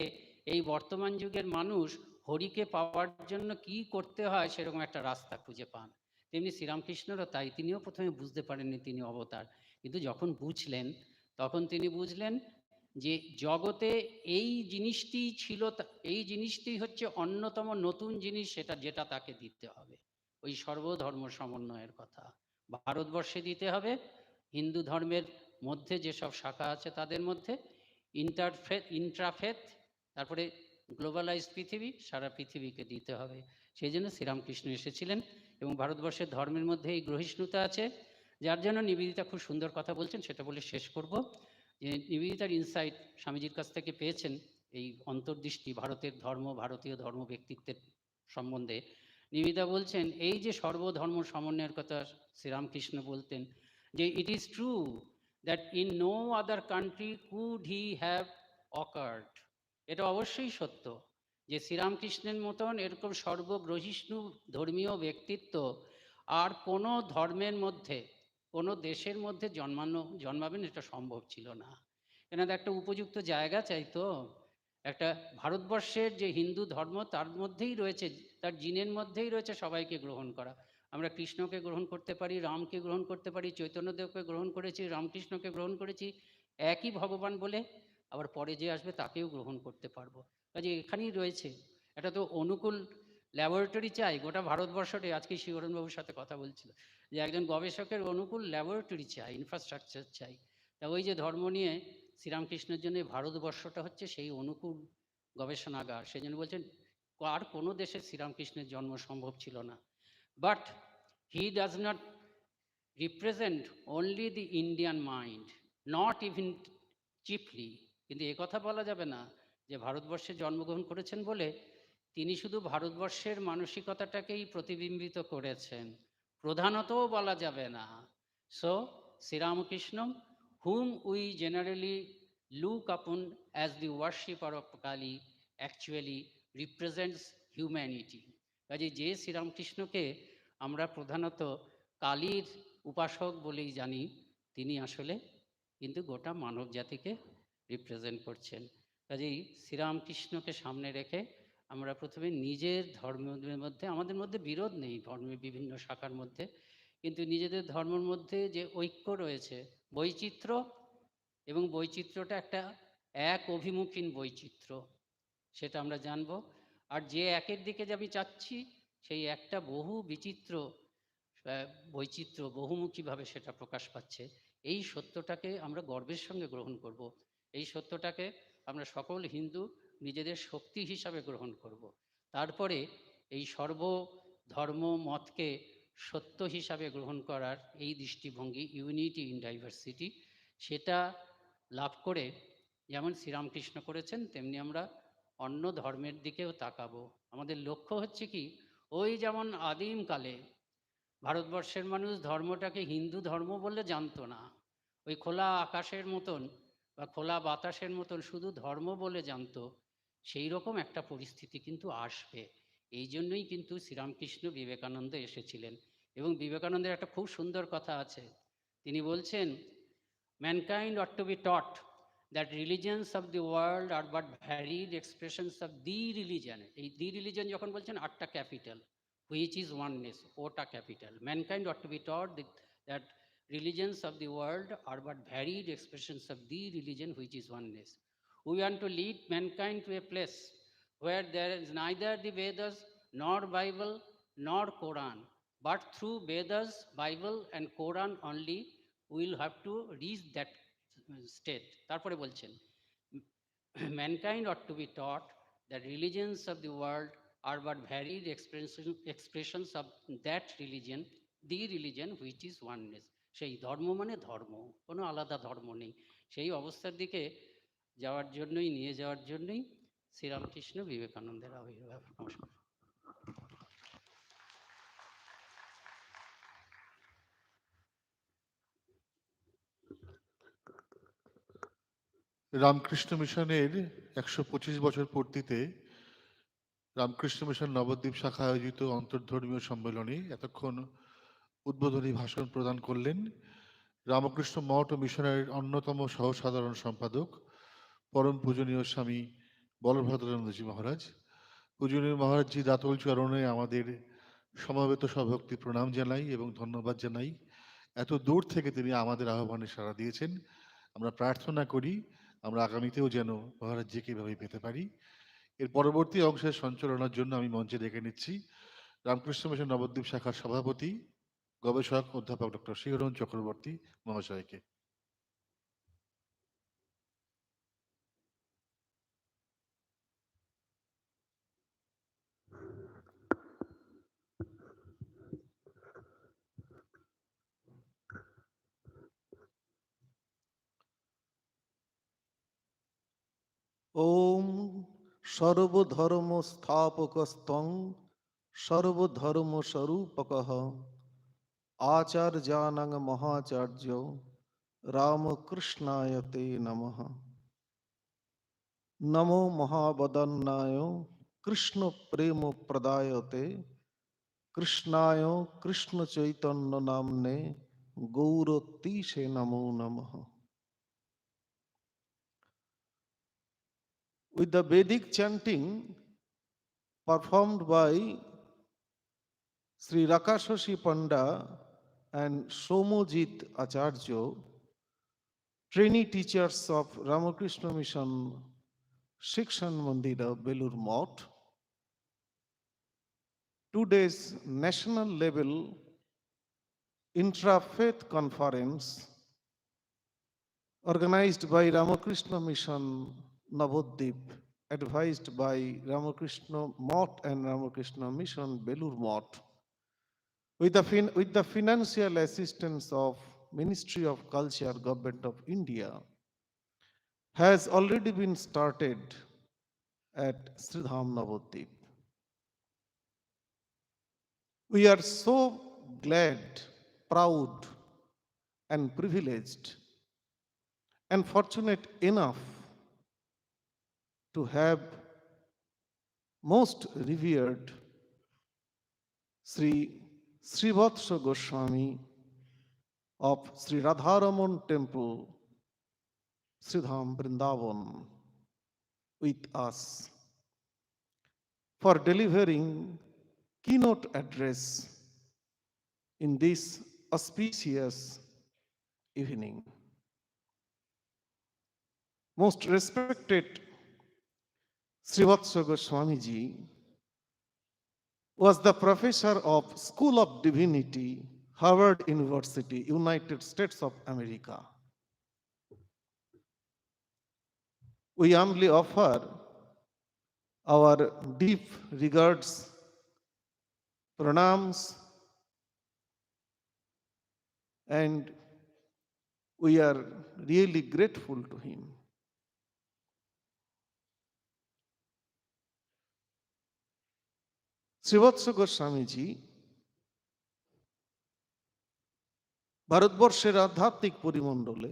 এই বর্তমান যুগের মানুষ হরিকে পাওয়ার জন্য কি করতে হয় সেরকম একটা রাস্তা খুঁজে পান। তেমনি শ্রীরামকৃষ্ণরও তাই, তিনিও প্রথমে বুঝতে পারেননি তিনি অবতার, কিন্তু যখন বুঝলেন তখন তিনি বুঝলেন যে জগতে এই জিনিসটি ছিল, এই জিনিসটি হচ্ছে অন্যতম নতুন জিনিস, যেটা তাকে দিতে হবে। ওই সর্বধর্ম সমন্বয়ের কথা ভারতবর্ষে দিতে হবে। হিন্দু ধর্মের মধ্যে যেসব শাখা আছে তাদের মধ্যে ইন্ট্রাফেথ, তারপরে গ্লোবালাইজড পৃথিবী, সারা পৃথিবীকে দিতে হবে। সেই জন্য শ্রীরামকৃষ্ণ এসেছিলেন এবং ভারতবর্ষের ধর্মের মধ্যে এই গ্রহিষ্ণুতা আছে, যার জন্য নিবেদিতা খুব সুন্দর কথা বলছেন, সেটা বলে শেষ করব। যে নিবেদিতার ইনসাইট স্বামীজির কাছ থেকে পেয়েছেন, এই অন্তর্দৃষ্টি ভারতের ধর্ম, ভারতীয় ধর্ম ব্যক্তিত্বের সম্বন্ধে। নিবেদিতা বলছেন এই যে সর্বধর্ম সমন্বয়ের কথা শ্রীরামকৃষ্ণ বলতেন, যে it is true that in no other country could he have occurred. এটা অবশ্যই সত্য যে শ্রীরামকৃষ্ণের মতন এরকম সর্বগ্রহিষ্ণু ধর্মীয় ব্যক্তিত্ব আর কোনো ধর্মের মধ্যে, কোনো দেশের মধ্যে জন্মাবেন এটা সম্ভব ছিল না। এনাদের একটা উপযুক্ত জায়গা চাইতো। একটা ভারতবর্ষের যে হিন্দু ধর্ম তার মধ্যেই রয়েছে, তার জিনের মধ্যেই রয়েছে সবাইকে গ্রহণ করা। আমরা কৃষ্ণকে গ্রহণ করতে পারি, রামকে গ্রহণ করতে পারি, চৈতন্যদেবকে গ্রহণ করেছি, রামকৃষ্ণকে গ্রহণ করেছি একই ভগবান বলে, আবার পরে যে আসবে তাকেও গ্রহণ করতে পারবো। কাজে এখানেই রয়েছে। এটা তো অনুকূল ল্যাবরেটরি চাই গোটা ভারতবর্ষে। আজকে শিবরণবাবুর সাথে কথা বলছিল যে একজন গবেষকের অনুকূল ল্যাবরেটরি চাই, ইনফ্রাস্ট্রাকচার চাই। তা ওই যে ধর্ম নিয়ে শ্রীরামকৃষ্ণের জন্য ভারতবর্ষটা হচ্ছে সেই অনুকূল গবেষণাগার। সেই জন্য বলছেন আর কোনো দেশে শ্রীরামকৃষ্ণের জন্ম সম্ভব ছিল না। But he does not represent only the Indian mind, not even chiefly. কিন্তু কথা বলা যাবে না যে ভারতবর্ষে জন্মগ্রহণ করেছেন বলে তিনি শুধু ভারতবর্ষের মানসিকতাটাকেই প্রতিবিম্বিত করেছেন, প্রধানতও বলা যাবে না। So Sri Ramakrishna, whom we generally look upon as the worshipper of Kali, actually represents humanity. কাজে যে শ্রীরামকৃষ্ণকে আমরা প্রধানত কালীর উপাসক বলেই জানি, তিনি আসলে কিন্তু গোটা মানব জাতিকে রিপ্রেজেন্ট করছেন। কাজেই শ্রীরামকৃষ্ণকে সামনে রেখে আমরা প্রথমে নিজের ধর্মের মধ্যে, আমাদের মধ্যে বিরোধ নেই ধর্মের বিভিন্ন শাখার মধ্যে, কিন্তু নিজেদের ধর্মের মধ্যে যে ঐক্য রয়েছে, বৈচিত্র্য, এবং বৈচিত্র্যটা একটা এক অভিমুখী বৈচিত্র্য, সেটা আমরা জানব। আর যে একের দিকে যে আমি চাচ্ছি, সেই একটা বহু বিচিত্র বৈচিত্র্য বহুমুখীভাবে সেটা প্রকাশ পাচ্ছে। এই সত্যটাকে আমরা গর্বের সঙ্গে গ্রহণ করব। এই সত্যটাকে আমরা সকল হিন্দু নিজেদের শক্তি হিসাবে গ্রহণ করব। তারপরে এই সর্বধর্ম মতকে সত্য হিসাবে গ্রহণ করার এই দৃষ্টিভঙ্গি, ইউনিটি ইন ডাইভার্সিটি, সেটা লাভ করে যেমন শ্রীরামকৃষ্ণ করেছেন, তেমনি আমরা অন্য ধর্মের দিকেও তাকাবো। আমাদের লক্ষ্য হচ্ছে কি, ওই যেমন আদিমকালে ভারতবর্ষের মানুষ ধর্মটাকে হিন্দু ধর্ম বলে জানতো না, ওই খোলা আকাশের মতন বা খোলা বাতাসের মতন শুধু ধর্ম বলে জানতো, সেই রকম একটা পরিস্থিতি কিন্তু আসবে। এই জন্যই কিন্তু শ্রীরামকৃষ্ণ বিবেকানন্দ এসেছিলেন। এবং বিবেকানন্দের একটা খুব সুন্দর কথা আছে, তিনি বলছেন, mankind ought to be taught that religions of the world are but varied expressions of the religion. এই দি রিলিজন যখন বলছেন, আটটা ক্যাপিটাল, which is oneness, ওটা capital. Mankind ought to be taught that religions of the world are but varied expressions of the religion which is oneness. We want to lead mankind to a place where there is neither the Vedas nor Bible nor Quran, but through Vedas, Bible and Quran only we will have to reach that state. তারপরে বলছেন, mankind ought to be taught that religions of the world are but varied expressions of that religion, the religion which is oneness. সেই ধর্ম মানে ধর্ম, কোনো আলাদা ধর্ম নেই। সেই অবস্থার দিকে যাওয়ার জন্যই, নিয়ে যাওয়ার জন্যই শ্রীরামকৃষ্ণ বিবেকানন্দের আবির্ভাব। নমস্কার। রামকৃষ্ণ মিশনের 125 বছর পূর্তিতে রামকৃষ্ণ মিশন নবদ্বীপ শাখা আয়োজিত অন্তর্ধর্মীয় সম্মেলনে এতক্ষণ উদ্বোধনী ভাষণ প্রদান করলেন রামকৃষ্ণ মঠ ও মিশনের অন্যতম সহসাধারণ সম্পাদক পরম পূজনীয় স্বামী বলভদ্রানন্দজি মহারাজ। পূজনীয় মহারাজজি দাতল চরণে আমাদের সমবেত সভক্তি প্রণাম জানাই এবং ধন্যবাদ জানাই। এত দূর থেকে তিনি আমাদের আহ্বানে সাড়া দিয়েছেন। আমরা প্রার্থনা করি আমরা আগামীতেও যেন মহারাজজিকে এভাবে পেতে পারি। এর পরবর্তী অংশের সঞ্চালনার জন্য আমি মঞ্চে ডেকে নিচ্ছি রামকৃষ্ণ মিশন নবদ্বীপ শাখার সভাপতি গবেষক অধ্যাপক ডক্টর শিহরণ চক্রবর্তী মহাশয়কে। ওম সর্বধর্ম স্থাপকস্তং সর্বধর্ম স্বরূপকঃ আচার্যানাং মহাচার্য রামকৃষ্ণায় তে নমঃ। নমো মহাবদন্নায় কৃষ্ণ প্রেম প্রদায়তে কৃষ্ণায় কৃষ্ণ চৈতন্য নামনে গৌরতীশে নমো নমঃ। With the Vedic chanting performed by Sri Rakashashi Panda and Somojit Acharya, trainee teachers of Ramakrishna Mission Shikshan Mandira, Belur Mott, today's national level intra-faith conference organized by Ramakrishna Mission Navadvip, advised by Ramakrishna Mott and Ramakrishna Mission Belur Mott, with the financial assistance of Ministry of Culture, Government of India, has already been started at Sridham Navadvip. We are so glad, proud, and privileged and fortunate enough to have most revered Sri Srivatsha Goswami of Sri Radharaman Temple, Sridham Vrindavan, with us for delivering keynote address in this auspicious evening. Most respected Srivatsa Goswamiji was the professor of School of Divinity, Harvard University, United States of America. We humbly offer our deep regards, pranams, and we are really grateful to him. শ্রীবৎস গোস্বামীজি ভারতবর্ষের আধ্যাত্মিক পরিমণ্ডলে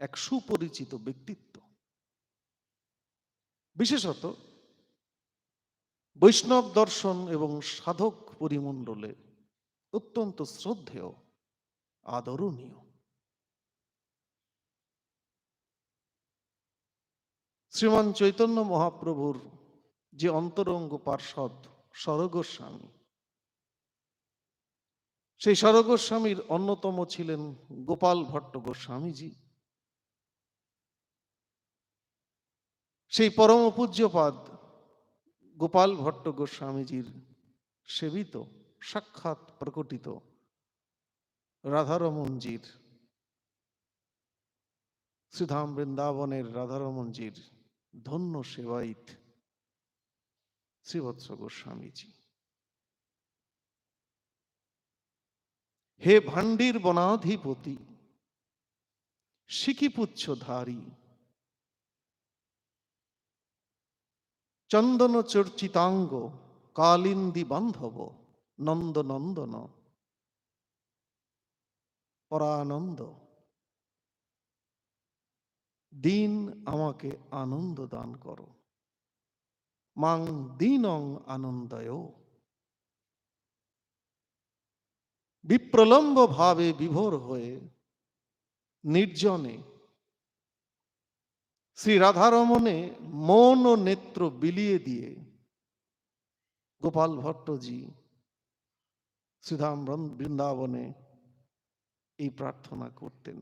এক সুপরিচিত ব্যক্তিত্ব। বিশেষত বৈষ্ণব দর্শন এবং সাধক পরিমণ্ডলে অত্যন্ত শ্রদ্ধেয়, আদরণীয়। শ্রীমান চৈতন্য মহাপ্রভুর যে অন্তরঙ্গ পার্ষদ স্বরগোস্বামী, সেই স্বরগোস্বামীর অন্যতম ছিলেন গোপাল ভট্ট গোস্বামীজি। সেই পরম পূজ্যপাদ গোপাল ভট্ট গোস্বামীজির সেবিত সাক্ষাৎ প্রকটিত রাধারমণজির, শ্রীধাম বৃন্দাবনের রাধারমণজির ধন্য সেবায়িত শ্রীবৎস গোস্বামীজি। হে ভান্ডির বনাধিপতি, সিকিপুচ্ছধারী, চন্দন চর্চিতাঙ্গ, কালিন্দী বান্ধব, নন্দনন্দন, পরানন্দ, দিন আমাকে আনন্দ দান করো, মাং দীনং আনন্দয়। বিপ্রলম্ব ভাবে বিভোর হয়ে নির্জনে শ্রী রাধারমণে মন ও নেত্র বিলিয়ে দিয়ে গোপাল ভট্টজি শ্রীধাম বৃন্দাবনে এই প্রার্থনা করতেন।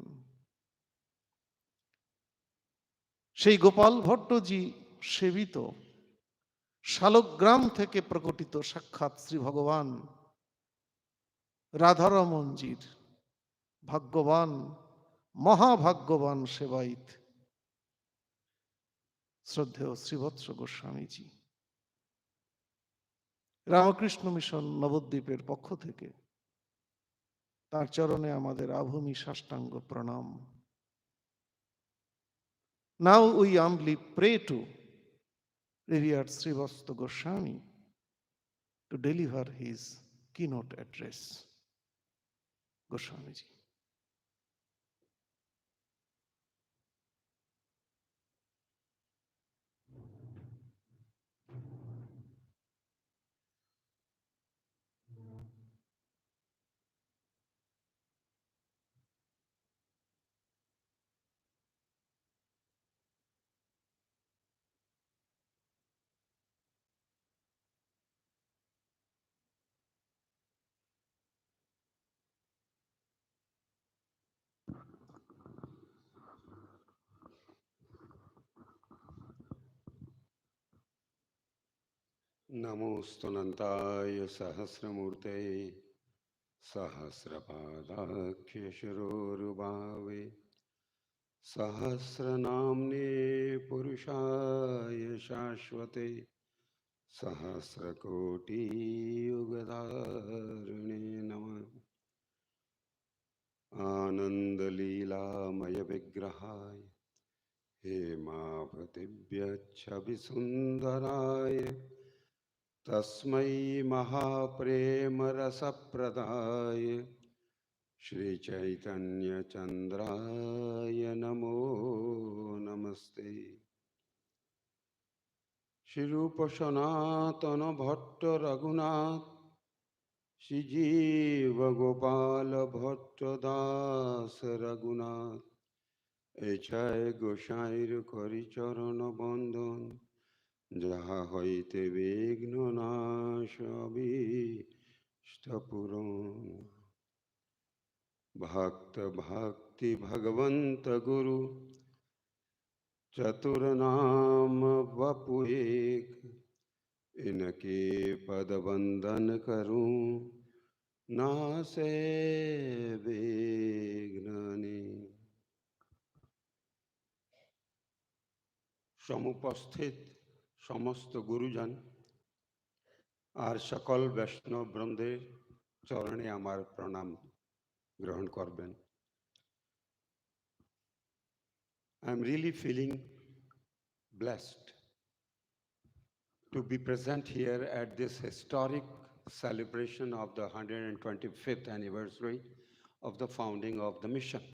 সেই গোপাল ভট্টজি সেবিত শালগ্রাম থেকে প্রকটিত সাক্ষাৎ শ্রী ভগবান রাধারমণজির ভাগ্যবান, মহাভাগ্যবান সেবায়িত শ্রদ্ধেয় শ্রীবৎস গোস্বামীজি। রামকৃষ্ণ মিশন নবদ্বীপের পক্ষ থেকে তার চরণে আমাদের আভূমি সাষ্টাঙ্গ প্রণাম। Now we humbly pray to revered Srivastava Goswami to deliver his keynote address. Goswamiji. नमोस्तुनन्ताय सहस्रमूर्तये सहस्रपादाख्यशिरोरुभावे सहस्रनाम्ने पुरुषाय शाश्वते सहस्रकोटियुगधारिणे नमः। आनन्दलीलामयविग्रहाय हेमावतिभ्यच्छविसुन्दराय तस्मै महाप्रेमरसप्रदाय श्रीचैतन्यचन्द्राय नमो नमस्ते। श्रीरूप सनातन भट्ट रघुनाथ श्रीजीव गोपाल भट्ट दास रघुनाथ एछाय गोसाईर करि चरण बंदन যাহা হইতে বিঘ্ন নাশ অভীষ্ট পূরণ। भक्त भक्ति भगवंत गुरु चतुर नाम वपु एक, इनके पद वंदन करूं नासे विघ्नानि। সমুপস্থিত সমস্ত গুরুজন আর সকল বৈষ্ণব বৃন্দের চরণে আমার প্রণাম গ্রহণ করবেন। I am really feeling blessed to be present here at this historic celebration of the 125th anniversary of the founding of the mission.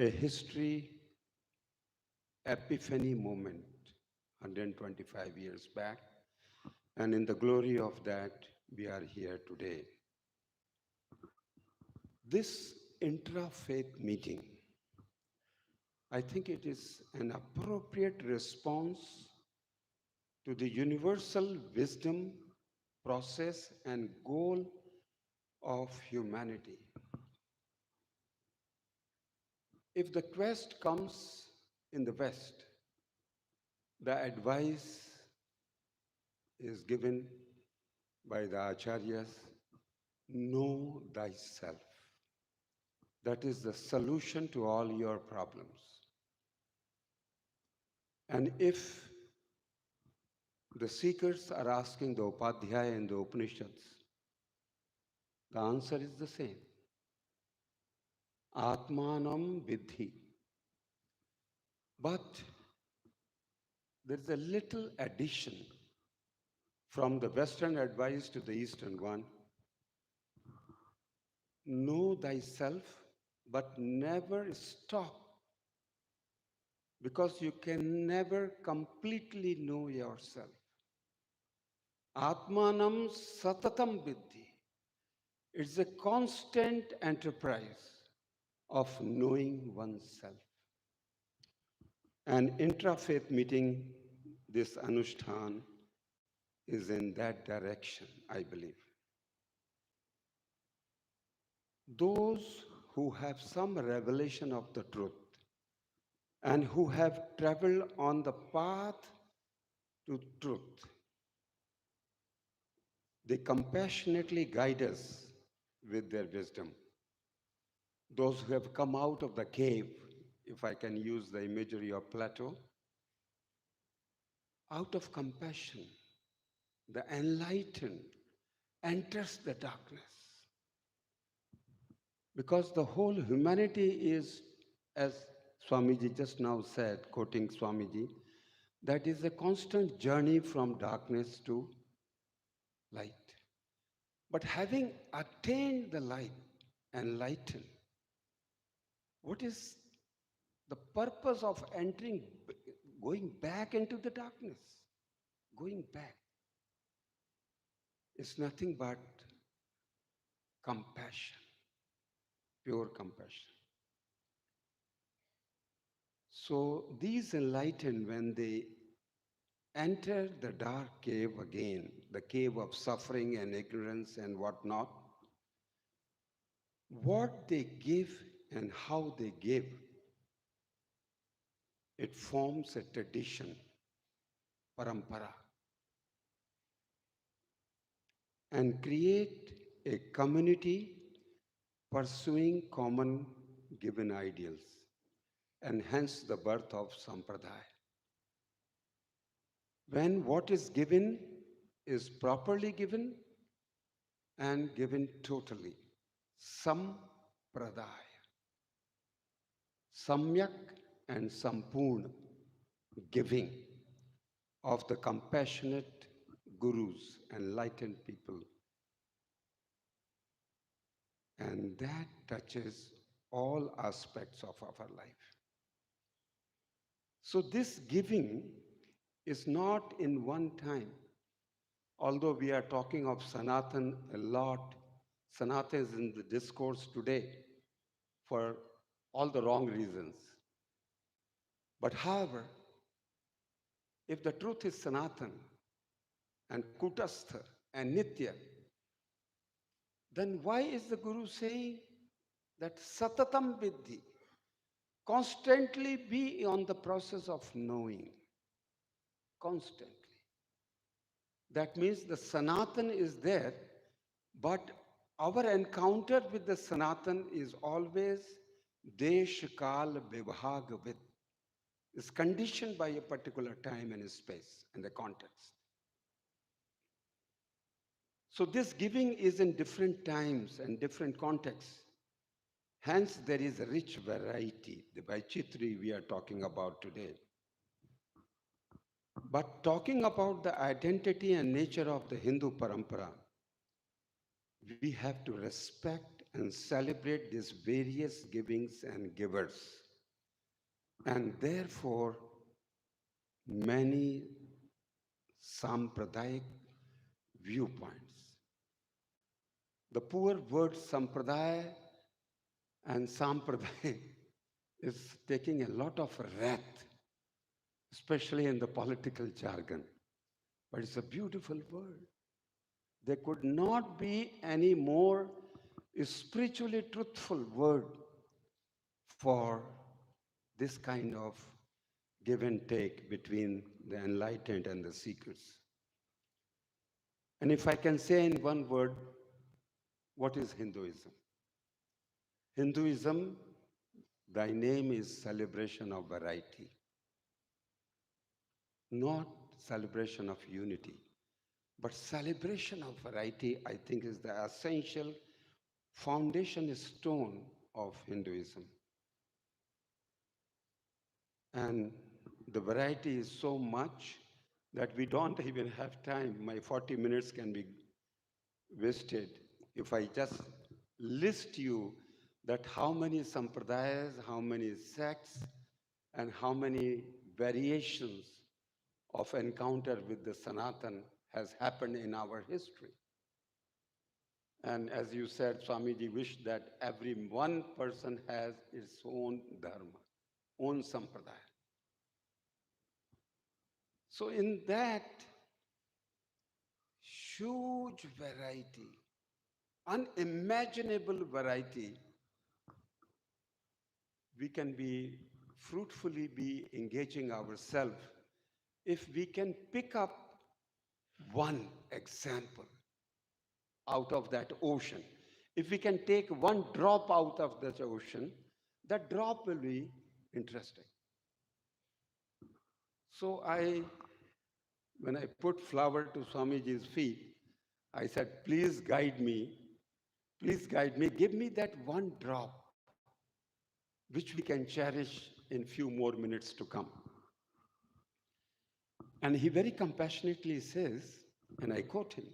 A history epiphany moment 125 years back, and in the glory of that we are here today. This intra-faith meeting, I think it is an appropriate response to the universal wisdom, process and goal of humanity. If the quest comes in the West, the advice is given by the acharyas, know thyself. That is the solution to all your problems. And if the seekers are asking the Upadhyaya in the Upanishads, the answer is the same. Atmanam vidhi. But there is a little addition from the Western advice to the Eastern one. Know thyself, but never stop, because you can never completely know yourself. Atmanam satatam vidhi. It's a constant enterprise of knowing oneself. An intra-faith meeting, this Anushtan, is in that direction, I believe. Those who have some revelation of the truth and who have traveled on the path to truth, they compassionately guide us with their wisdom. Those who have come out of the cave, if I can use the imagery of Plato, out of compassion, the enlightened enters the darkness. Because the whole humanity is, as Swamiji just now said, quoting Swamiji, that is a constant journey from darkness to light. But having attained the light, enlightened, what is the purpose of entering, going back into the darkness? Going back is nothing but compassion, pure compassion. So these enlightened, when they enter the dark cave again, the cave of suffering and ignorance and whatnot, what they give and how they give, it forms a tradition, parampara, and create a community pursuing common given ideals, and hence the birth of sampradaya. When what is given is properly given and given totally, sampradaya, samyak and sampurna giving of the compassionate gurus, enlightened people. And that touches all aspects of our life. So this giving is not in one time. Although we are talking of Sanatan a lot, Sanatan is in the discourse today for all the wrong reasons. But however, if the truth is Sanatan and Kutastha and Nitya, then why is the Guru saying that satatam viddhi? Constantly be on the process of knowing. Constantly. That means the Sanatan is there, but our encounter with the Sanatan is always Desh Kal Vibhag Vid. Is conditioned by a particular time and space and the context. So this giving is in different times and different contexts. Hence, there is a rich variety. The Vaichitri we are talking about today. But talking about the identity and nature of the Hindu parampara, we have to respect and celebrate these various givings and givers. And therefore, many Sampradayic viewpoints. The poor word Sampradaya and Sampradaya is taking a lot of wrath, especially in the political jargon. But it's a beautiful word. There could not be any more spiritually truthful word for this kind of give and take between the enlightened and the seekers. And if I can say in one word, what is Hinduism? Hinduism, thy name is celebration of variety, not celebration of unity, but celebration of variety, I think, is the essential foundation stone of Hinduism. And the variety is so much that we don't even have time. My 40 minutes can be wasted if I just list you that how many sampradayas, how many sects, and how many variations of encounter with the Sanatan has happened in our history. And as you said, Swamiji wished that every one person has its own dharma, own sampradaya. So in that huge variety, unimaginable variety, we can be fruitfully be engaging ourselves if we can pick up one example out of that ocean. If we can take one drop out of that ocean, that drop will be interesting. So when I put flower to Swamiji's feet, I said, please guide me, give me that one drop which we can cherish in few more minutes to come. And he very compassionately says, and I quote him,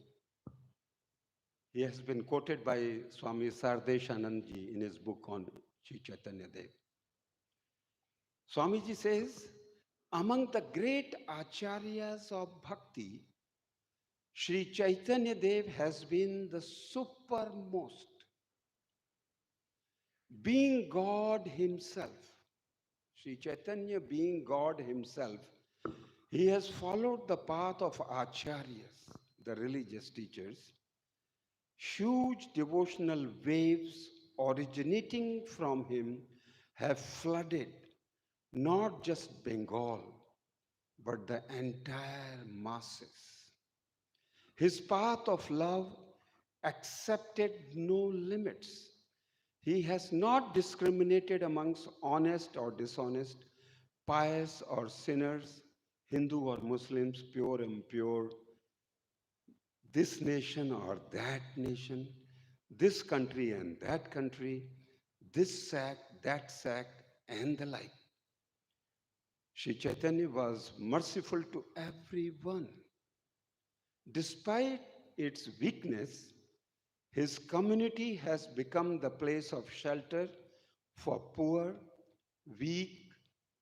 he has been quoted by Swami Sardeshanandji in his book on Sri Chaitanya Dev. Swamiji says, among the great acharyas of bhakti, Sri Chaitanya Dev has been the supermost. Being God himself, Sri Chaitanya being God himself, he has followed the path of acharyas, the religious teachers. Huge devotional waves originating from him have flooded not just Bengal, but the entire masses. His path of love accepted no limits. He has not discriminated amongst honest or dishonest, pious or sinners, Hindu or Muslims, pure, impure, this nation or that nation, this country and that country, this sect, that sect, and the like. Sri Chaitanya was merciful to everyone. Despite its weakness, his community has become the place of shelter for poor, weak,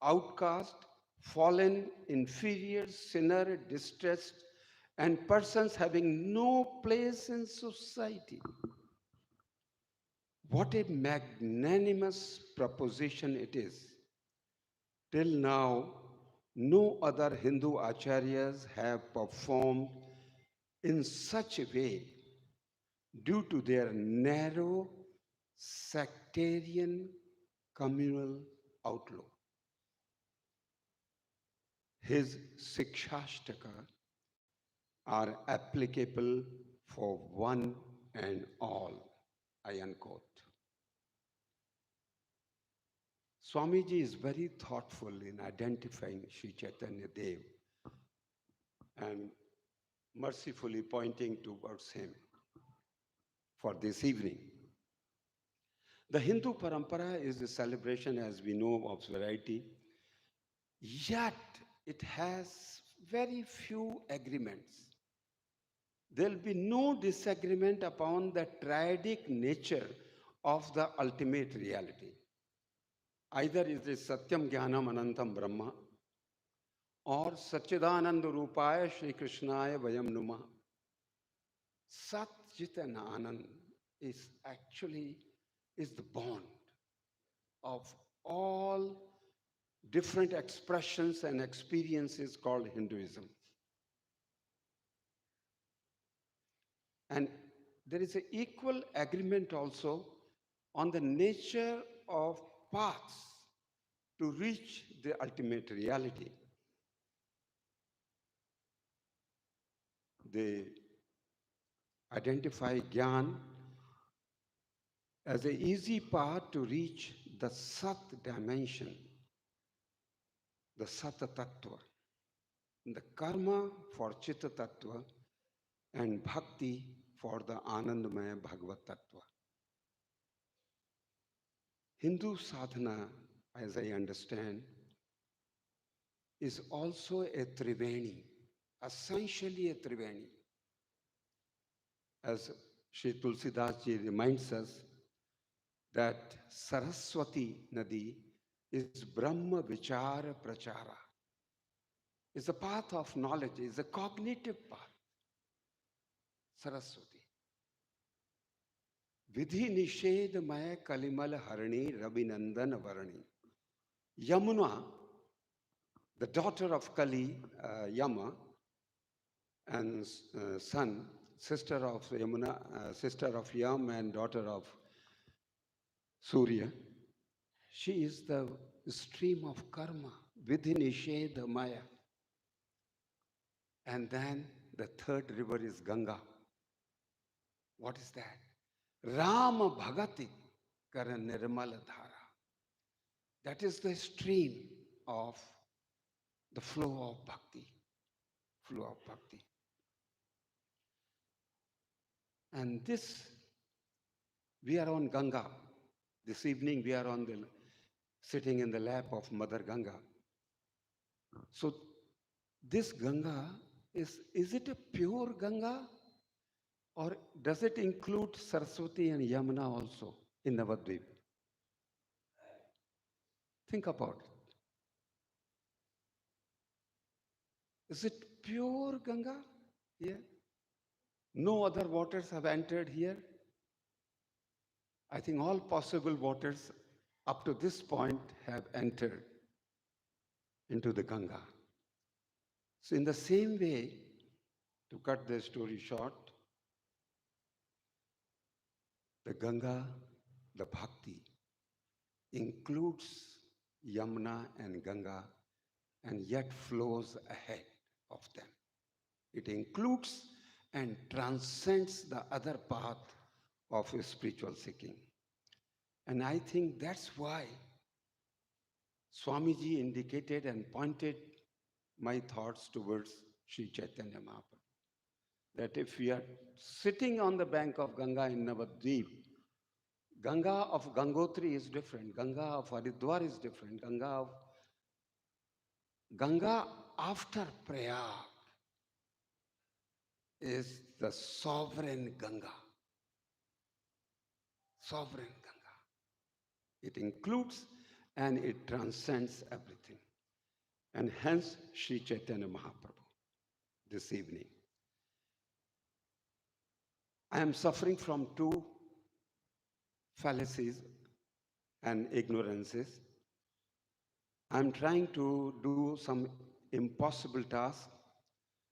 outcast, fallen, inferior, sinner, distressed, and persons having no place in society. What a magnanimous proposition it is. Till now, no other Hindu acharyas have performed in such a way. due to their narrow sectarian communal outlook. His Sikshashtaka are applicable for one and all, I unquote. Swamiji is very thoughtful in identifying Sri Chaitanya Dev and mercifully pointing towards him for this evening. The Hindu parampara is a celebration, as we know, of variety, yet it has very few agreements. There will be no disagreement upon the triadic nature of the ultimate reality. Either it is Satyam Jnanam Anantam Brahma or Satchidananda Rupaya Shri Krishnaya Vayam Numa. Sat, Chit and Anand is actually the bond of all different expressions and experiences called Hinduism. And there is an equal agreement also on the nature of paths to reach the ultimate reality. They identify Gyan as an easy path to reach the Sat dimension, the Sat Tattva, the karma for Chitta Tattva, and bhakti for the Anandamaya Bhagavat Tattva. Hindu sadhana, as I understand, is also a Triveni, essentially a Triveni. As Sri Tulsidas ji reminds us that Saraswati Nadi is Brahma Vichara Prachara. It's a path of knowledge, it's a cognitive path. Saraswati. Vidhi Nished Maya Kalimal Harani Rabinandan Varani. Yamuna, the daughter of Kali, Yama, and son, sister of Yamuna, sister of Yam and daughter of Surya, she is the stream of karma, Vidhi Nished Maya. And then the third river is Ganga. What is that? Rama Bhagati Kara Nirmala Dhara. That is the stream of the flow of bhakti. Flow of bhakti. And this, we are on Ganga. This evening we are sitting in the lap of Mother Ganga. So this Ganga, is it a pure Ganga? Or does it include Saraswati and Yamuna also in Navadvip? Think about it. Is it pure Ganga here? No other waters have entered here? I think all possible waters up to this point have entered into the Ganga. So in the same way, to cut the story short, the Ganga, the Bhakti, includes Yamuna and Ganga and yet flows ahead of them. It includes and transcends the other path of spiritual seeking. And I think that's why Swamiji indicated and pointed my thoughts towards Sri Chaitanya Mahaprabhu. That if we are sitting on the bank of Ganga in Navadvip, Ganga of Gangotri is different, Ganga of Haridwar is different, Ganga after Prayag is the sovereign Ganga. Sovereign Ganga. It includes and it transcends everything. And hence Sri Chaitanya Mahaprabhu this evening. I am suffering from two fallacies and ignorances. I am trying to do some impossible task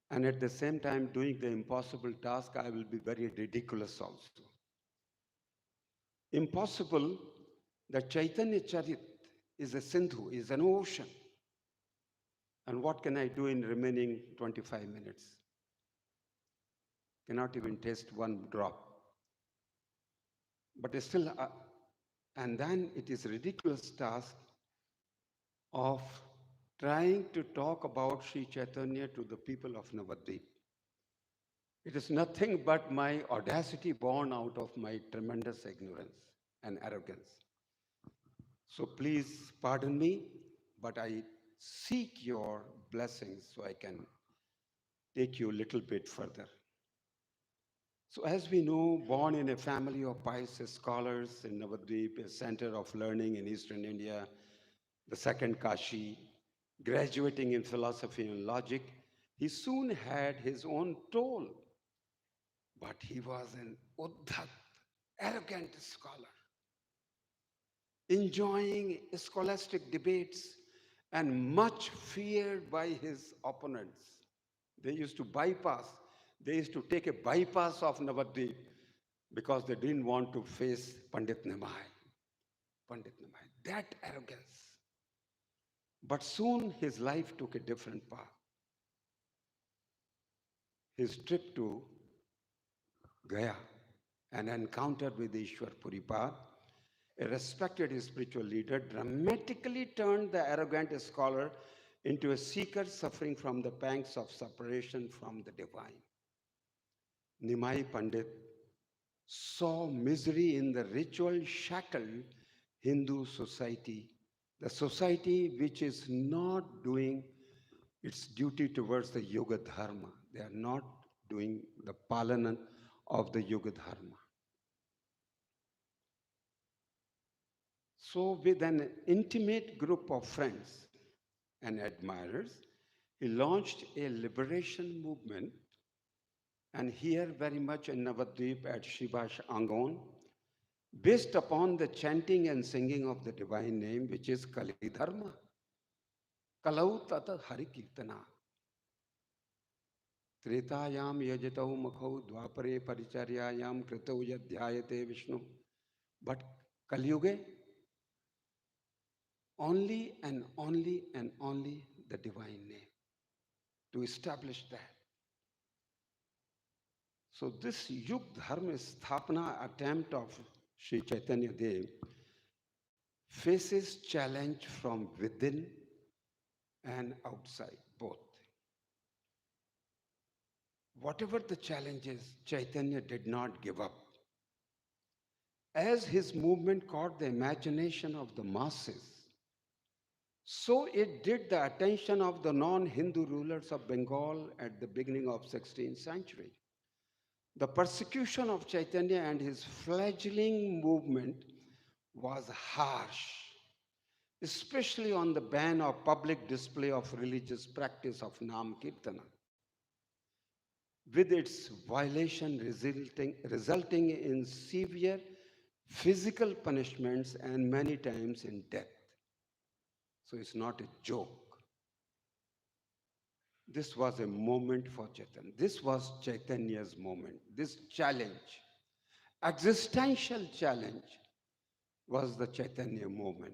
And at the same time, doing the impossible task, I will be very ridiculous also. Impossible that Chaitanya Charit is a Sindhu, is an ocean. And what can I do in remaining 25 minutes? Cannot even taste one drop. But still, and then it is a ridiculous task of trying to talk about Sri Chaitanya to the people of Navadvip. It is nothing but my audacity born out of my tremendous ignorance and arrogance. So please pardon me, but I seek your blessings so I can take you a little bit further. So as we know, born in a family of pious scholars in Navadvip, a center of learning in Eastern India, the second Kashi, graduating in philosophy and logic, he soon had his own toll. But he was an uddhat, arrogant scholar, enjoying scholastic debates and much feared by his opponents. They used to take a bypass of Navadvip because they didn't want to face Pandit Nimai. That arrogance. But soon his life took a different path. His trip to Gaya, an encounter with Ishwar Puripad, a respected spiritual leader, dramatically turned the arrogant scholar into a seeker suffering from the pangs of separation from the divine. Nimai Pandit saw misery in the ritual shackled Hindu society, the society which is not doing its duty towards the Yoga Dharma. They are not doing the palana of the Yoga Dharma. So with an intimate group of friends and admirers, he launched a liberation movement, and here very much in Navadvip at Shivash Angon, based upon the chanting and singing of the divine name, which is Kali Dharma. Kalau tata Hari Kirtana. Tretayam yajatau makhau dvapare paricharyayam kritau yadhyayate Vishnu. But Kali Yuga, only and only and only the divine name to establish that. So this Yug Dharma Sthapana attempt of Sri Chaitanya Dev faces challenge from within and outside, both. Whatever the challenges, Chaitanya did not give up. As his movement caught the imagination of the masses, so it did the attention of the non-Hindu rulers of Bengal at the beginning of 16th century. The persecution of Chaitanya and his fledgling movement was harsh, especially on the ban of public display of religious practice of Nam Kirtana, with its violation resulting in severe physical punishments and many times in death. So it's not a joke. This was a moment for Chaitanya. This was Chaitanya's moment. This challenge, existential challenge, was the Chaitanya moment.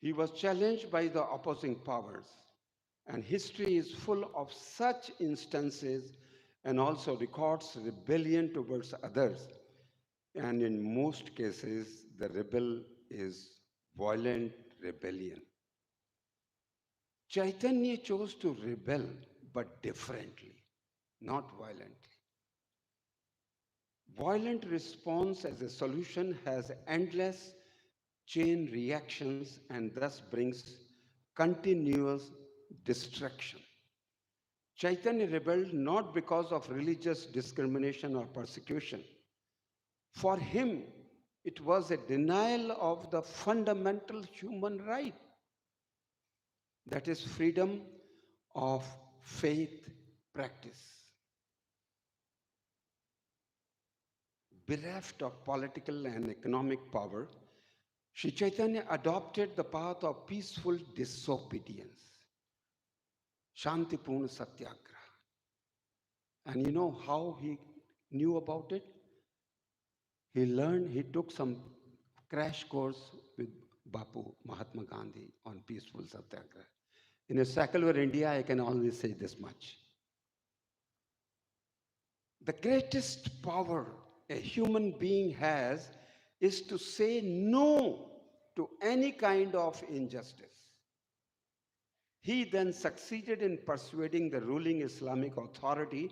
He was challenged by the opposing powers, and history is full of such instances and also records rebellion towards others. And in most cases, the rebel is violent rebellion. Chaitanya chose to rebel, but differently, not violently. Violent response as a solution has endless chain reactions and thus brings continuous destruction. Chaitanya rebelled not because of religious discrimination or persecution. For him, it was a denial of the fundamental human right, that is freedom of faith practice. Bereft of political and economic power, Sri Chaitanya adopted the path of peaceful disobedience. Shantipurna Satyagraha. And you know how he knew about it? He took some crash course with Bapu, Mahatma Gandhi, on peaceful Satyagraha. In a secular India, I can always say this much. The greatest power a human being has is to say no to any kind of injustice. He then succeeded in persuading the ruling Islamic authority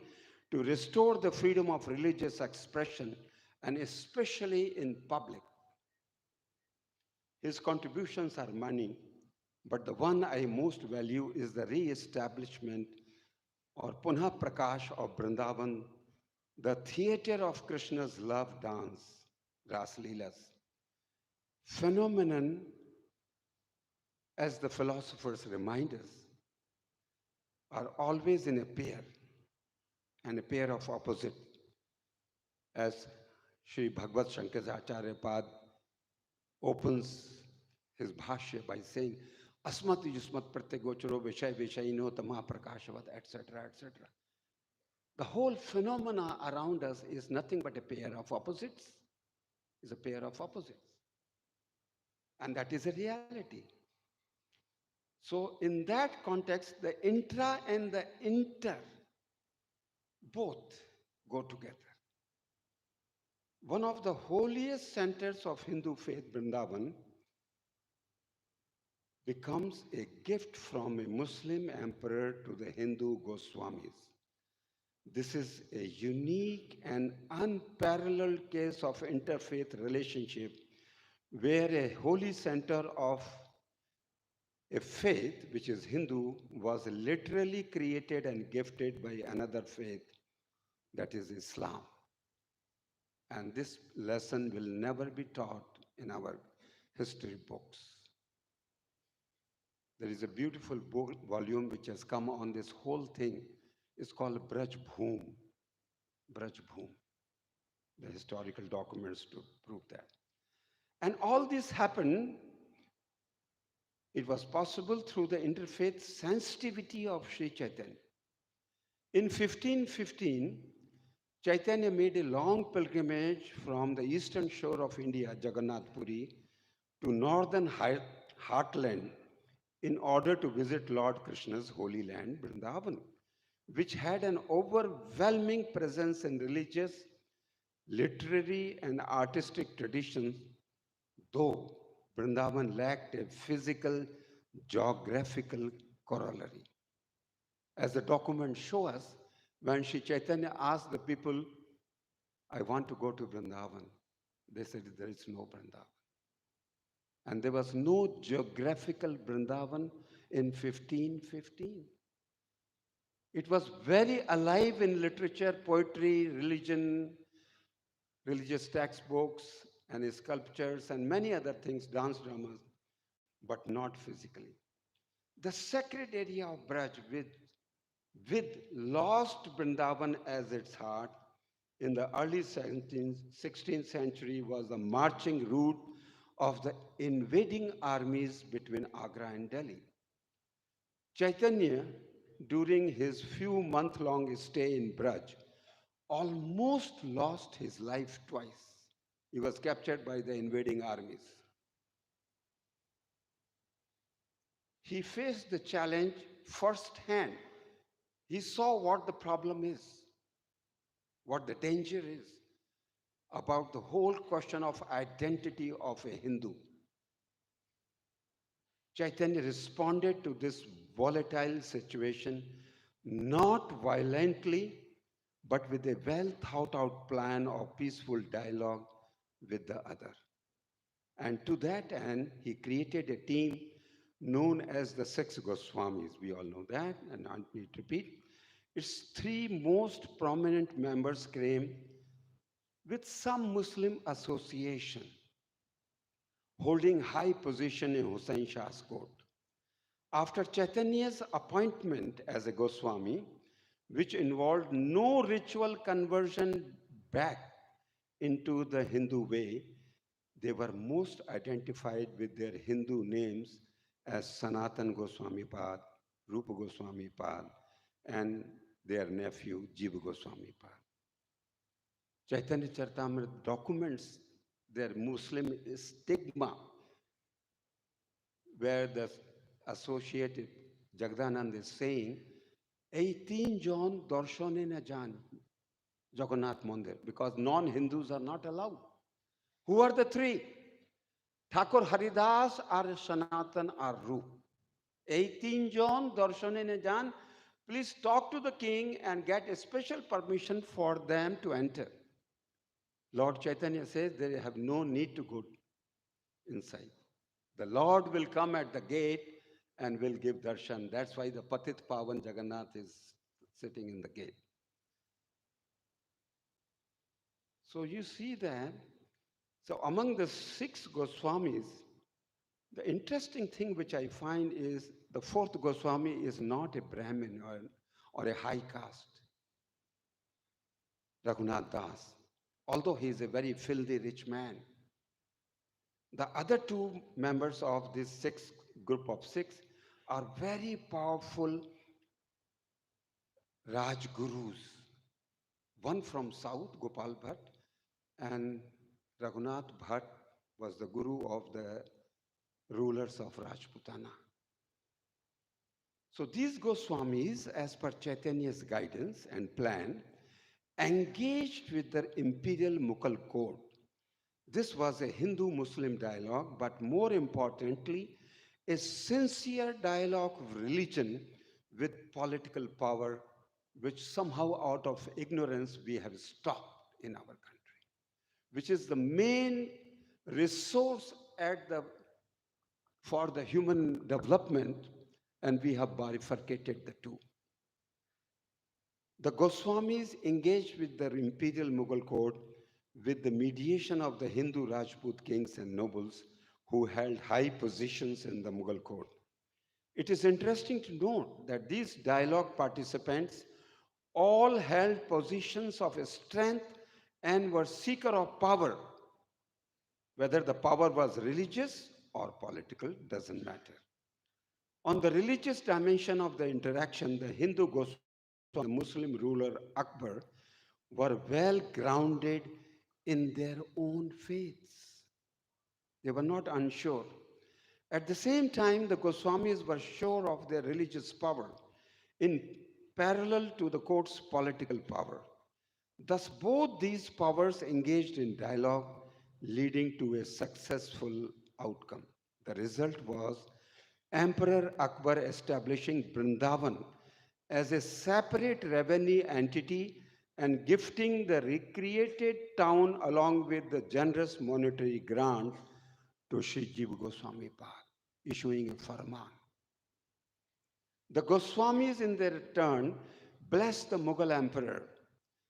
to restore the freedom of religious expression, and especially in public. His contributions are many, but the one I most value is the re-establishment or Punha Prakash of Vrindavan, the theater of Krishna's love dance, Ras Leelas. Phenomenon, as the philosophers remind us, are always in a pair, and a pair of opposite. As Sri Bhagavad Shankaracharya Pad opens his bhashya by saying, Asmat yusmat pratyagocharo vishay vishayino tama prakashavad, etc., etc. The whole phenomena around us is nothing but a pair of opposites. Is a pair of opposites. And that is a reality. So in that context, the intra and the inter both go together. One of the holiest centers of Hindu faith, Vrindavan, becomes a gift from a Muslim emperor to the Hindu Goswamis. This is a unique and unparalleled case of interfaith relationship where a holy center of a faith, which is Hindu, was literally created and gifted by another faith, that is Islam. And this lesson will never be taught in our history books. There is a beautiful book, volume which has come on this whole thing. It's called Braj Bhoom. Braj Bhoom. The historical documents to prove that. And all this happened, it was possible through the interfaith sensitivity of Sri Chaitanya. In 1515, Chaitanya made a long pilgrimage from the eastern shore of India, Jagannath Puri, to northern heartland in order to visit Lord Krishna's holy land, Vrindavan, which had an overwhelming presence in religious, literary, and artistic traditions, though Vrindavan lacked a physical, geographical corollary. As the documents show us, when Sri Chaitanya asked the people, I want to go to Vrindavan, they said there is no Vrindavan. And there was no geographical Vrindavan in 1515. It was very alive in literature, poetry, religion, religious textbooks, and sculptures, and many other things, dance dramas, but not physically. The sacred area of Braj, with lost Vrindavan as its heart, in the early 16th century was the marching route of the invading armies between Agra and Delhi. Chaitanya, during his few month-long stay in Braj, almost lost his life twice. He was captured by the invading armies. He faced the challenge firsthand. He saw what the problem is, what the danger is about the whole question of identity of a Hindu. Chaitanya responded to this volatile situation not violently, but with a well thought out plan of peaceful dialogue with the other. And to that end, he created a team known as the Six Goswamis. We all know that, and I need to repeat. Its three most prominent members came with some Muslim association, holding high position in Hussain Shah's court. After Chaitanya's appointment as a Goswami, which involved no ritual conversion back into the Hindu way, they were most identified with their Hindu names as Sanatan Goswami Pad, Rupa Goswami Pad, and their nephew Jiva Goswami Pad. Chaitanya Charitamrita documents their Muslim stigma, where the associated Jagdanand is saying, 18 John Darshane na Jan Jagannath Mandir, because non-Hindus are not allowed. Who are the three? Thakur Haridas or Sanatan or Rup. 18 John Darshane na Jan, please talk to the king and get a special permission for them to enter. Lord Chaitanya says they have no need to go inside. The Lord will come at the gate and will give darshan. That's why the Patit Pavan Jagannath is sitting in the gate. So you see that. So among the 6 Goswamis, the interesting thing which I find is the 4th Goswami is not a Brahmin or a high caste, Raghunath Das, although he is a very filthy rich man. The other 2 members of this group of 6 are very powerful Rajgurus. One from south, Gopal Bhatt, and Raghunath Bhatt was the guru of the rulers of Rajputana. So these Goswamis, as per Chaitanya's guidance and plan, engaged with the imperial Mughal court. This was a Hindu-Muslim dialogue, but more importantly, a sincere dialogue of religion with political power, which somehow out of ignorance we have stopped in our country, which is the main resource for the human development, and we have bifurcated the two. The Goswamis engaged with the imperial Mughal court with the mediation of the Hindu Rajput kings and nobles who held high positions in the Mughal court. It is interesting to note that these dialogue participants all held positions of strength and were seekers of power. Whether the power was religious or political doesn't matter. On the religious dimension of the interaction, the Hindu Goswami and the Muslim ruler Akbar were well grounded in their own faiths. They were not unsure. At the same time, the Goswamis were sure of their religious power in parallel to the court's political power. Thus, both these powers engaged in dialogue, leading to a successful outcome. The result was Emperor Akbar establishing Vrindavan as a separate revenue entity and gifting the recreated town along with the generous monetary grant to Sri Jiva Goswami Pad, issuing a farman. The Goswamis in their turn blessed the Mughal emperor.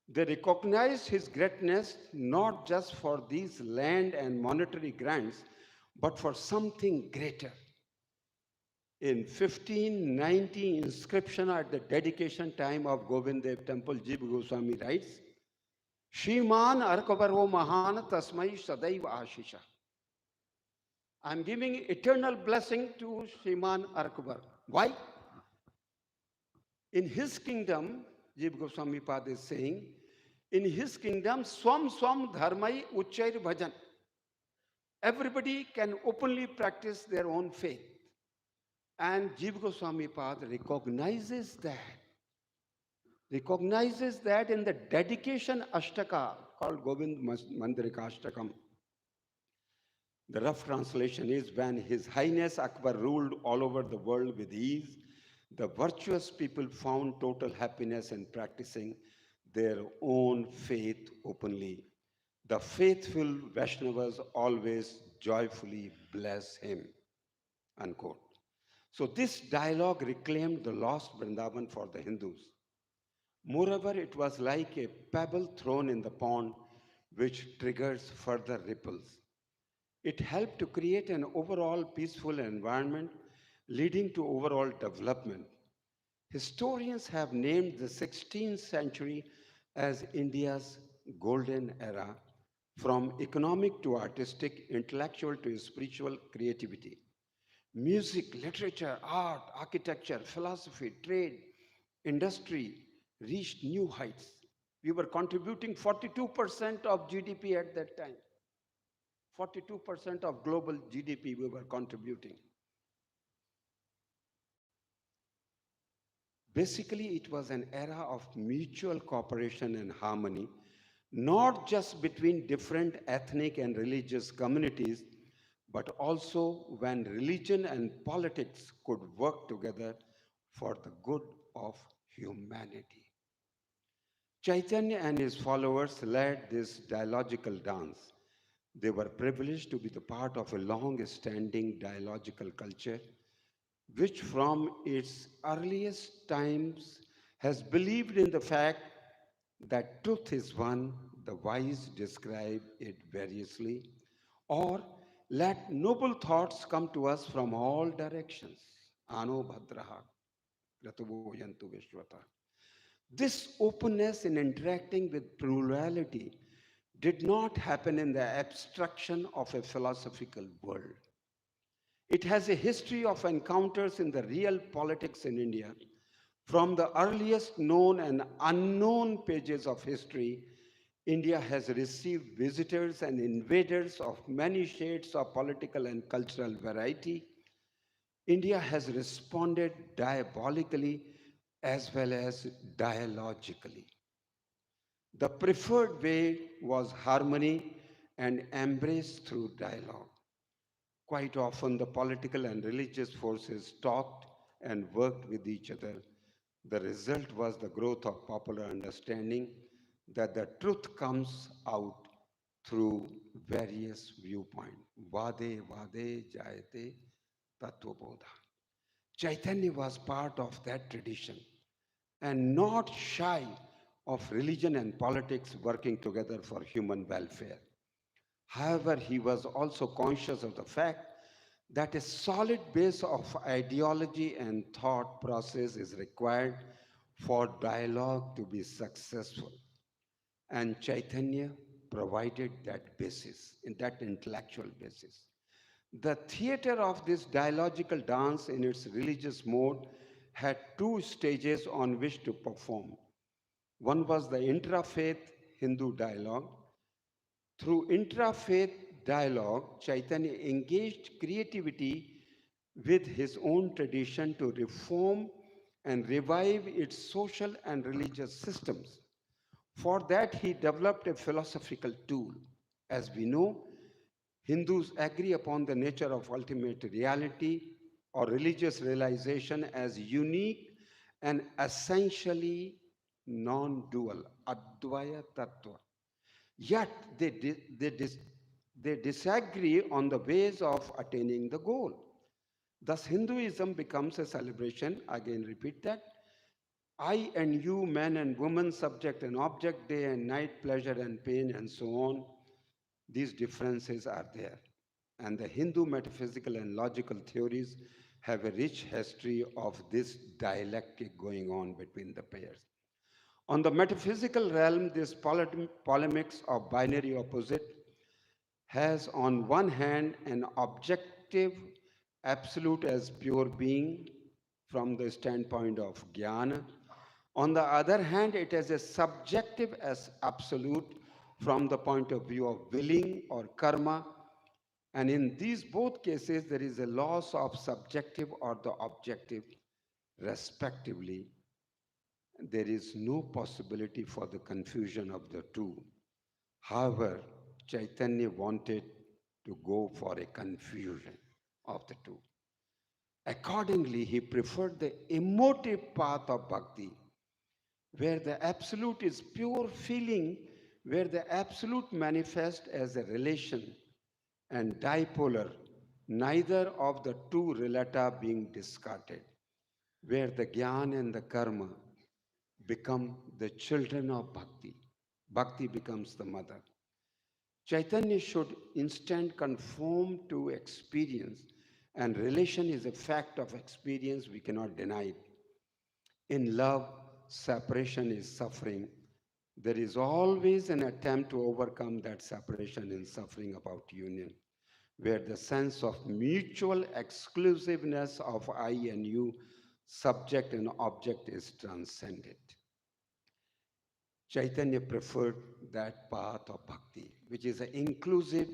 They recognized his greatness not just for these land and monetary grants, but for something greater. In 1590 inscription at the dedication time of Govind Dev Temple, Jiva Goswami writes, Shriman Arkavaro Mahan Tasmai Sadaiva Ashisha. I am giving eternal blessing to Shriman Arkabar. Why? In his kingdom, Jiva Goswami Pad is saying, in his kingdom, Swam Dharmai Uchair Bhajan. Everybody can openly practice their own faith. And Jiva Goswami Pad recognizes that in the dedication Ashtaka called Govind Mandirika Ashtakam. The rough translation is, when His Highness Akbar ruled all over the world with ease, the virtuous people found total happiness in practicing their own faith openly. The faithful Vaishnavas always joyfully bless him. Unquote. So this dialogue reclaimed the lost Vrindavan for the Hindus. Moreover, it was like a pebble thrown in the pond which triggers further ripples. It helped to create an overall peaceful environment leading to overall development. Historians have named the 16th century as India's golden era, from economic to artistic, intellectual to spiritual creativity. Music, literature, art, architecture, philosophy, trade, industry reached new heights. We were contributing 42% of GDP at that time. 42% of global GDP we were contributing. Basically, it was an era of mutual cooperation and harmony, not just between different ethnic and religious communities, but also when religion and politics could work together for the good of humanity. Chaitanya and his followers led this dialogical dance. They were privileged to be the part of a long-standing dialogical culture, which from its earliest times has believed in the fact that truth is one, the wise describe it variously, or let noble thoughts come to us from all directions. Ano bhadraha, kratuvo yantu vishwata. This openness in interacting with plurality did not happen in the abstraction of a philosophical world. It has a history of encounters in the real politics in India. From the earliest known and unknown pages of history, India has received visitors and invaders of many shades of political and cultural variety. India has responded diabolically as well as dialogically. The preferred way was harmony and embrace through dialogue. Quite often, the political and religious forces talked and worked with each other. The result was the growth of popular understanding that the truth comes out through various viewpoints. Vade vade jayate tattvabodha. Chaitanya was part of that tradition and not shy of religion and politics working together for human welfare. However, he was also conscious of the fact that a solid base of ideology and thought process is required for dialogue to be successful. And Chaitanya provided that basis, in that intellectual basis. The theater of this dialogical dance in its religious mode had two stages on which to perform. One was the intra-faith Hindu dialogue. Through intra-faith dialogue, Chaitanya engaged creativity with his own tradition to reform and revive its social and religious systems. For that, he developed a philosophical tool. As we know, Hindus agree upon the nature of ultimate reality or religious realization as unique and essentially non-dual, Advaya Tattva. Yet they disagree on the ways of attaining the goal. Thus, Hinduism becomes a celebration, again repeat that, I and you, man and woman, subject and object, day and night, pleasure and pain, and so on. These differences are there. And the Hindu metaphysical and logical theories have a rich history of this dialectic going on between the pairs. On the metaphysical realm, this polemics of binary opposite has on one hand an objective absolute as pure being from the standpoint of jnana. On the other hand, it has a subjective as absolute from the point of view of willing or karma. And in these both cases, there is a loss of subjective or the objective, respectively. There is no possibility for the confusion of the two. However, Chaitanya wanted to go for a confusion of the two. Accordingly, he preferred the emotive path of bhakti, where the absolute is pure feeling, where the absolute manifests as a relation, and dipolar, neither of the two relata being discarded, where the jnana and the karma become the children of bhakti. Bhakti becomes the mother. Chaitanya should instant conform to experience, and relation is a fact of experience, we cannot deny it. In love, separation is suffering. There is always an attempt to overcome that separation in suffering about union. where the sense of mutual exclusiveness of I and you, subject and object, is transcended. Chaitanya preferred that path of bhakti, which is an inclusive,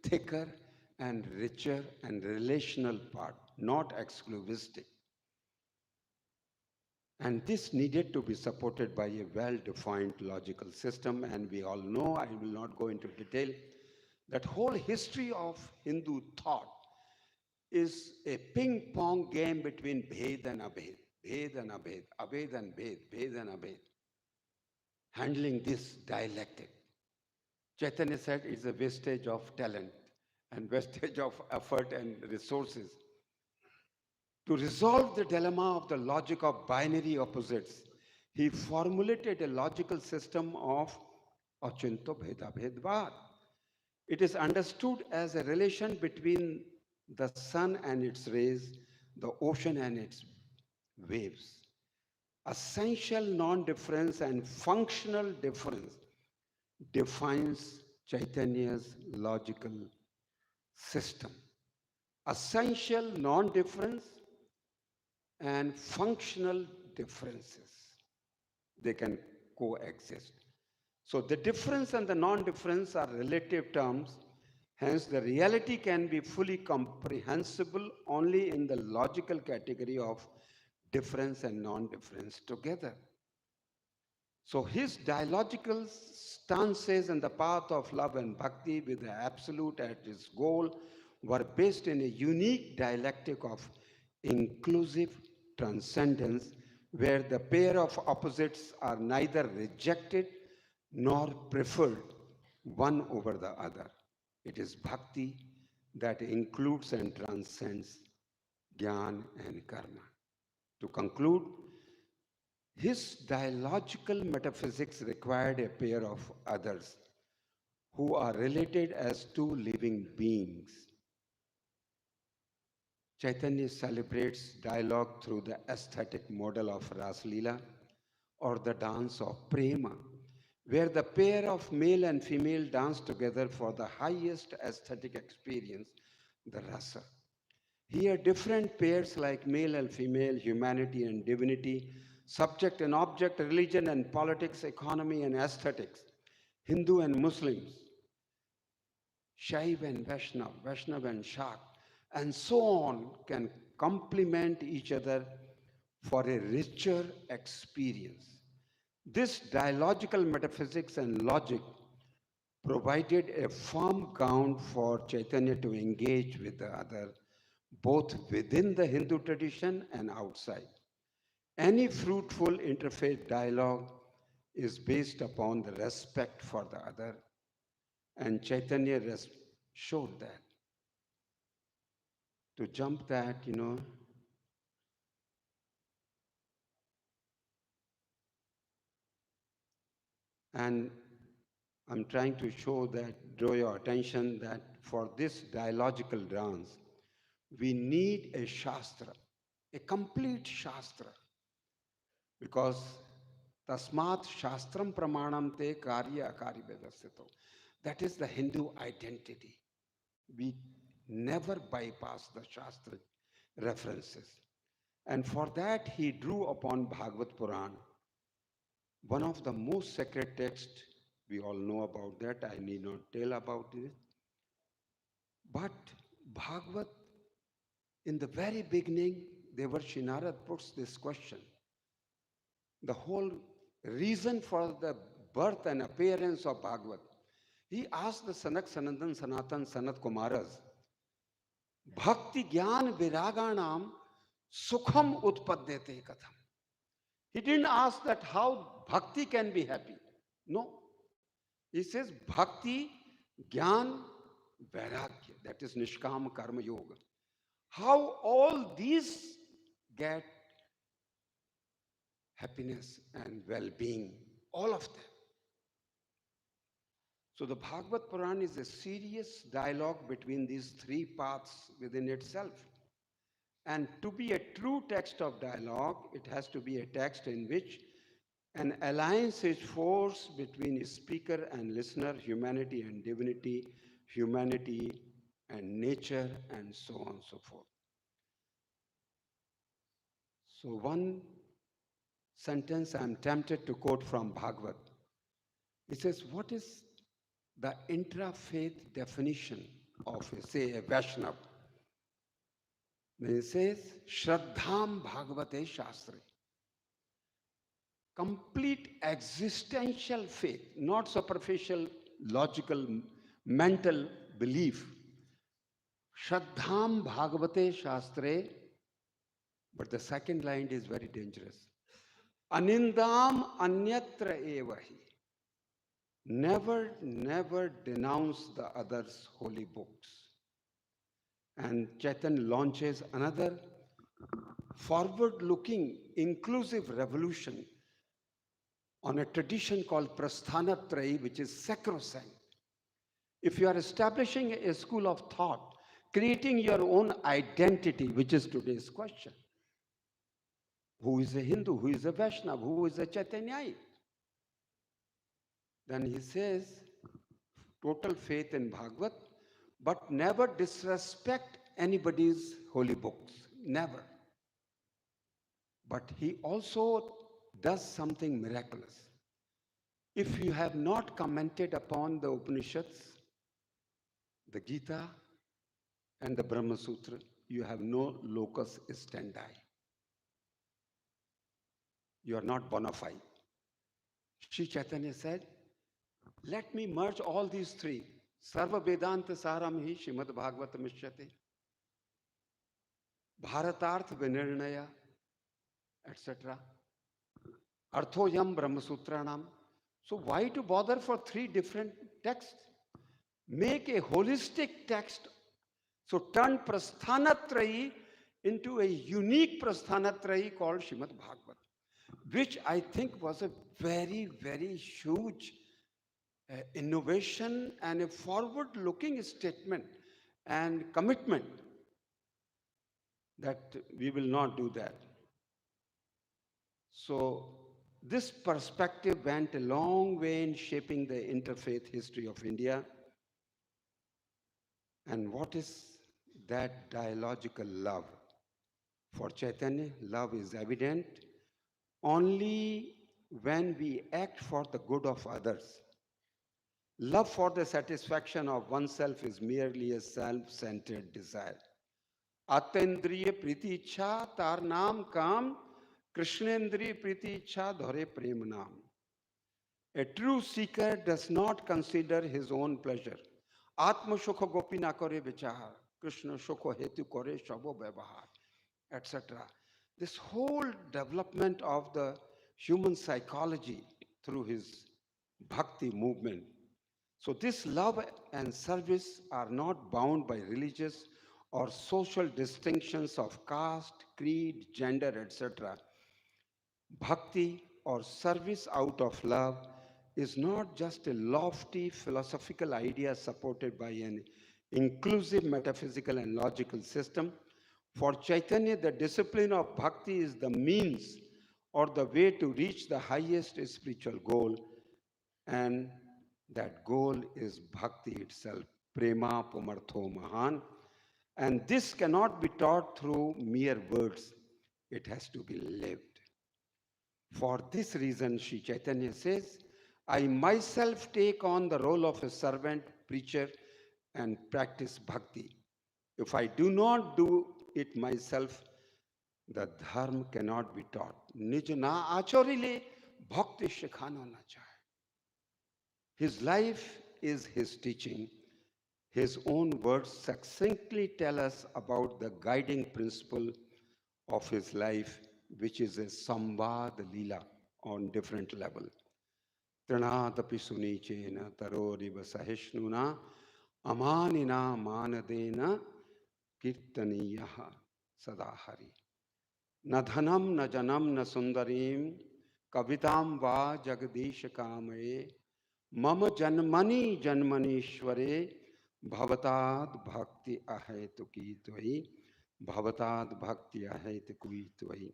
thicker, and richer and relational part, not exclusivistic. And this needed to be supported by a well-defined logical system. And we all know, I will not go into detail, that whole history of Hindu thought is a ping-pong game between Bhed and Abhed, Bhed and Abhed, Abhed and Bhed, Bhed and Abhed, handling this dialectic. Chaitanya said it's a wastage of talent and wastage of effort and resources. To resolve the dilemma of the logic of binary opposites, he formulated a logical system of Achinto Bheda Bhedvad. It is understood as a relation between the sun and its rays, the ocean and its waves. Essential non-difference and functional difference defines Chaitanya's logical system. Essential non-difference and functional differences, they can coexist. So the difference and the non-difference are relative terms. Hence, the reality can be fully comprehensible only in the logical category of difference and non-difference together. So his dialogical stances in the path of love and bhakti with the absolute at its goal were based in a unique dialectic of inclusive transcendence, where the pair of opposites are neither rejected nor preferred one over the other. It is bhakti that includes and transcends jnana and karma. To conclude, his dialogical metaphysics required a pair of others who are related as two living beings. Chaitanya celebrates dialogue through the aesthetic model of Ras Leela or the dance of Prema, where the pair of male and female dance together for the highest aesthetic experience, the rasa. Here, different pairs like male and female, humanity and divinity, subject and object, religion and politics, economy and aesthetics, Hindu and Muslims, Shaiv and Vaishnav, Vaishnav and Shak, and so on, can complement each other for a richer experience. This dialogical metaphysics and logic provided a firm ground for Chaitanya to engage with the other, both within the Hindu tradition and outside. Any fruitful interfaith dialogue is based upon the respect for the other, and Chaitanya showed that. To jump that, and I'm trying to show that, draw your attention that for this dialogical dance, we need a Shastra, a complete Shastra, because Tasmat Shastram Pramanam Te Karya Akari Vedasito. That is the Hindu identity. We never bypass the Shastra references. And for that, he drew upon Bhagavad Puran, one of the most sacred texts. We all know about that. I need not tell about it. But Bhagavad, in the very beginning, Devarshi Narad puts this question. The whole reason for the birth and appearance of Bhagavad. He asked the Sanak, Sanandan, Sanatan, Sanat Kumaras, Bhakti Gyan Viraganam Sukham Utpadyate Katham. He didn't ask that how bhakti can be happy. No. He says bhakti, gyan, vairagya. That is Nishkam Karma Yoga. How all these get happiness and well-being, all of them. So the Bhagavad Puran is a serious dialogue between these three paths within itself. And to be a true text of dialogue, it has to be a text in which an alliance is forged between speaker and listener, humanity and divinity, humanity and nature and so on and so forth. So one sentence I'm tempted to quote from Bhagavad. It says, what is the intra-faith definition of, say, a Vaishnava? Then it says, Shraddham Bhagavate Shastre. Complete existential faith, not superficial, logical, mental belief. Shraddham Bhagavate Shastre, but the second line is very dangerous. Anindam anyatra evahi. Never denounce the others' holy books. And Chaitanya launches another forward-looking, inclusive revolution on a tradition called Prasthanatrayi, which is sacrosanct. If you are establishing a school of thought, creating your own identity, which is today's question. Who is a Hindu? Who is a Vaishnava? Who is a Chaitanyayik? Then he says, total faith in Bhagavad, but never disrespect anybody's holy books. Never. But he also does something miraculous. If you have not commented upon the Upanishads, the Gita, and the Brahma Sutra, you have no locus standi. You are not bona fide. Sri Chaitanya said, let me merge all these three. Sarva Vedanta Saram hi Srimad Bhagavatam Mishyate. Bharatarth Vinirnaya, etc. Arthoyam Brahma Sutranam. So why to bother for three different texts? Make a holistic text. So turn Prasthanatrayi into a unique Prasthanatrayi called Srimad Bhagavatam, which I think was a very, very huge innovation and a forward-looking statement and commitment that we will not do that. So this perspective went a long way in shaping the interfaith history of India. And what is that dialogical love? For Chaitanya, love is evident only when we act for the good of others. Love for the satisfaction of oneself is merely a self-centered desire. Atendriya priti ichha tar naam kam, Krishnendriya priti ichha dhare prem naam. A true seeker does not consider his own pleasure. Atma shukha gopi na kare vichar, Krishna shukha hetu kare shabo vyavahar, etc. This whole development of the human psychology through his bhakti movement. So this love and service are not bound by religious or social distinctions of caste, creed, gender, etc. Bhakti or service out of love is not just a lofty philosophical idea supported by an inclusive metaphysical and logical system. For Chaitanya, the discipline of bhakti is the means or the way to reach the highest spiritual goal, and that goal is bhakti itself, prema pumartho mahan. And this cannot be taught through mere words. It has to be lived. For this reason, Sri Chaitanya says, I myself take on the role of a servant, preacher, and practice bhakti. If I do not do it myself, the dharma cannot be taught. Nij na achorile bhakti shikhano na chahe. His life is his teaching. His own words succinctly tell us about the guiding principle of his life, which is a samvad lila on different level. Trinadapi sunichena taroriva sahishnuna amanina manadena kirtaniyaha sadahari. Na dhanam na janam na sundarim kavitam va jagadish kamaye mama janmani janmanishware bhavatad bhakti ahetuki tvai bhavatad bhakti ahetukui tvai.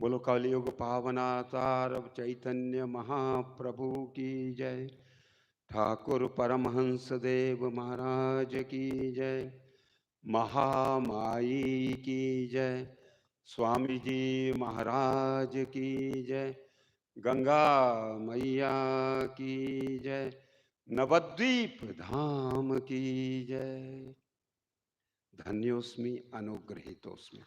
बोलो कलयुग पावनातार चैतन्य महाप्रभु की जय। ठाकुर परमहंस देव महाराज की जय, महामाई की जय, स्वामी जी महाराज की जय, गंगा मैया की जय, नवद्वीप धाम की जय। धन्योस्मि अनुग्रहीतोस्मि।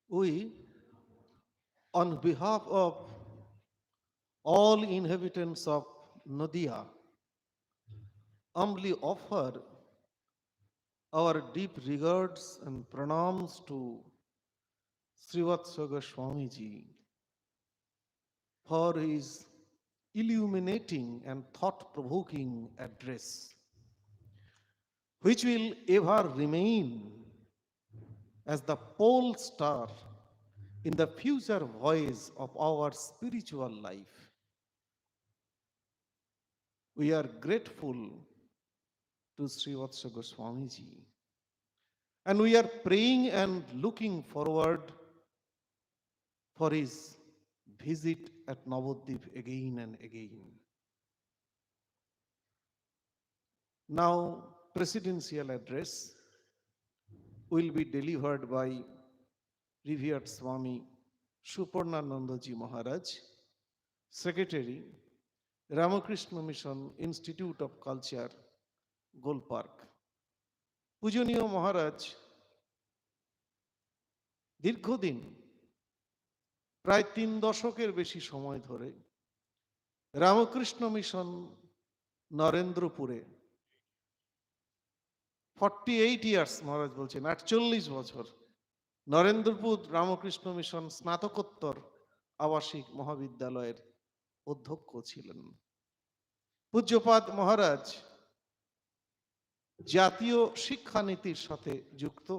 We, on behalf of all inhabitants of Nadia, humbly offer our deep regards and pranams to Srivatsaga Swamiji for his illuminating and thought-provoking address, which will ever remain as the pole star in the future voice of our spiritual life. We are grateful to Srivatsaga Swamiji, and we are praying and looking forward for his visit at Navadvip again and again. Now, presidential address will be delivered by revered Swami Suparnanandaji Maharaj, Secretary, Ramakrishna Mission Institute of Culture, Golpark. পূজনীয় মহারাজ দীর্ঘদিন প্রায় 3 দশকের বেশি সময় ধরে Ramakrishna mission নরেন্দ্রপুরে 48 years মহারাজ বলছেন 48 বছর Narendrapur Ramakrishna mission স্নাতকোত্তর আবাসিক মহাবিদ্যালয়ের অধ্যক্ষ ছিলেন। পূজ্যপাদ মহারাজ জাতীয় শিক্ষানীতির সাথে যুক্ত,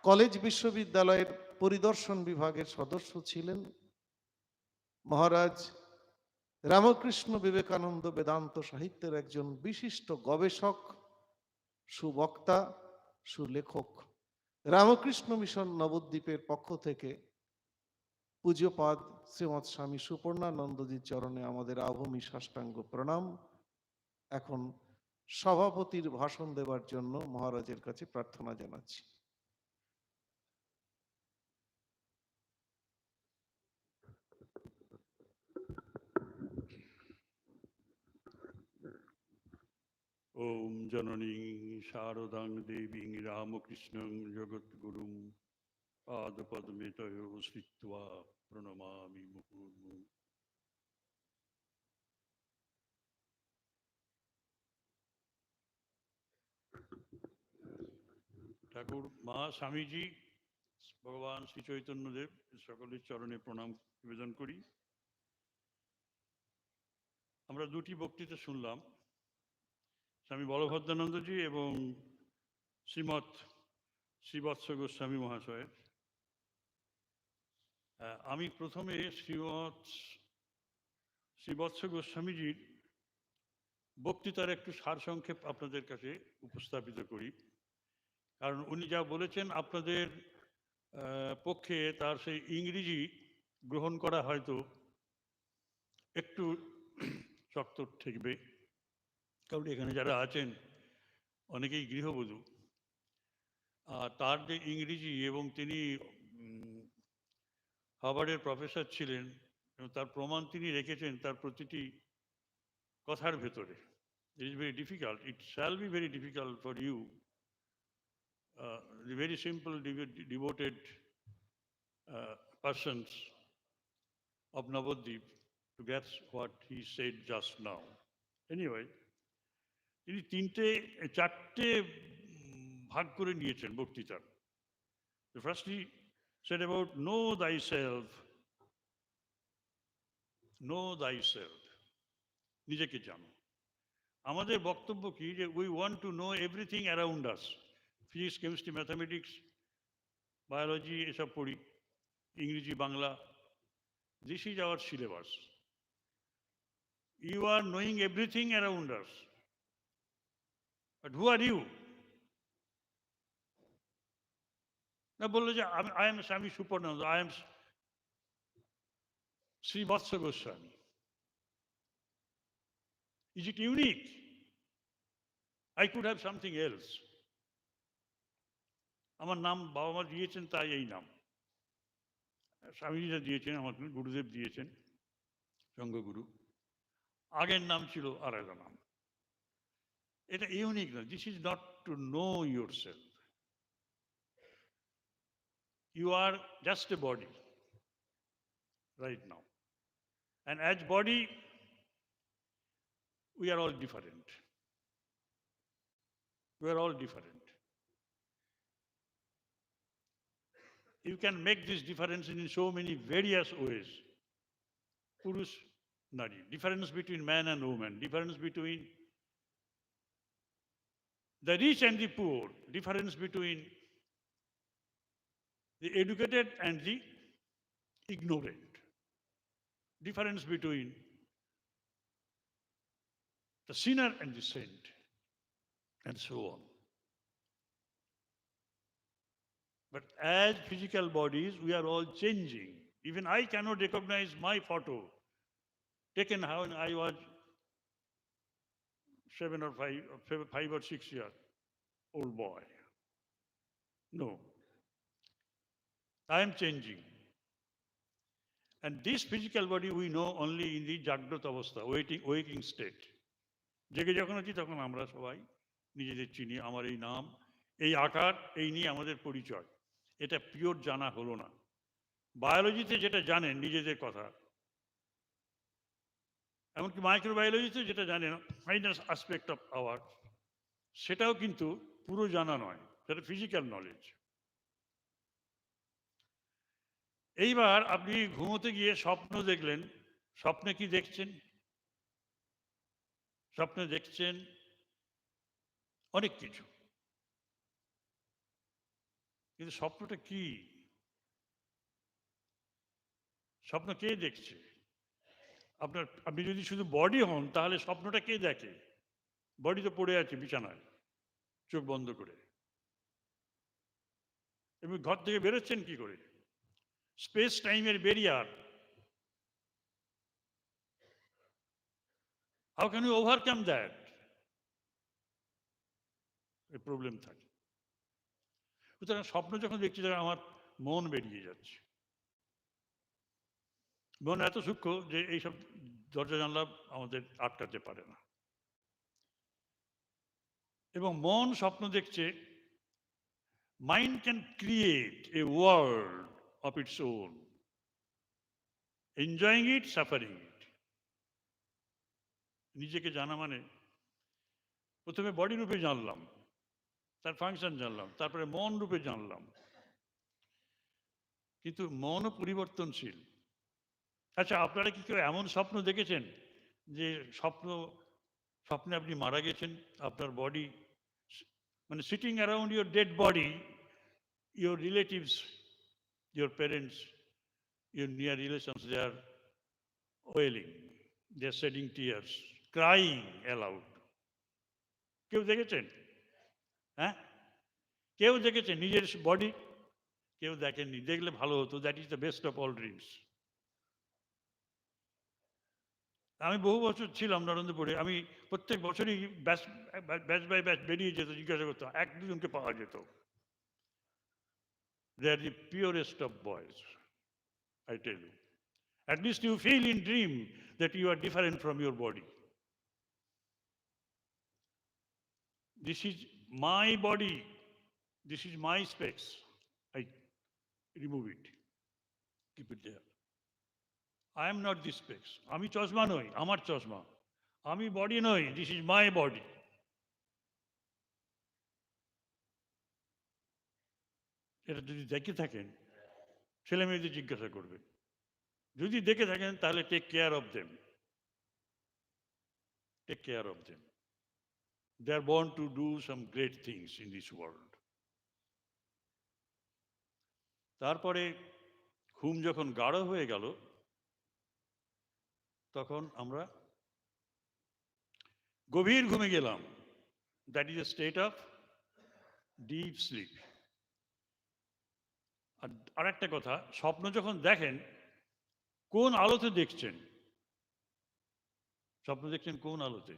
কলেজ বিশ্ববিদ্যালয়ের পরিদর্শন বিভাগের সদস্য ছিলেন। মহারাজ রামকৃষ্ণ বিবেকানন্দ বেদান্ত সাহিত্যের একজন বিশিষ্ট গবেষক, সুবক্তা, সুলেখক। রামকৃষ্ণ মিশন নবদ্বীপের পক্ষ থেকে পূজ্যপাদ শ্রীমৎ স্বামী সুপর্ণানন্দজির চরণে আমাদের আভূমি সাষ্টাঙ্গ প্রণাম। এখন সভাপতির ভাষণ দেবার জন্য মহারাজের কাছে প্রার্থনা জানাচ্ছি। ওম জননী শারদাং দেবী রামকৃষ্ণং জগদ্গুরুং পাদপদ্মে তয়ো স্থিত্বা প্রণমামি মুহুর্মুহুঃ। ঠাকুর মা স্বামীজি, ভগবান শ্রী চৈতন্যদেব সকলের চরণে প্রণাম নিবেদন করি। আমরা দুটি বক্তৃতা শুনলাম, স্বামী বলভদ্রানন্দজি এবং শ্রীমৎ শ্রীবৎস গোস্বামী মহাশয়ের। আমি প্রথমে শ্রীবৎস গোস্বামীজির বক্তৃতার একটু সারসংক্ষেপ আপনাদের কাছে উপস্থাপিত করি, কারণ উনি যা বলেছেন আপনাদের পক্ষে তার সেই ইংরেজি গ্রহণ করা হয়তো একটু শক্ত ঠেকবে, কারণ এখানে যারা আছেন অনেকেই গৃহবধূ। আর তার যে ইংরেজি, এবং তিনি হার্ভার্ডের প্রফেসর ছিলেন, এবং তার প্রমাণ তিনি রেখেছেন তার প্রতিটি কথার ভেতরে। It is very difficult, it shall be very difficult for you, the very simple devoted persons of Navadvip, to get what he said just now. Anyway, তিনি চারটে ভাগ করে নিয়েছেন বক্তৃতার। The first he said about know thyself, নিজেকে জানো। আমাদের বক্তব্য কি, যে we want to know everything around us, physics, chemistry, mathematics, biology এসব পড়ি, ইংরেজি, Bangla, this is our syllabus. You are knowing everything around us. But who are you? না বললো যে I am Swami Supananda, I am Sri Vatsa Goswami. Is it unique? I could have something else. আমার নাম বাবা মা দিয়েছেন, তাই এই নাম। স্বামীজিরা দিয়েছেন, আমার গুরুদেব দিয়েছেন, সঙ্গগুরু। আগের নাম ছিল আর একটা নাম। এটা ইউনিক না। This is not to know your self. You are just a body right now. And as body, we are all different. We are all different. You can make this difference in so many various ways. Purush, Nari, difference between man and woman, difference between the rich and the poor, difference between the educated and the ignorant, difference between the sinner and the saint, and so on. But as physical bodies, we are all changing. Even I cannot recognize my photo taken when I was 7 or 5 or 6 year old boy. No. I am changing. And this physical body we know only in the Jagrata Avastha, waking state. জেগে যখন আছি তখন আমরা সবাই নিজেদের চিনি, আমার এই নাম, এই আকার, এই নিয়ে আমাদের পরিচয়। এটা পিওর জানা হলো না। বায়োলজিতে যেটা জানেন নিজেদের কথা, এমনকি মাইক্রোবায়োলজিতে যেটা জানেন ফাইনাল অ্যাসপেক্ট অফ আওয়ার, সেটাও কিন্তু পুরো জানা নয়, সেটা ফিজিক্যাল নলেজ। এইবার আপনি ঘুমোতে গিয়ে স্বপ্ন দেখলেন, স্বপ্নে কি দেখছেন? স্বপ্নে দেখছেন অনেক কিছু, কিন্তু স্বপ্নটা কি? স্বপ্ন কে দেখছে? আপনি যদি শুধু বডি হন তাহলে স্বপ্নটা কে দেখে? বডি তো পড়ে আছে বিছানায় চোখ বন্ধ করে, এবং ঘর থেকে বেরোচ্ছেন কি করে? স্পেস টাইমের barrier. How can you overcome that? Problem থাকে। সুতরাং স্বপ্ন যখন দেখছি তখন আমার মন বেরিয়ে যাচ্ছে। মন এত সূক্ষ্ম যে এইসব দরজা জানলা আমাদের আটকাতে পারে না। এবং মন স্বপ্ন দেখছে, mind can create a world of its own, enjoying it, suffering it. নিজেকে জানা মানে প্রথমে বডি রূপে জানলাম, তার ফাংশন জানলাম, তারপরে মন রূপে জানলাম, কিন্তু মনও পরিবর্তনশীল। আচ্ছা, আপনারা কি কেউ এমন স্বপ্ন দেখেছেন যে স্বপ্নে আপনি মারা গেছেন, আপনার বডি মানে sitting around your dead body, your relatives, your parents, your near relations, they are wailing, they are shedding tears, crying aloud. কেউ দেখেছেন? হ্যাঁ, কেউ দেখেছেন নিজের বডি? কেউ দেখেননি। দেখলে ভালো হতো। That is the best of all dreams. আমি বহু বছর ছিলাম নরেন্দ্রপুরে, আমি প্রত্যেক বছরই ব্যাচ বাই ব্যাচ বেরিয়ে যেত, জিজ্ঞাসা করতাম, এক দুজনকে পাওয়া যেত। They are the purest of boys, I tell you. At least you feel in dream that you are different from your body. This is my body, this is my space, I remove it, keep it there. I am not this specs. আমি চশমা নই, আমার চশমা। আমি body নই, this is my body. এটা যদি দেখে থাকেন, ছেলে মেয়েদের জিজ্ঞাসা করবেন। যদি দেখে থাকেন তাহলে take care of them, take care of them. They are born to do some great things in this world. তারপরে ঘুম যখন গাঢ় হয়ে গেল তখন আমরা গভীর ঘুমে গেলাম। That is a state of deep sleep. আর একটা কথা, স্বপ্ন যখন দেখেন কোন আলোতে দেখছেন? স্বপ্ন দেখছেন কোন আলোতে?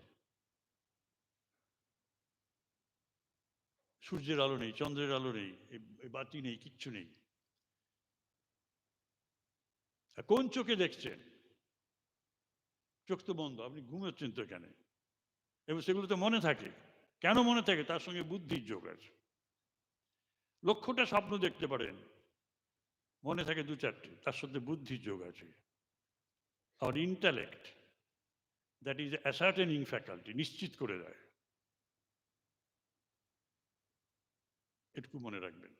সূর্যের আলো নেই, চন্দ্রের আলো নেই, এই বাতি নেই, কিচ্ছু নেই। কোন চোখে দেখছেন? চোখ তো বন্ধ, আপনি ঘুমোচ্ছেন তো এখানে। এবং সেগুলো তো মনে থাকে। কেন মনে থাকে? তার সঙ্গে বুদ্ধির যোগ আছে। লক্ষটা স্বপ্ন দেখতে পারেন, মনে থাকে 2-4টে, তার সাথে বুদ্ধির যোগ আছে। আর ইন্টালেক্ট, দ্যাট ইজ অ্যাসার্টেনিং ফ্যাকাল্টি, নিশ্চিত করে দেয়। এটুকু মনে রাখবেন।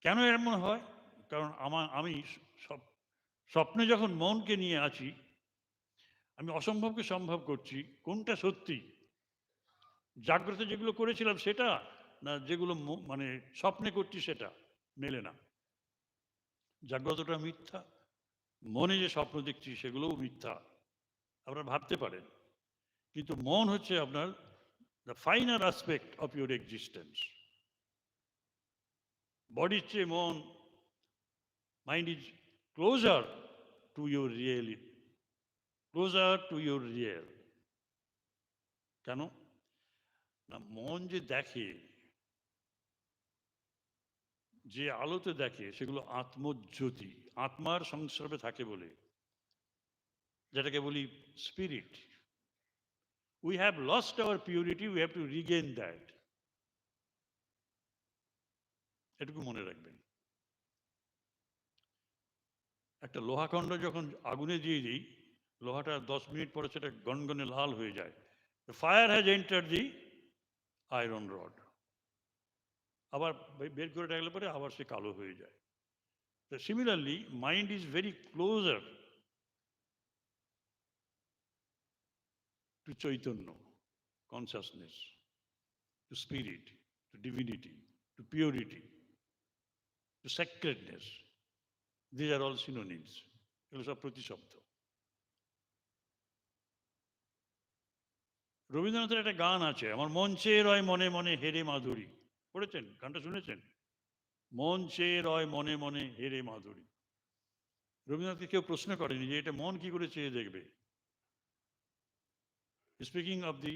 কেন এমন হয়? কারণ আমি স্বপ্নে যখন মনকে নিয়ে আছি, আমি অসম্ভবকে সম্ভব করছি। কোনটা সত্যি? জাগ্রত যেগুলো করেছিলাম সেটা, না যেগুলো মানে স্বপ্নে করছি সেটা? মেলে না। জাগ্রতটা মিথ্যা, মনে যে স্বপ্ন দেখছি সেগুলোও মিথ্যা। আপনারা ভাবতে পারেন, কিন্তু মন হচ্ছে আপনার the finer aspect of your existence. বডির চেয়ে মন, mind is closer to your reality, closer to your real. কেন না? মন যে দেখে, যে আলোতে দেখে, সেগুলো আত্মজ্যোতি, আত্মার সংস্রবে থাকে বলে, যেটাকে বলি spirit. We have lost our purity, we have to regain that. এটুকু মনে রাখবেন। একটা লোহাখণ্ড যখন আগুনে দিয়ে দিই, লোহাটা 10 মিনিট পরে সেটা গনগনে লাল হয়ে যায়। Fire has enter the iron rod. আবার বের করে রাখলে পরে আবার সে কালো হয়ে যায়। তো similarly mind is very closer to chaitanya, consciousness, to spirit, to divinity, to purity, to sacredness. These are all synonyms. এগুলো সব প্রতিশব্দ। রবীন্দ্রনাথের একটা গান আছে, আমার মন চেয়ে রয় মনে মনে হেরে মাধুরী। পড়েছেন? গানটা শুনেছেন? মন চেয়ে রয় মনে মনে হেরে মাধুরী। রবীন্দ্রনাথকে কেউ প্রশ্ন করেনি যে এটা মন কি করে চেয়ে দেখবে। Speaking of the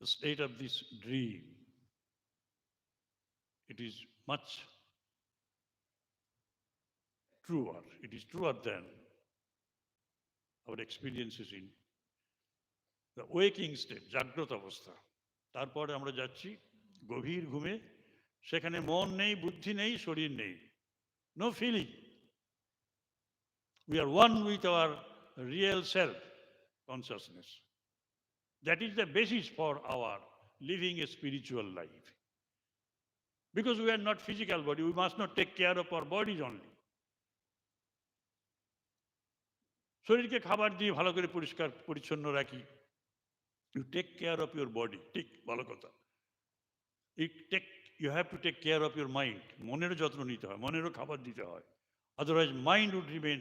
state of this dream, it is much truer, it is truer than our experiences in the waking state, জাগ্রত অবস্থা। তারপরে আমরা যাচ্ছি গভীর ঘুমে, সেখানে মন নেই, বুদ্ধি নেই, শরীর নেই, no feeling. We are one with our real self consciousness. That is the basis for our living a spiritual life. Because we are not physical body, we must not take care of our bodies only. শরীরকে খাবার দিয়ে ভালো করে পরিষ্কার পরিচ্ছন্ন রাখি। You take care of your body, ঠিক, ভালো কথা। You have to take care of your mind. মনেরও যত্ন নিতে হয়, মনেরও খাবার দিতে হয়। Otherwise mind would remain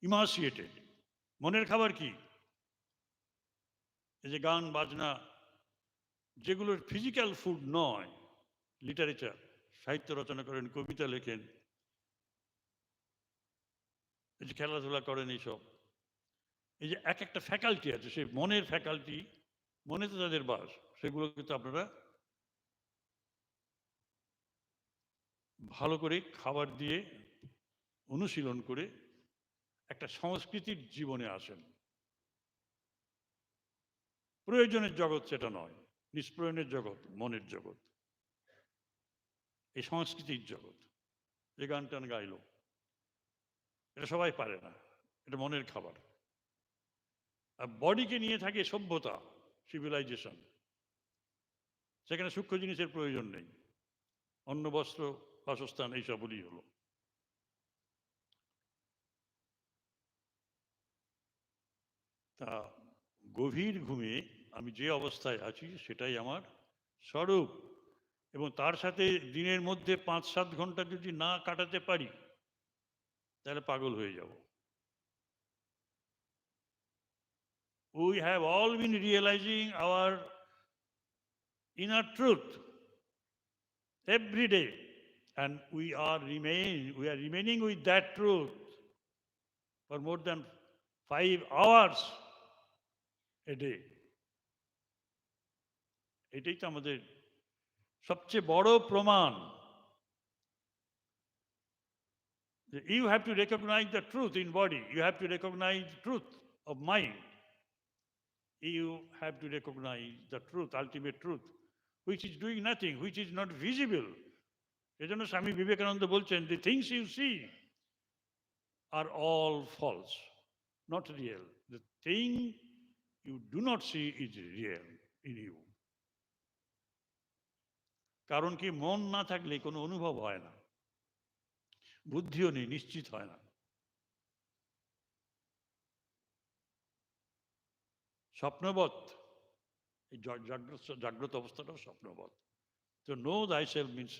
emaciated. মনের খাবার কি? এই যে গান বাজনা, যেগুলো ফিজিক্যাল ফুড নয়, লিটারেচার, সাহিত্য রচনা করেন, কবিতা লেখেন, এই যে খেলাধুলা করেন, এইসব, এই যে এক একটা ফ্যাকাল্টি আছে, সেই মনের ফ্যাকাল্টি, মনে তো তাদের বাস, সেগুলো কিন্তু আপনারা ভালো করে খাবার দিয়ে অনুশীলন করে একটা সংস্কৃতির জীবনে আসেন। প্রয়োজনের জগৎ সেটা নয়, নিষ্প্রয়োজনের জগৎ মনের জগৎ, এই সংস্কৃতির জগৎ। যে গান টান গাইলো, এটা সবাই পারে না, এটা মনের খাবার। আর বডিকে নিয়ে থাকে সভ্যতা, সিভিলাইজেশন, সেখানে সূক্ষ্ম জিনিসের প্রয়োজন নেই। অন্ন, বস্ত্র, বাসস্থান, এইসবই হলো। তা গভীর ঘুমে আমি যে অবস্থায় আছি সেটাই আমার স্বরূপ। এবং তার সাথে দিনের মধ্যে 5-7 ঘন্টা যদি না কাটাতে পারি তাহলে পাগল হয়ে যাব। We have all been realizing our inner truth every day, and we are remaining with that truth for more than 5 hours a day. এটাই তো আমাদের সবচেয়ে বড় প্রমাণ। You have to recognize the truth in body. You have to recognize the truth of mind. You have to recognize the truth, ultimate truth, which is doing nothing, which is not visible. এজন্য স্বামী বিবেকানন্দ বলছেন, the things you see are all false, not real. The thing you do not see is real in you. কারণ কি, মন না থাকলে কোনো অনুভব হয় না, বুদ্ধিও নেই, নিশ্চিত হয় না। স্বপ্নবৎ, এই জাগ্রত অবস্থাটাও স্বপ্নবৎ। তো know thyself means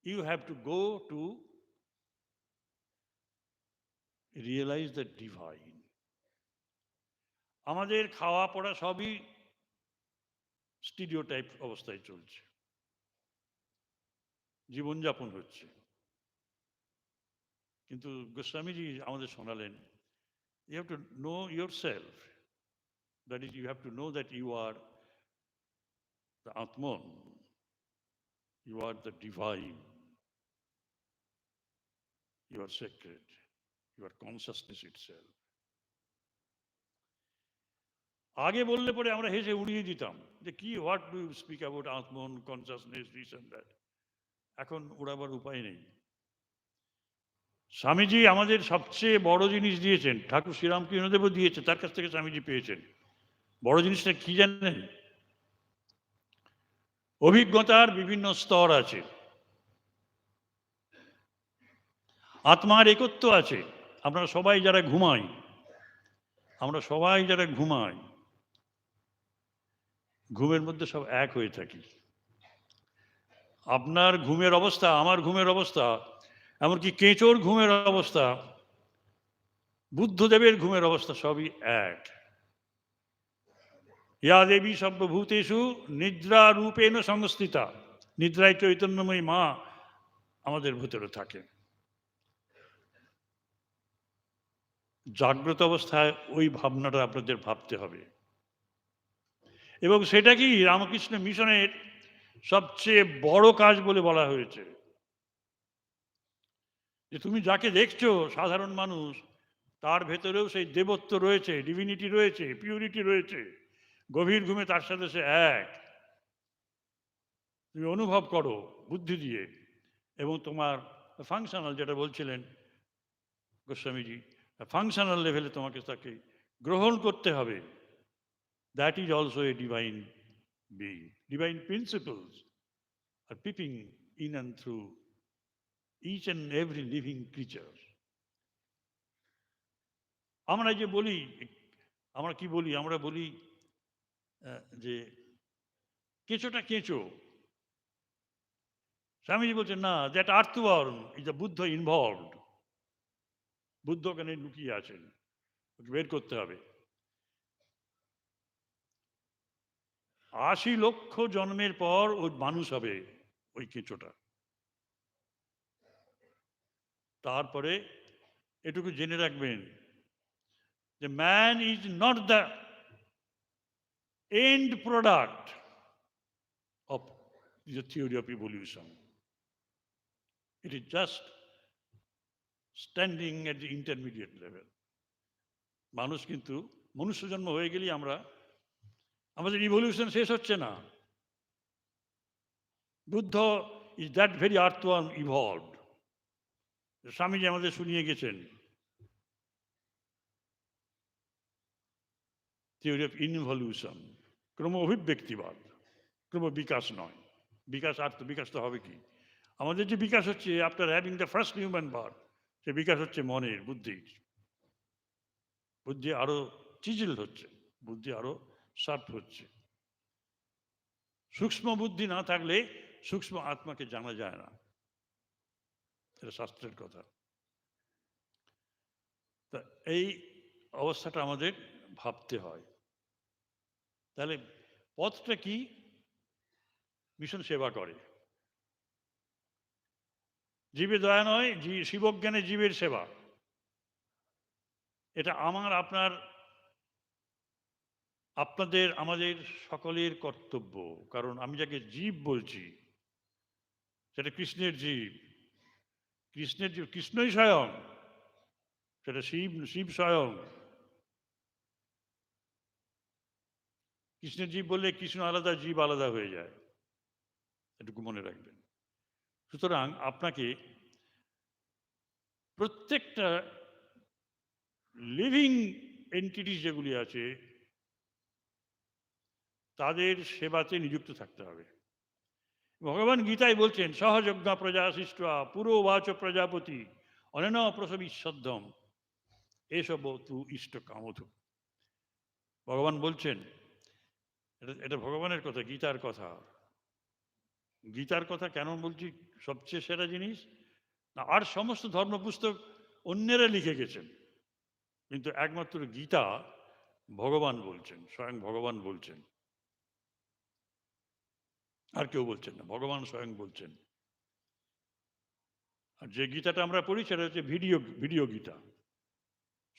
you have to go to realize the divine. আমাদের খাওয়া পড়া সবই স্টিরিওটাইপ অবস্থায় চলছে, জীবনযাপন হচ্ছে। কিন্তু গোস্বামীজি আমাদের শোনালেন, you have to know yourself. That is, you have to know that you are the Atman, you are the divine, you are sacred, you are consciousness itself. আগে বললে পরে আমরা হেসে উড়িয়ে দিতাম যে কি, what do you speak about Atman, consciousness, this and that. এখন উড়াবার উপায় নেই। স্বামীজি আমাদের সবচেয়ে বড় জিনিস দিয়েছেন, ঠাকুর শ্রীরামকৃষ্ণদেবও দিয়েছে, তার কাছ থেকে স্বামীজি পেয়েছেন। বড় জিনিসটা কি জানেন? অভিজ্ঞতার বিভিন্ন স্তর আছে, আত্মার একত্ব আছে। আমরা সবাই যারা ঘুমাই, ঘুমের মধ্যে সব এক হয়ে থাকি। আপনার ঘুমের অবস্থা, আমার ঘুমের অবস্থা, এমনকি কেঁচোর ঘুমের অবস্থা, বুদ্ধদেবের ঘুমের অবস্থা সবই এক। ইয়া দেবী সর্বভূতেষু নিদ্রা রূপেণ সংস্থিতা। নিদ্রায় চৈতন্যময়ী মা আমাদের ভেতরে থাকে। জাগ্রত অবস্থায় ওই ভাবনাটা আপনাদের ভাবতে হবে, এবং সেটা কি রামকৃষ্ণ মিশনের সবচেয়ে বড় কাজ বলে বলা হয়েছে। যে তুমি যাকে দেখছো সাধারণ মানুষ, তার ভেতরেও সেই দেবত্ব রয়েছে, ডিভিনিটি রয়েছে, পিউরিটি রয়েছে। গভীর ঘুমে তার সাথে সে এক। তুমি অনুভব করো বুদ্ধি দিয়ে, এবং তোমার ফাংশনাল, যেটা বলছিলেন গোস্বামীজি, ফাংশনাল লেভেলে তোমাকে তাকে গ্রহণ করতে হবে। That is also a divine being. Divine principles are peeping in and through each and every living creature. আমরা যে বলি, আমরা কি বলি? আমরা বলি যে কেঁচোটা কেঁচো। স্বামীজি বলছেন না, that earthworm is the Buddha involved. Buddha ওখানে লুকিয়ে আছেন, ওকে বের করতে হবে। 80 লক্ষ জন্মের পর ওই মানুষ হবে ওই কেঁচোটা। তারপরে এটুকু জেনে রাখবেন যে man is not the end product of the theory of evolution. It is just standing at the intermediate level. মানুষ কিন্তু মনুষ্য জন্ম হয়ে গেলেই আমাদের ইভলিউশন শেষ হচ্ছে না। Buddha is that very earthworm evolved. Swamiji আমাদের শুনিয়ে গেছেন থিওরি অফ ইনভলিউশন, ক্রম অভিব্যক্তিবাদ, ক্রম বিকাশ নয়। বিকাশ তো হবে কি? আমাদের যে বিকাশ হচ্ছে after having the first human birth, সে বিকাশ হচ্ছে মনের, বুদ্ধির। বুদ্ধি আরো চিজিল হচ্ছে, বুদ্ধি আরো শার্প হচ্ছে। সূক্ষ্ম বুদ্ধি না থাকলে সূক্ষ্ম আত্মাকে জানা যায় না, এটা শাস্ত্রের কথা। তা এই অবস্থাটা আমাদের ভাবতে হয়। তাহলে পথটা কি? মিশন সেবা করে, জীবে দয়া নয়, শিবজ্ঞানে জীবের সেবা। এটা আমার, আপনার, আপনাদের, আমাদের সকলের কর্তব্য। কারণ আমি যাকে জীব বলছি সেটা কৃষ্ণের জীব, কৃষ্ণের জীব, কৃষ্ণই স্বয়ং, সেটা শিব, শিব স্বয়ং। কৃষ্ণের জীব বললে কৃষ্ণ আলাদা, জীব আলাদা হয়ে যায়, এটুকু মনে রাখবেন। সুতরাং আপনাকে প্রত্যেকটা লিভিং এন্টিটিস যেগুলি আছে তাদের সেবাতে নিযুক্ত থাকতে হবে। ভগবান গীতায় বলছেন, সহযজ্ঞ প্রজা সৃষ্টা পুরোবাচ প্রজাপতি অনেন প্রসবী শ্রদ্ধম এসব তু ইষ্ট কামধু। ভগবান বলছেন, এটা ভগবানের কথা, গীতার কথা। গীতার কথা কেন বলছি সবচেয়ে সেরা জিনিস না, আর সমস্ত ধর্মপুস্তক অন্যেরা লিখে গেছেন, কিন্তু একমাত্র গীতা ভগবান বলছেন, স্বয়ং ভগবান বলছেন, আর কেউ বলছেন না, ভগবান স্বয়ং বলছেন। আর যে গীতাটা আমরা পড়ি সেটা হচ্ছে ভিডিও গীতা।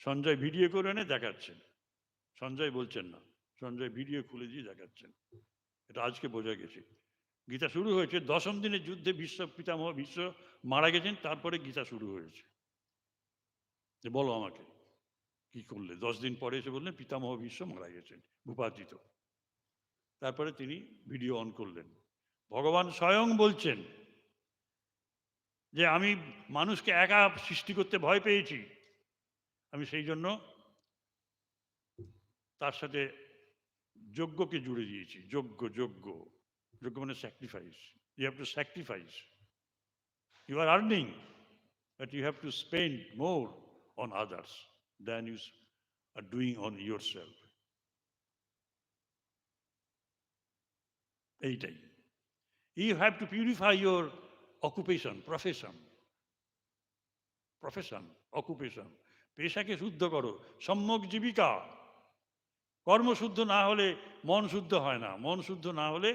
সঞ্জয় ভিডিও করে এনে দেখাচ্ছেন, সঞ্জয় বলছেন না, সঞ্জয় ভিডিও খুলে দিয়ে দেখাচ্ছেন। এটা আজকে বোঝা গেছে। গীতা শুরু হয়েছে 10ম দিনের যুদ্ধে, পিতামহ ভীষ্ম মারা গেছেন, তারপরে গীতা শুরু হয়েছে। যে বলো আমাকে কি করলে, 10 দিন পরে এসে বললেন পিতামহ ভীষ্ম মারা গেছেন, ভূপাতিত। তারপরে তিনি ভিডিও অন করলেন। ভগবান স্বয়ং বলছেন যে আমি মানুষকে একা সৃষ্টি করতে ভয় পেয়েছি, আমি সেই জন্য তার সাথে যজ্ঞকে জুড়ে দিয়েছি। যজ্ঞ মানে sacrifice. You have to sacrifice. You are earning, but you have to spend more on others than you are doing on yourself. এইটাই। You have to purify your occupation, profession, occupation. পেশাকে শুদ্ধ করো, সম্যক জীবিকা। কর্মশুদ্ধ না হলে মন শুদ্ধ হয় না, মন শুদ্ধ না হলে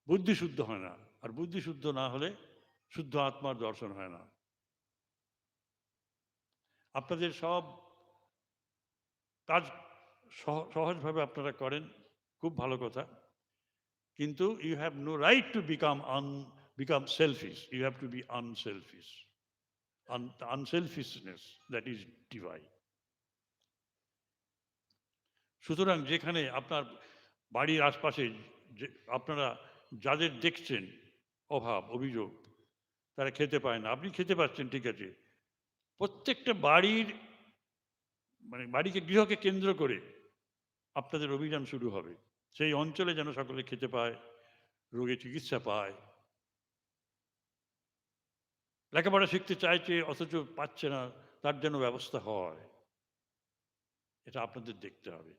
বুদ্ধি শুদ্ধ হয় না, আর বুদ্ধি শুদ্ধ না হলে শুদ্ধ আত্মার দর্শন হয় না। আপনাদের সব কাজ সহজভাবে আপনারা করেন, খুব ভালো কথা, কিন্তু you have no right to become selfish. You have to be unselfish. Unselfishness, that is divine. সুতরাং যেখানে আপনার বাড়ির আশপাশে যে আপনারা যাদের দেখছেন অভাব, অভিযোগ, তারা খেতে পায় না, আপনি খেতে পাচ্ছেন, ঠিক আছে, প্রত্যেকটা বাড়ির, মানে বাড়িকে, গৃহকে কেন্দ্র করে আপনাদের অভিযান শুরু হবে। সেই অঞ্চলে যেন সকলে খেতে পায়, রোগে চিকিৎসা পায়। লেখাপড়া শিখতে চাইছে অথচ পাচ্ছে না, তার যেন ব্যবস্থা হয়। এটা আপনাদের দেখতে হবে,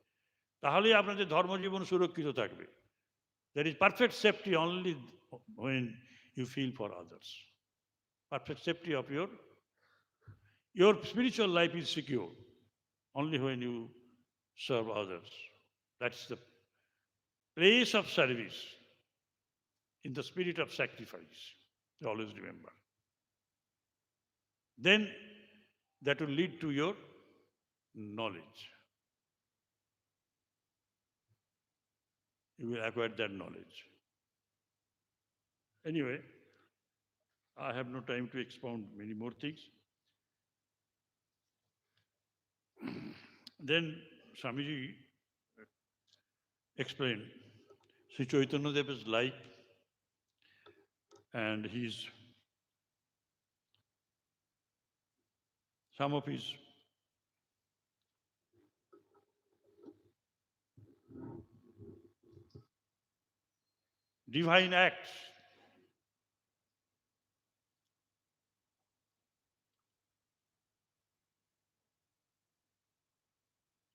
তাহলেই আপনাদের ধর্মজীবন সুরক্ষিত থাকবে। There is perfect safety only when you feel for others. Perfect safety of your spiritual life is secure only when you serve others. That's the place of service in the spirit of sacrifice. You always remember. Then that will lead to your knowledge. You will acquire that knowledge. Anyway, I have no time to expound many more things. Then Swamiji explained Sri Chaitanya Deva's life and some of his divine acts.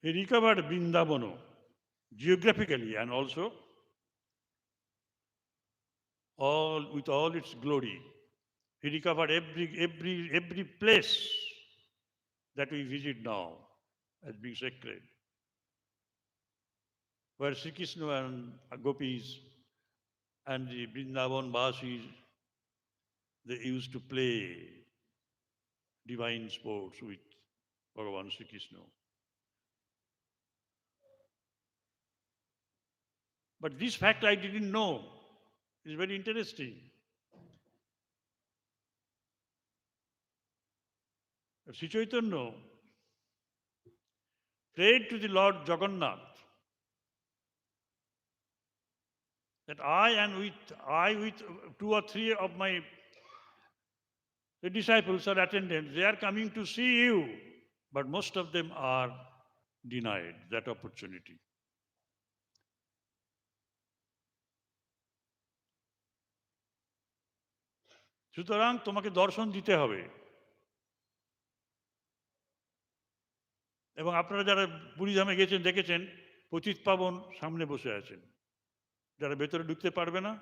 He recovered Vrindavana geographically and also with all its glory. He recovered every place that we visit now as being sacred, where Sri Krishna and gopis and the Vrindavan Vasis, they used to play divine sports with Bhagavan Sri Krishna. But this fact I didn't know. It's very interesting. Sri Chaitanya prayed to the Lord Jagannath that I with 2 or 3 of my disciples or attendants, they are coming to see you, but most of them are denied that opportunity. সুতরাং তোমাকে দর্শন দিতে হবে। এবং আপনারা যারা পুরীধামে গেছেন দেখেছেন পতিত পাবন সামনে বসে আছেন, যারা ভেতরে ঢুকতে পারবে না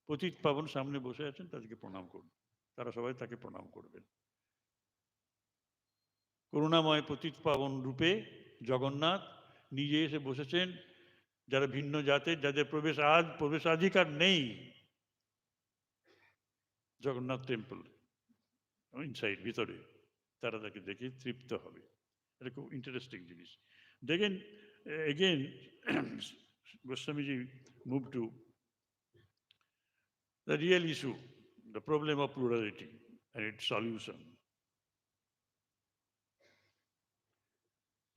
পতিত পাবন সামনে বসে আছেন, তাদেরকে প্রণাম করুন, তারা সবাই তাকে প্রণাম করবেন। করুণাময় পতিত পাবন রূপে জগন্নাথ নিজে এসে বসেছেন, যারা ভিন্ন জাতের, যাদের প্রবেশাধিকার নেই জগন্নাথ টেম্পল ইনসাইড ভিতরে, তারা তাকে দেখে তৃপ্ত হবে। এটা খুব ইন্টারেস্টিং জিনিস। দেখেন again Goswamiji move to the real issue, the problem of plurality and its solution.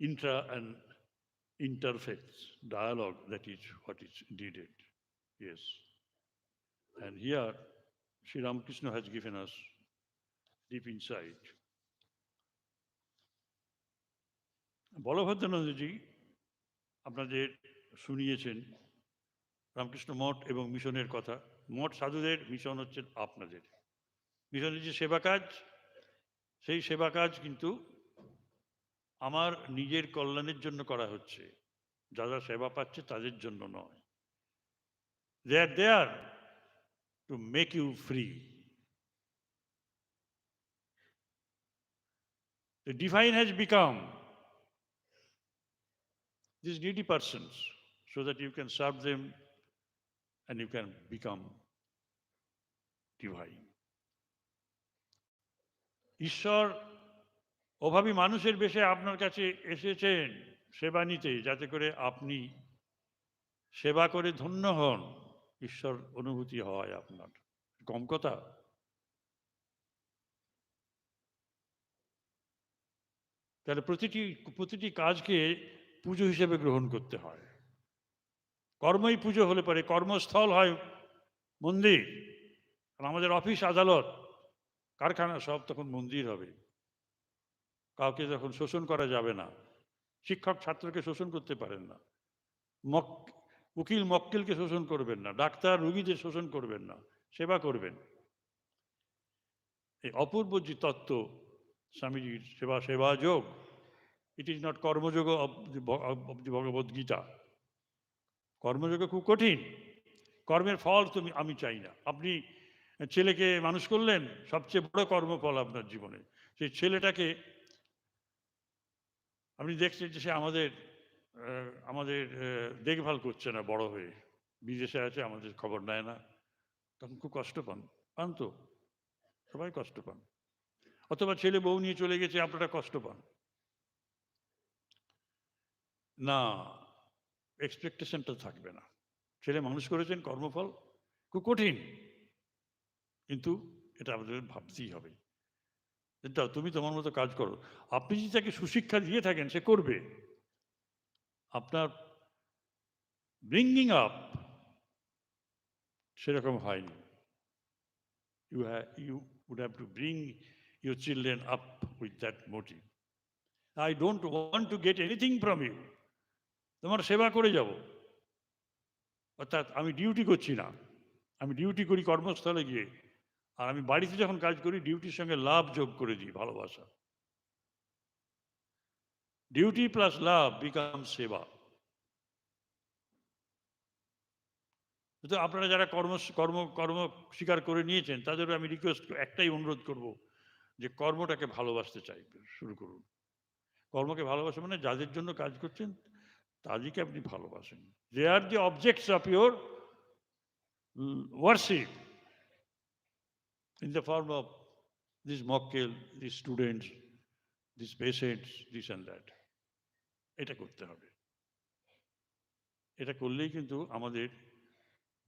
Intra and interfaith dialogue, that is what is needed. Yes. And here Sri Ramakrishna has given us deep insight. Balabhadranandaji আপনাদের শুনিয়েছেন রামকৃষ্ণ মঠ এবং মিশনের কথা। মঠ সাধুদের, mission হচ্ছে আপনাদের। মিশনের যে সেবা কাজ, সেই সেবা কাজ কিন্তু আমার নিজের কল্যাণের জন্য করা হচ্ছে, যারা সেবা পাচ্ছে তাদের জন্য নয়। They are there to make you free. The divine has become these needy persons so that you can serve them and you can become divine. ঈশ্বর অভাবী মানুষের বেশে আপনার কাছে এসেছেন সেবা নিতে, যাতে করে আপনি সেবা করে ধন্য হন, ঈশ্বর অনুভূতি হয় আপনার। কম কথা। তাহলে প্রতিটি কাজকে পুজো হিসেবে গ্রহণ করতে হয়। কর্মই পুজো হলে পরে, কর্মস্থল হয় মন্দির। আর আমাদের অফিস, আদালত, কারখানা সব তখন মন্দির হবে। কাউকে তখন শোষণ করা যাবে না। শিক্ষক ছাত্রকে শোষণ করতে পারেন না, উকিল মক্কেলকে শোষণ করবেন না, ডাক্তার রুগীদের শোষণ করবেন না, সেবা করবেন। এই অপূর্ব যে তত্ত্ব স্বামীজির সেবা যোগ, ইট ইজ নট কর্মযোগ অব দি ভগবদ গীতা। কর্মযোগ খুব কঠিন, কর্মের ফল আমি চাই না। আপনি ছেলেকে মানুষ করলেন, সবচেয়ে বড় কর্মফল আপনার জীবনে। সেই ছেলেটাকে আপনি দেখছেন যে সে আমাদের দেখভাল করছে না, বড় হয়ে বিদেশে আছে, আমাদের খবর নেয় না, তখন খুব কষ্ট পান তো, সবাই কষ্ট পান। অথবা ছেলে বউ নিয়ে চলে গেছে, আপনারা কষ্ট পান না, এক্সপেকটেশনটা থাকবে না। ছেলে মানুষ করেছেন, কর্মফল খুব কঠিন, কিন্তু এটা আমাদের ভাবতেই হবে। এটা তুমি তোমার মতো কাজ করো। আপনি যদি তাকে সুশিক্ষা দিয়ে থাকেন, সে করবে। আপনার ব্রিঙ্গিং আপ সেরকম হয়নি। You would have to bring your children up with that motive. I don't want to get anything from you. তোমার সেবা করে যাব, অর্থাৎ আমি ডিউটি করছি না, আমি ডিউটি করি কর্মস্থলে গিয়ে, আর আমি বাড়িতে যখন কাজ করি ডিউটির সঙ্গে লাভ যোগ করে দিই, ভালোবাসা। ডিউটি প্লাস লাভ বিকাম সেবা। তো আপনারা যারা কর্ম কর্ম কর্ম স্বীকার করে নিয়েছেন তাদেরও আমি রিকোয়েস্ট একটাই অনুরোধ করব যে কর্মটাকে ভালোবাসতে চাই শুরু করুন। কর্মকে ভালোবাসা মানে যাদের জন্য কাজ করছেন তাদেরকে আপনি ভালোবাসেন। They are the objects of your worship in the form of this mockel, these students, these patients, this and that. এটা করতে হবে। এটা করলেই কিন্তু আমাদের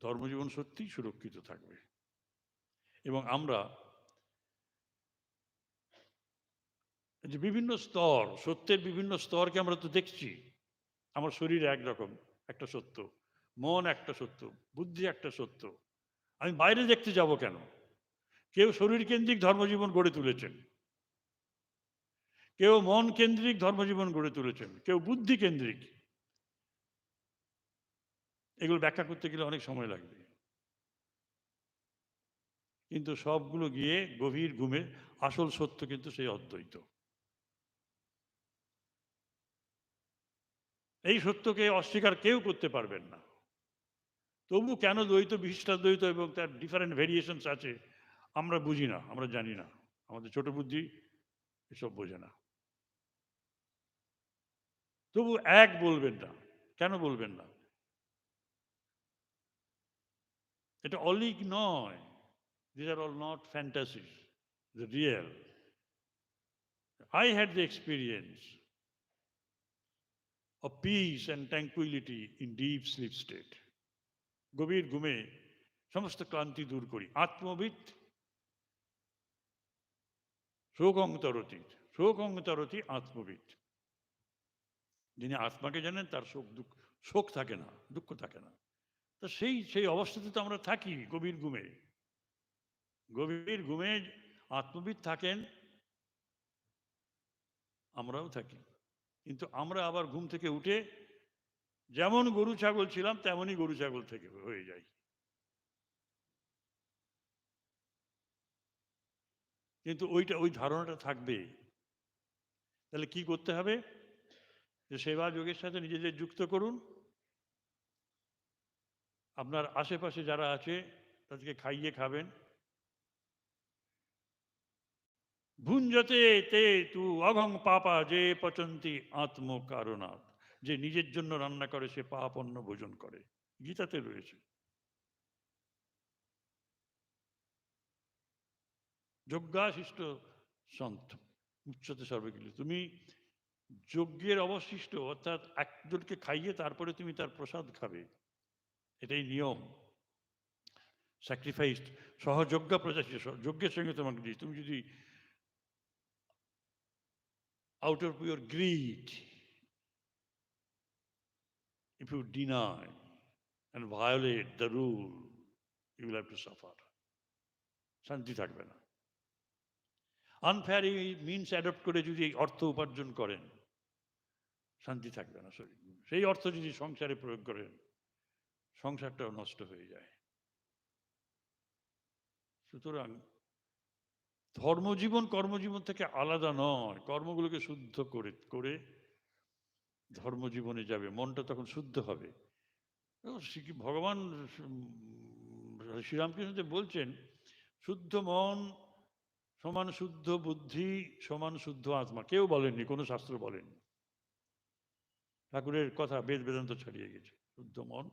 ধর্মজীবন সত্যিই সুরক্ষিত থাকবে। এবং আমরা যে বিভিন্ন স্তর, সত্যের বিভিন্ন স্তরকে আমরা তো দেখছি। আমার শরীর একরকম একটা সত্য, মন একটা সত্য, বুদ্ধি একটা সত্য। আমি বাইরে দেখতে যাব কেন? কেউ শরীর কেন্দ্রিক ধর্মজীবন গড়ে তুলেছেন, কেউ মন কেন্দ্রিক ধর্মজীবন গড়ে তুলেছেন, কেউ বুদ্ধি কেন্দ্রিক। এগুলো ব্যাখ্যা করতে গেলে অনেক সময় লাগবে, কিন্তু সবগুলো গিয়ে গভীর ঘুমে আসল সত্য কিন্তু সেই অদ্বৈত। এই সত্যকে অস্বীকার কেউ করতে পারবেন না। তবু কেন দ্বৈত, বিশিষ্টাদ্বৈত এবং তার ডিফারেন্ট ভেরিয়েশনস আছে আমরা বুঝি না, আমরা জানি না, আমাদের ছোট বুদ্ধি এসব বোঝে না। তবু এক বলবেন না, কেন বলবেন না? এটা অলিক নয়, this are all not fantasies, the real. I had the experience of peace and tranquility in deep sleep state. গভীর ঘুমে সমস্ত ক্লান্তি দূর করি। আত্মবিদ শোকং তরতি আত্মবিদ। যিনি আত্মাকে জানেন তার শোক থাকে না, দুঃখ থাকে না। তো সেই অবস্থাতে তো আমরা থাকি গভীর ঘুমে। গভীর ঘুমে আত্মবিদ থাকেন, আমরাও থাকি। কিন্তু আমরা আবার ঘুম থেকে উঠে যেমন গরু ছাগল ছিলাম তেমনই গরু ছাগল থেকে হয়ে যাই। কিন্তু ওই ধারণাটা থাকবে। তাহলে কি করতে হবে? যে সেবা যোগের সাথে নিজেদের যুক্ত করুন। আপনার আশেপাশে যারা আছে তাদেরকে খাইয়ে খাবেন। ভুঞ্জতে তে তু অঘং পাপা যে পচন্তি আত্মকারণাৎ। যে নিজের জন্য রান্না করে সে পাপ অন্ন ভোজন করে, গীতাতে রয়েছে। যজ্ঞাশিষ্ট সন্ত উচ্চতে সর্বকিল। তুমি যজ্ঞের অবশিষ্ট অর্থাৎ একজনকে খাইয়ে তারপরে তুমি তার প্রসাদ খাবে, এটাই নিয়ম। স্যাক্রিফাইসড সহযজ্ঞ প্রজাতি, যজ্ঞের সঙ্গে তোমাকে দিই। তুমি যদি out of your greed, if you deny and violate the rule, you will have to suffer. শান্তি থাকবে না। আনফেয়ার মিনস অ্যাডপ্ট করে যদি অর্থ উপার্জন করেন, শান্তি থাকবে না শরীর। সেই অর্থ যদি সংসারে প্রয়োগ করেন, সংসারটাও নষ্ট হয়ে যায়। সুতরাং ধর্মজীবন কর্মজীবন থেকে আলাদা নয়। কর্মগুলোকে শুদ্ধ করে করে ধর্মজীবনে যাবে, মনটা তখন শুদ্ধ হবে। ভগবান শ্রীরামকৃষ্ণ যে বলছেন, শুদ্ধ মন সমান শুদ্ধ বুদ্ধি সমান শুদ্ধ আত্মা। কেউ বলেননি, কোনো শাস্ত্র বলেননি। ঠাকুরের কথা বেদ বেদান্ত ছাড়িয়ে গেছে। শুদ্ধ মন,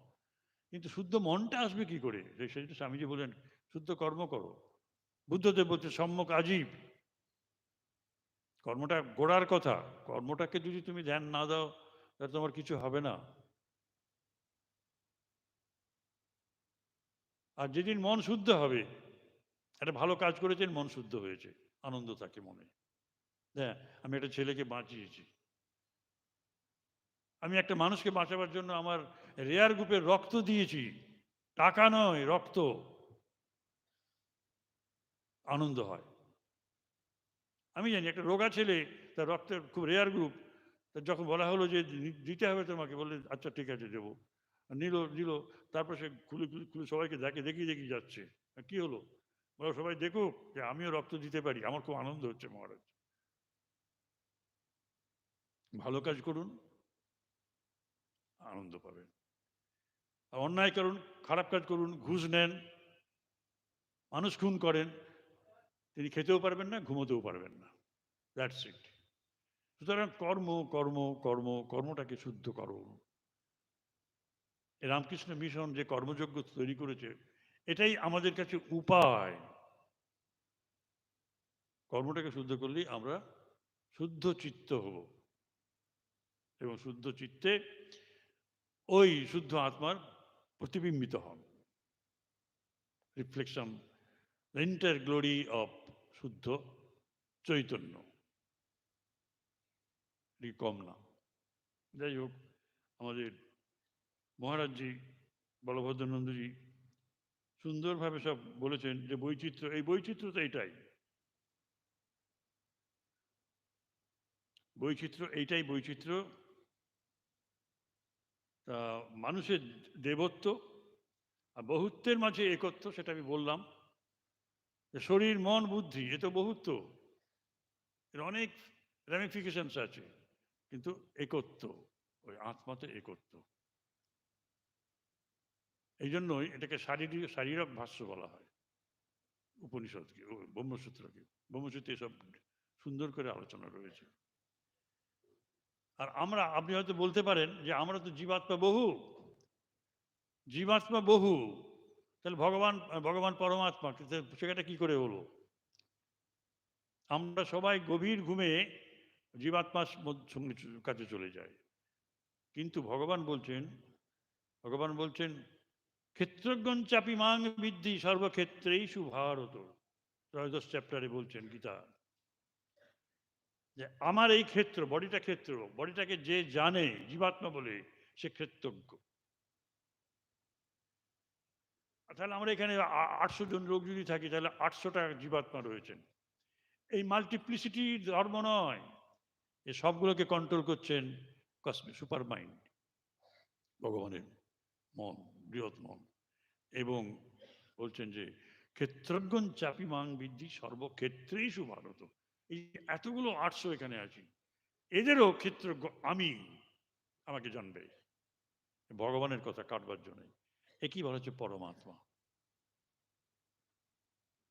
কিন্তু শুদ্ধ মনটা আসবে কি করে? সেটা স্বামীজি বলেন, শুদ্ধ কর্ম করো। বুদ্ধদেব বলছে সম্যক আজীব। কর্মটা গোড়ার কথা। কর্মটাকে যদি তুমি ধ্যান না দাও তাহলে তোমার কিছু হবে না। আর যেদিন মন শুদ্ধ হবে, একটা ভালো কাজ করেছেন, মন শুদ্ধ হয়েছে, আনন্দ থাকে মনে। হ্যাঁ, আমি একটা ছেলেকে বাঁচিয়েছি। আমি একটা মানুষকে বাঁচাবার জন্য আমার রেয়ার গ্রুপের রক্ত দিয়েছি, টাকা নয়, রক্ত। আনন্দ হয়। আমি জানি একটা রোগা ছেলে, তার রক্তের খুব রেয়ার গ্রুপ, যখন বলা হলো যে দিতে হবে তোমাকে, বললে আচ্ছা ঠিক আছে দেবো। নিল। তারপর সে খুলে সবাইকে দেখিয়ে যাচ্ছে। কি হলো? বলো সবাই দেখুক যে আমিও রক্ত দিতে পারি। আমার খুব আনন্দ হচ্ছে মহারাজ। ভালো কাজ করুন, আনন্দ পাবেন। অন্যায় খারাপ কাজ করুন, ঘুষ নেন, মানুষ খুন করেন, তিনি খেতেও পারবেন না, ঘুমোতেও পারবেন না। That's it. সুতরাং কর্ম কর্ম কর্ম, কর্মটাকে শুদ্ধ করো। রামকৃষ্ণ মিশন যে কর্মযজ্ঞ তৈরি করেছে, এটাই আমাদের কাছে উপায়। কর্মটাকে শুদ্ধ করলেই আমরা শুদ্ধ চিত্ত হব, এবং শুদ্ধ চিত্তে ওই শুদ্ধ আত্মার প্রতিবিম্বিত হন, reflection, the entire glory of শুদ্ধ চৈতন্য। কম না। যাই হোক, আমাদের মহারাজজি বলভদ্রানন্দজি সুন্দরভাবে সব বলেছেন যে বৈচিত্র্য, এই বৈচিত্র্য তো এইটাই, বৈচিত্র্য এইটাই বৈচিত্র্য। তা মানুষের দেবত্ব আর বহুত্বের মাঝে একত্ব, সেটা আমি বললাম। শরীর মন বুদ্ধি, এ তো বহুত্ব, এর অনেক র্যামিফিকেশনস আছে, কিন্তু একত্ব, ওই আত্মাতে একত্ব। এই জন্যই এটাকে শারীরক ভাষ্য বলা হয় উপনিষদকে, ব্রহ্মসূত্রকে। ব্রহ্মসূত্রে এসব সুন্দর করে আলোচনা রয়েছে। আর আমরা, আপনি হয়তো বলতে পারেন যে আমরা তো জীবাত্মা বহু, জীবাত্মা বহু, তাহলে ভগবান পরমাত্মা সেটা কি করে হলো? আমরা সবাই গভীর ঘুমে জীবাত্মার কাছে চলে যায়, কিন্তু ভগবান বলছেন ক্ষেত্রজ্ঞন চাপি মাং বিদ্ধি সর্বক্ষেত্রেই সুভারত। ত্রয়োদশ চ্যাপ্টারে বলছেন গীতা, যে আমার এই ক্ষেত্র, বডিটাকে যে জানে জীবাত্মা বলে, সে ক্ষেত্রজ্ঞ। তাহলে আমরা এখানে 800 জন লোক যদি থাকি, তাহলে 800টা জীবাত্মা রয়েছেন। এই মাল্টিপ্লিসিটি ধর্ম নয়, এ সবগুলোকে কন্ট্রোল করছেন কসমিক সুপার মাইন্ড, ভগবানের মন, বৃহৎ মন। এবং বলছেন যে ক্ষেত্রজ্ঞন চাপি মাং বিদ্ধি সর্বক্ষেত্রেই সুভারত। এই এতগুলো 800 এখানে আছি, এদেরও ক্ষেত্রজ্ঞ আমাকে জানবে, ভগবানের কথা কাটবার জন্য। একই বলা হচ্ছে পরমাত্মা।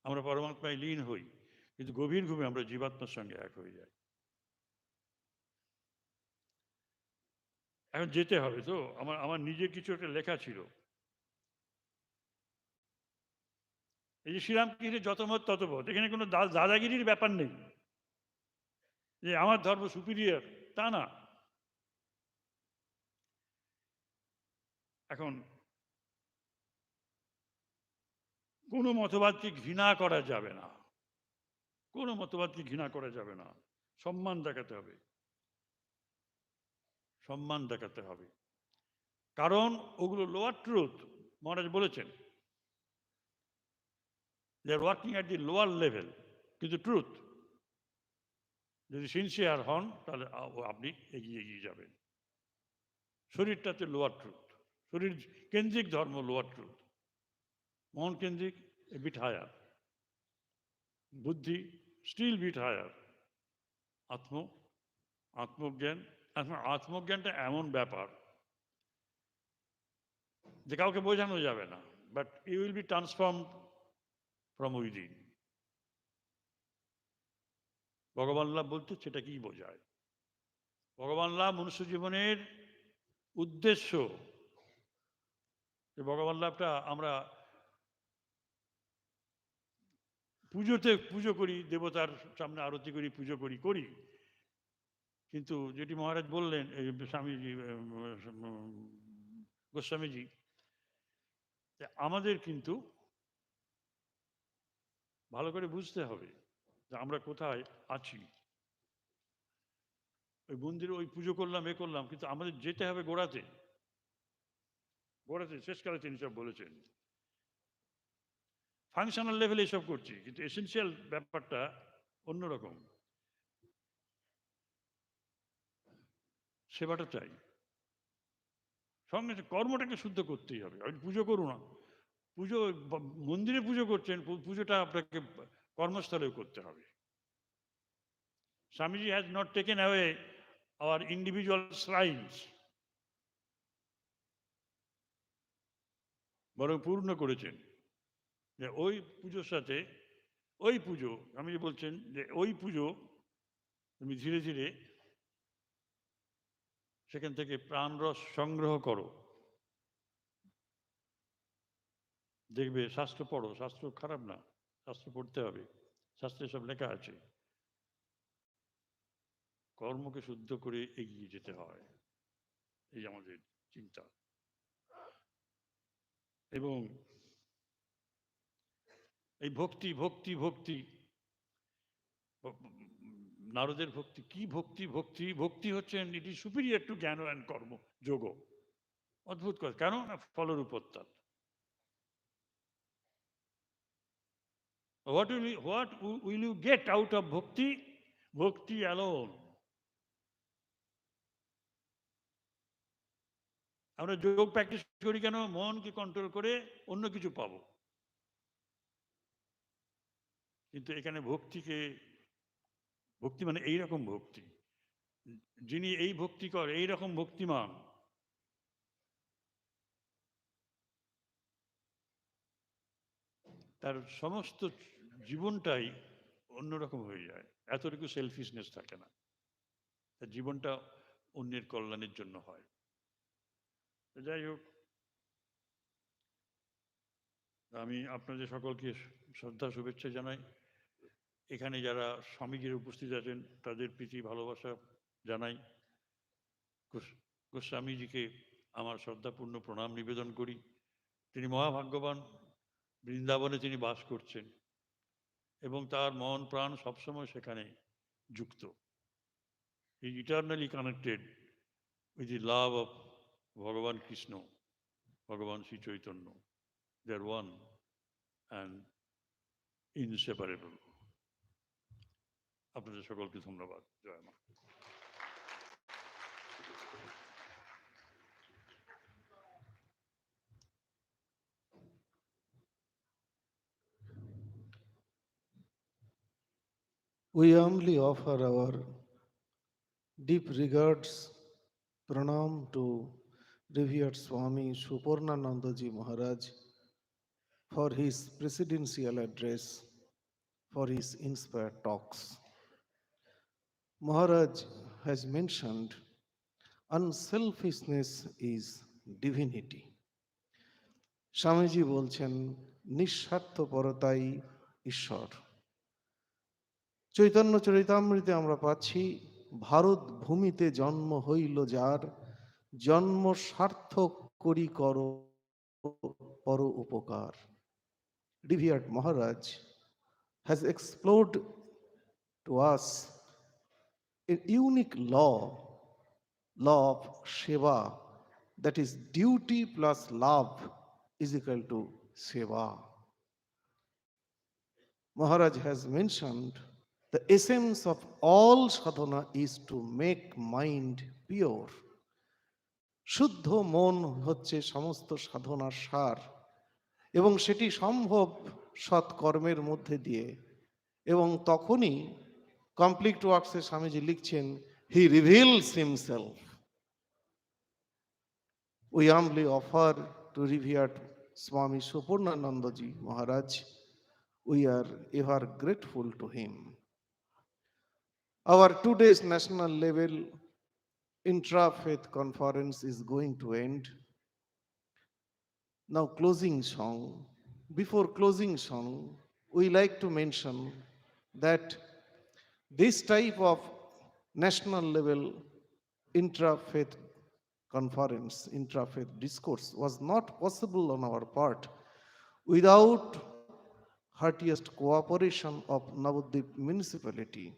আমরা পরমাত্মায় লীন হই, কিন্তু গভীর ঘুমে আমরা জীবাত্মার সঙ্গে এক হয়ে যাই। এখন যেতে হবে তো, আমার নিজের কিছু একটা লেখা ছিল, এই যে শ্রীরামকৃষ্ণের যত মত তত পথ, এখানে কোনো দাদাগিরির ব্যাপার নেই যে আমার ধর্ম সুপিরিয়র, তা না। এখন কোনো মতবাদকে ঘৃণা করা যাবে না, কোনো মতবাদকে ঘৃণা করা যাবে না, সম্মান দেখাতে হবে, সম্মান দেখাতে হবে। কারণ ওগুলো লোয়ার ট্রুথ। মহারাজ বলেছেন they are working at the lower level, কিন্তু ট্রুথ। যদি সিনসিয়ার হন, তাহলে আপনি এগিয়ে যাবেন। শরীরটাতে লোয়ার ট্রুথ, শরীর কেন্দ্রিক ধর্ম লোয়ার ট্রুথ, মন কেন্দ্রিক এ বিট হায়ার, বুদ্ধি স্টিল বিট হায়ার, আত্মজ্ঞান। আত্মজ্ঞানটা এমন ব্যাপার যে কাউকে বোঝানো যাবে না, but you will be transform from within. ভগবান লাভ বলতে সেটা কি বোঝায়? ভগবান লাভ মনুষ্য জীবনের উদ্দেশ্য। ভগবান লাভটা আমরা পুজো করি, দেবতার সামনে আরতি করি, পুজো করি, কিন্তু যেটি মহারাজ বললেন, স্বামীজি, গোস্বামীজি, আমাদের কিন্তু ভালো করে বুঝতে হবে যে আমরা কোথায় আছি। ওই মন্দিরে ওই পুজো করলাম, কিন্তু আমাদের যেতে হবে গোড়াতে। শেষকালে তিনি সব বলেছেন। ফাংশনাল লেভেলে এসব করছি, কিন্তু এসেন্সিয়াল ব্যাপারটা অন্যরকম। সেবাটা চাই, সঙ্গে কর্মটাকে শুদ্ধ করতেই হবে। আপনি পুজো করুন না, মন্দিরে পুজো করছেন, পুজোটা আপনাকে কর্মস্থলেও করতে হবে। Swamiji has not taken away our individual shrines, বরং পূর্ণ করেছেন। যে ওই পুজোর সাথে ওই পুজো, আমি যে বলছেন যে ওই পুজো তুমি ধীরে ধীরে সেখান থেকে প্রাণরস সংগ্রহ করো। দেখবে শাস্ত্র পড়ো, শাস্ত্র খারাপ না, শাস্ত্র পড়তে হবে, শাস্ত্রে সব লেখা আছে। কর্মকে শুদ্ধ করে এগিয়ে যেতে হয়, এই আমাদের চিন্তা। এবং এই ভক্তি ভক্তি ভক্তি, নারদের ভক্তি কি? ভক্তি ভক্তি ভক্তি হচ্ছে ইট ইজ সুপিরিয়র টু জ্ঞান অ্যান্ড কর্ম যোগ। অদ্ভুত কথা, কেন না ফলের উপর। What will you get out of bhakti? Bhakti alone. আমরা যোগ প্র্যাকটিস করি কেন? মনকে কন্ট্রোল করে অন্য কিছু পাবো। কিন্তু এখানে ভক্তি মানে এইরকম ভক্তি, যিনি এই ভক্তি করে এইরকম ভক্তিমান, তার সমস্ত জীবনটাই অন্যরকম হয়ে যায়। এতটুকু সেলফিশনেস থাকে না, তার জীবনটা অন্যের কল্যাণের জন্য হয়। যাই হোক, আমি আপনাদের সকলকে শ্রদ্ধা শুভেচ্ছা জানাই। এখানে যারা স্বামীজির উপস্থিত আছেন তাদের প্রীতি ভালোবাসা জানাই। গোস্বামীজিকে আমার শ্রদ্ধাপূর্ণ প্রণাম নিবেদন করি। তিনি মহাভাগ্যবান, বৃন্দাবনে তিনি বাস করছেন এবং তার মন প্রাণ সবসময় সেখানে যুক্ত। He is eternally connected with the love of Bhagavan Krishna, Bhagavan Shri Chaitanya. They are one and inseparable. আপনাদের সকলকে ধন্যবাদ। জয় মা। We humbly offer our deep regards, pranam to revered Swami Suparnanandaji Maharaj for his presidential address, for his inspired talks. Maharaj has mentioned unselfishness is divinity. Swamiji বলছেন নিঃস্বার্থপরতাই ঈশ্বর। চৈতন্য চরিতামৃতে আমরা পাচ্ছি, ভারত ভূমিতে জন্ম হইল যার, জন্ম সার্থক করি কর পর উপকার। Revered Maharaj has explored to us a unique law of Seva, that is duty plus love is equal to Seva. Maharaj has mentioned the essence of all sadhana is to make mind pure. শুদ্ধ মন হচ্ছে সমস্ত সাধনার সার, এবং সেটি সম্ভব সৎকর্মের মধ্যে দিয়ে। এবং তখনই কমপ্লিট ওয়ার্কসে স্বামীজি লিখছেন, he reveals himself. We humbly offer to revered Swami Supurnanandaji Maharaj. We are ever grateful to him. Our today's national level intra-faith conference is going to end. Now closing song. Before closing song, we like to mention that this type of national level intra-faith conference, intra-faith discourse was not possible on our part without heartiest cooperation of Navadvip municipality.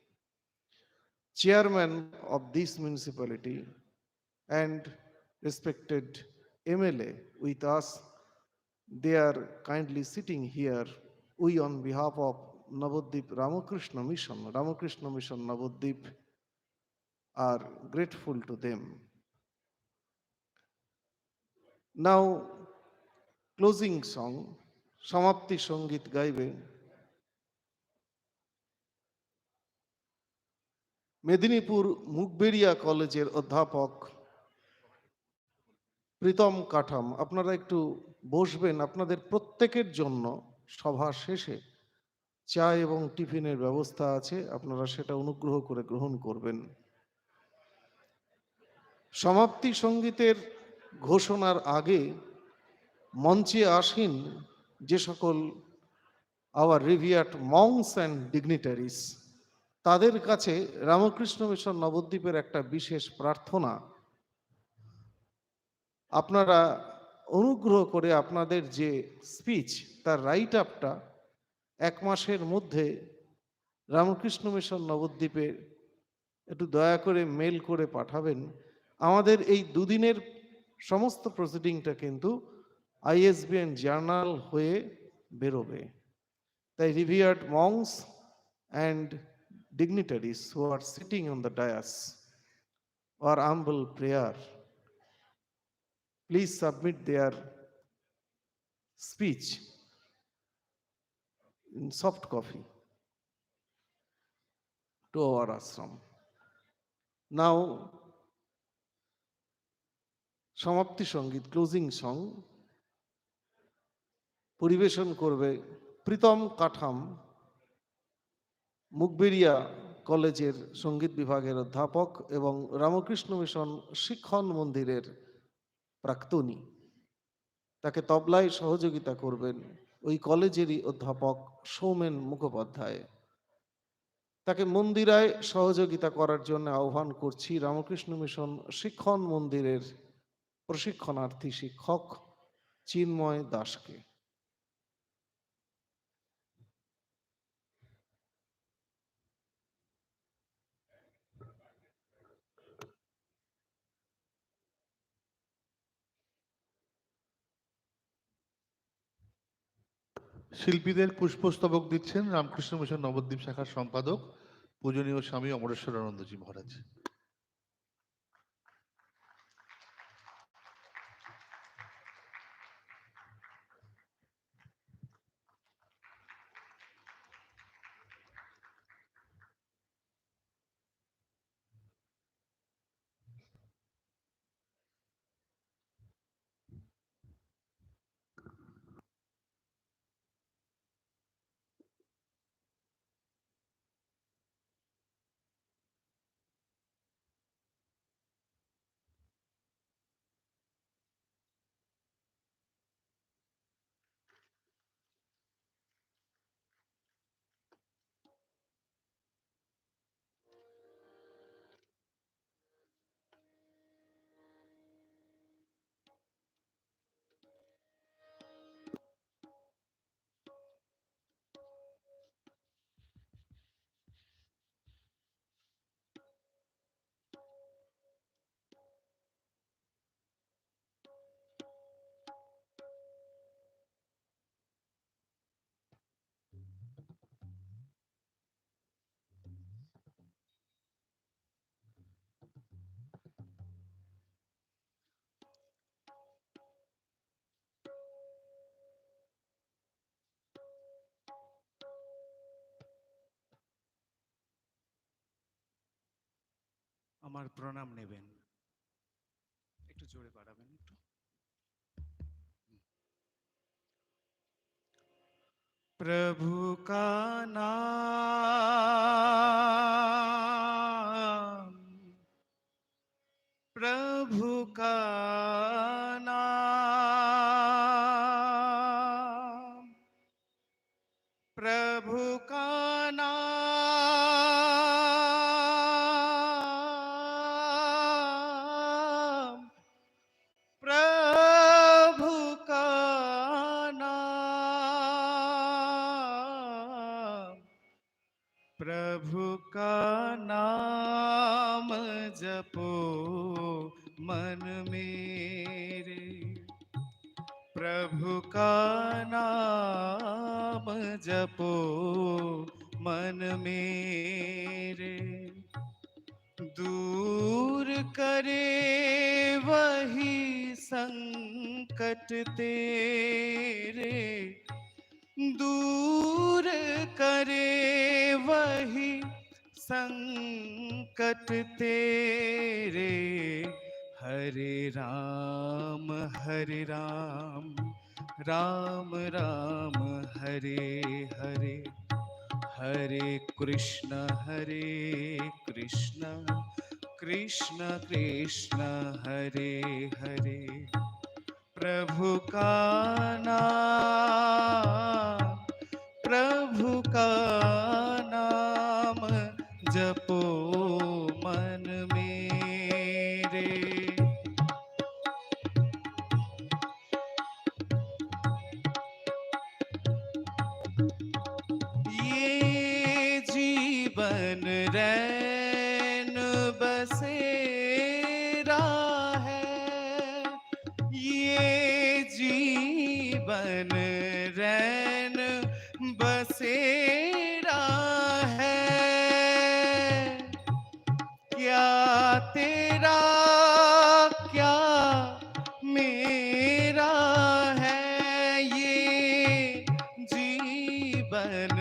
Chairman of this municipality and respected MLA with us, they are kindly sitting here. We on behalf of Navadvip Ramakrishna Mission Navadvip are grateful to them. Now closing song, সমাপ্তি সঙ্গীত গাইবে মেদিনীপুর মুগবেড়িয়া কলেজের অধ্যাপক প্রীতম কাঠাম, আপনারা একটু বসবেন। আপনাদের প্রত্যেকের জন্য সভা শেষে চা এবং টিফিনের ব্যবস্থা আছে, আপনারা সেটা অনুগ্রহ করে গ্রহণ করবেন। সমাপ্তি সঙ্গীতের ঘোষণার আগে মঞ্চে আসীন যে সকল আওয়ার রিভিয়ার্ড মংস অ্যান্ড ডিগনিটারিস, তাদের কাছে রামকৃষ্ণ মিশন নবদ্বীপের একটা বিশেষ প্রার্থনা, আপনারা অনুগ্রহ করে আপনাদের যে স্পিচ তার রাইট আপটা 1 মাসের মধ্যে রামকৃষ্ণ মিশন নবদ্বীপে একটু দয়া করে মেল করে পাঠাবেন। আমাদের এই দুদিনের সমস্ত প্রসিডিংটা কিন্তু আইএসবিএন জার্নাল হয়ে বেরোবে। তাই revered monks and dignitaries who are sitting on the dais or humble prayer, please submit their speech in soft copy to our ashram. Now, সমাপ্তি সঙ্গীত, ক্লোজিং সং পরিবেশন করবে প্রীতম কাঠাম, মুগবেরিয়া কলেজের সঙ্গীত বিভাগের অধ্যাপক এবং রামকৃষ্ণ মিশন শিক্ষণ মন্দিরের প্রাক্তনী। তাকে তবলায় সহযোগিতা করবেন ওই কলেজেরই অধ্যাপক সৌমেন মুখোপাধ্যায়। তাকে মন্দিরায় সহযোগিতা করার জন্য আহ্বান করছি রামকৃষ্ণ মিশন শিক্ষণ মন্দিরের প্রশিক্ষণার্থী শিক্ষক চিন্ময় দাসকে। শিল্পীদের পুষ্পস্তবক দিচ্ছেন রামকৃষ্ণ মিশন নবদ্বীপ শাখার সম্পাদক পূজনীয় স্বামী অমরেশ্বরানন্দজি মহারাজ। আমার প্রণাম নেবেন, একটু জোরে বাড়াবেন একটু। प्रभु का नाम, प्रभु का नाम, प्रभु का नाम, प्रभु का नाम, प्रभु का नाम जपो मन मेरे, प्रभु का नाम जपो मन मेरे, दूर करे वही संकट तेरे, दूर करे वही संकट तेरे, हरे राम राम राम हरे हरे, हरे कृष्ण कृष्ण कृष्ण हरे हरे। प्रभु का नाम जपो मन मेरे। ये जीवन रैन बसेरा है, ये जीवन रैन बसेरा है। क्या तेरा क्या मेरा है, ये जीवन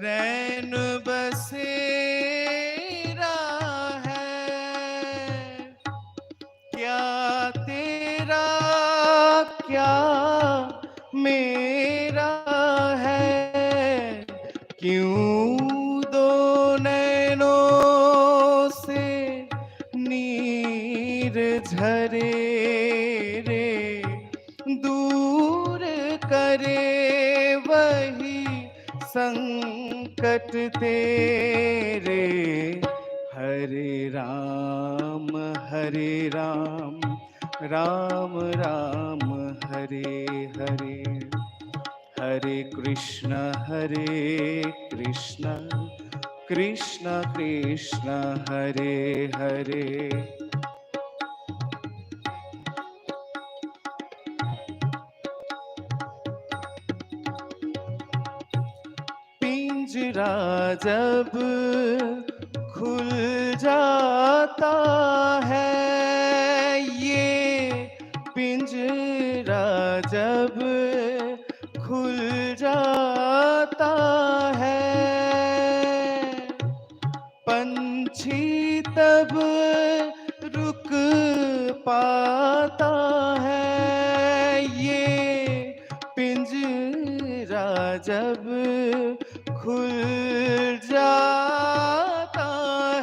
रैन बसेरा है। क्या तेरा क्या मेरा है, क्यों दो नैनों से नीर झरे रे, दूर करे वही संकट तेरे। हरे राम राम राम हरे हरे, हरे कृष्ण कृष्ण कृष्ण हरे हरे। पिंजरा जब खुल जाता है, ये पिंजरा जब खुल जाता है, पंछी तब रुक पाता है। ये पिंजरा जब खुल जाता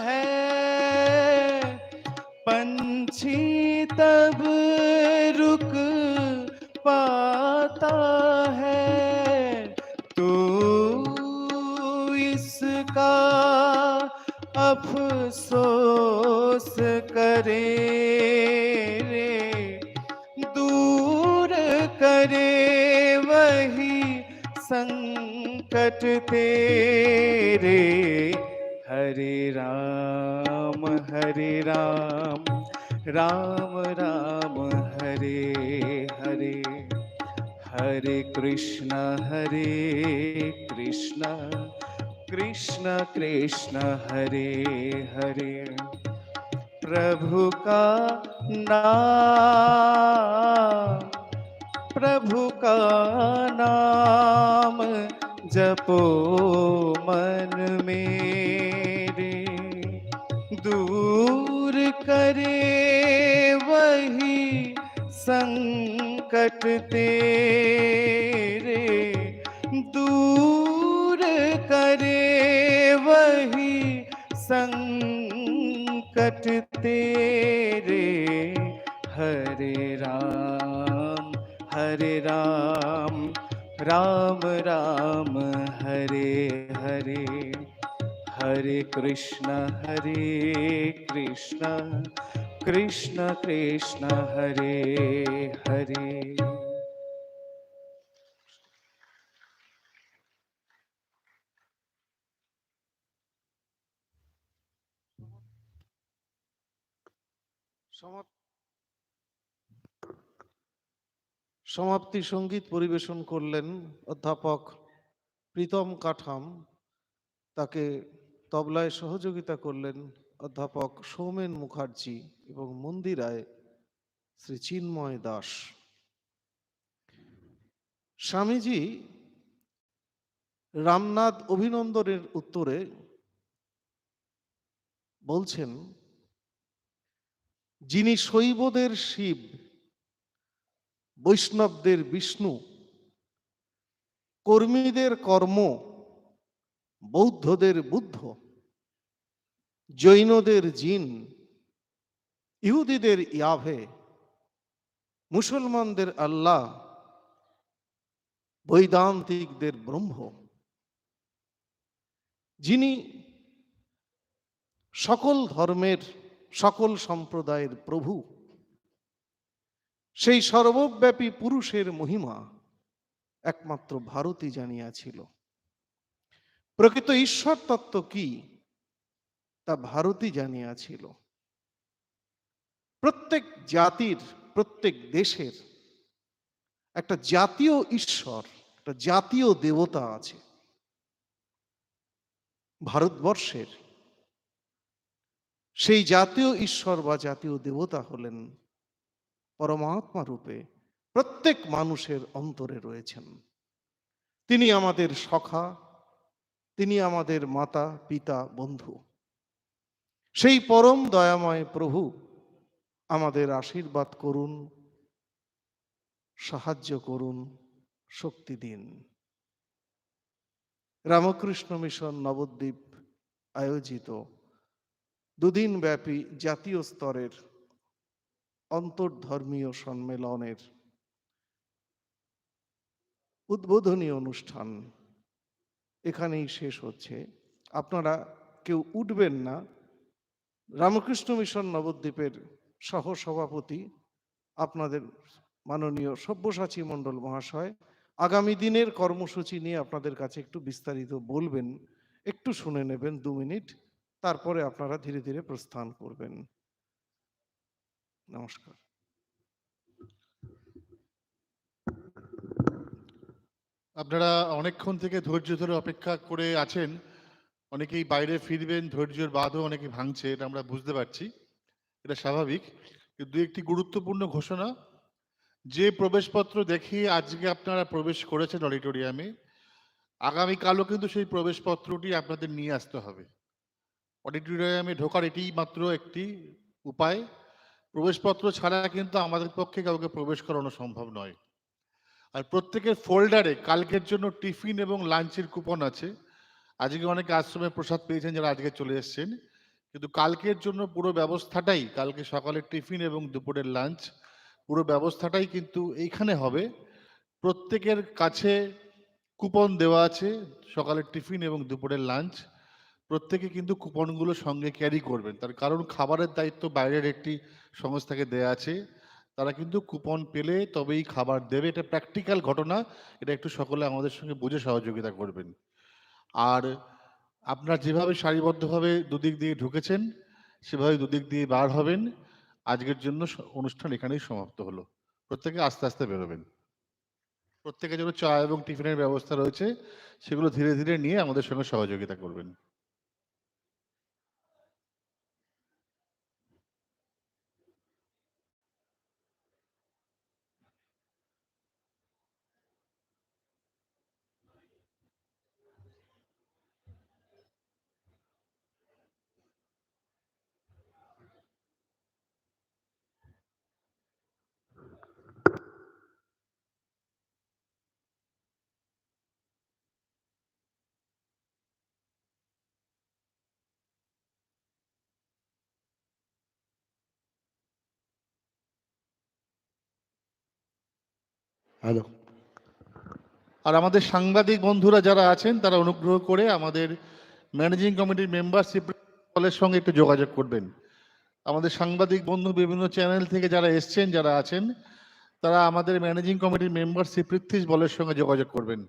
है, पंछी तब रुक पाता है। तो इसका अफसोस करे रे, दूर करे वही संकट तेरे। हरे राम राम राम हरे हरे, हरे कृष्ण कृष्ण कृष्ण हरे हरे। प्रभु का नाम जपो मन मेरे, दूर करे वही संकट तेरे, दूर करे वही संकट तेरे। हरे राम राम राम हरे हरे, हरे कृष्ण कृष्ण कृष्ण हरे हरे। সমাপ্তি সঙ্গীত পরিবেশন করলেন অধ্যাপক প্রীতম কাঠাম, তাকে তবলায় সহযোগিতা করলেন অধ্যাপক সৌমেন মুখার্জি এবং মন্দিরায় শ্রী চিন্ময় দাস। স্বামীজি রামনাথ অভিনন্দনের উত্তরে বলছেন যিনি শৈবদের শিব, বৈষ্ণবদের বিষ্ণু, কর্মীদের কর্ম, বৌদ্ধদের বুদ্ধ, জৈনদের জিন, ইহুদিদের ইয়াভে, মুসলমানদের আল্লাহ, বৈদান্তিকদের ব্রহ্ম, যিনি সকল ধর্মের সকল সম্প্রদায়ের প্রভু, সেই সর্বব্যাপী পুরুষের মহিমা একমাত্র ভারতই জানিয়াছিল। প্রকৃত ঈশ্বর তত্ত্ব কি তা ভারতই জানিয়াছিল। প্রত্যেক জাতির, প্রত্যেক দেশের একটা জাতীয় ঈশ্বর, একটা জাতীয় দেবতা আছে। ভারতবর্ষের সেই জাতীয় ঈশ্বর বা জাতীয় দেবতা হলেন পরমাত্মা রূপে প্রত্যেক মানুষের অন্তরে রয়েছেন। তিনি আমাদের সখা, তিনি আমাদের মাতা, পিতা, বন্ধু। সেই পরম দয়াময় প্রভু আমাদের আশীর্বাদ করুন, সাহায্য করুন, শক্তি দিন। রামকৃষ্ণ মিশন নবদ্বীপ আয়োজিত দুদিন ব্যাপী জাতীয় স্তরের অন্তর্ধর্মীয় সম্মেলনের উদ্বোধনী অনুষ্ঠান এখানেই শেষ হচ্ছে। আপনারা কেউ উঠবেন না। রামকৃষ্ণ মিশন নবদ্বীপের সহসভাপতি আপনাদের মাননীয় সব্যসাচী মণ্ডল মহাশয় আগামী দিনের কর্মসূচি নিয়ে আপনাদের কাছে একটু বিস্তারিত বলবেন। একটু শুনে নেবেন 2 মিনিট, তারপরে আপনারা ধীরে ধীরে প্রস্থান করবেন। নমস্কার। আপনারা অনেকক্ষণ থেকে ধৈর্য ধরে অপেক্ষা করে আছেন। অনেকেই বাইরে ফিরবেন, ধৈর্যের বাঁধও অনেকে ভাঙছে, এটা আমরা বুঝতে পারছি, এটা স্বাভাবিক। কিন্তু একটি গুরুত্বপূর্ণ ঘোষণা, যে প্রবেশপত্র দেখিয়ে আজকে আপনারা প্রবেশ করেছেন অডিটোরিয়ামে, আগামীকালও কিন্তু সেই প্রবেশপত্রটি আপনাদের নিয়ে আসতে হবে। অডিটোরিয়ামে ঢোকার এটিই মাত্র একটি উপায়। প্রবেশপত্র ছাড়া কিন্তু আমাদের পক্ষে কাউকে প্রবেশ করানো সম্ভব নয়। আর প্রত্যেকের ফোল্ডারে কালকের জন্য টিফিন এবং লাঞ্চের কুপন আছে। আজকে অনেকে আশ্রমে প্রসাদ পেয়েছেন যারা আজকে চলে এসেছেন, কিন্তু কালকের জন্য পুরো ব্যবস্থাটাই, কালকে সকালের টিফিন এবং দুপুরের লাঞ্চ পুরো ব্যবস্থাটাই কিন্তু এইখানে হবে। প্রত্যেকের কাছে কুপন দেওয়া আছে সকালের টিফিন এবং দুপুরের লাঞ্চ। প্রত্যেকে কিন্তু কুপনগুলো সঙ্গে ক্যারি করবেন, তার কারণ খাবারের দায়িত্ব বাইরের একটি সংস্থাকে দেয়া আছে। তারা কিন্তু কুপন পেলে তবেই খাবার দেবে, এটা প্র্যাকটিক্যাল ঘটনা। এটা একটু সকলে আমাদের সঙ্গে বুঝে সহযোগিতা করবেন। আর আপনারা যেভাবে সারিবদ্ধভাবে দুদিক দিয়ে ঢুকেছেন সেভাবে দুদিক দিয়ে বার হবেন। আজকের জন্য অনুষ্ঠান এখানেই সমাপ্ত হলো। প্রত্যেকে আস্তে আস্তে বেরোবেন। প্রত্যেকের জন্য চা এবং টিফিনের ব্যবস্থা রয়েছে, সেগুলো ধীরে ধীরে নিয়ে আমাদের সঙ্গে সহযোগিতা করবেন। হ্যালো। আর আমাদের সাংবাদিক বন্ধুরা যারা আছেন তারা অনুগ্রহ করে আমাদের ম্যানেজিং কমিটির মেম্বারশিপ দলের সঙ্গে একটু যোগাযোগ করবেন। আমাদের সাংবাদিক বন্ধু বিভিন্ন চ্যানেল থেকে যারা এসছেন, যারা আছেন, তারা আমাদের ম্যানেজিং কমিটির মেম্বারশিপ পৃথ্বীশ বলের সঙ্গে যোগাযোগ করবেন।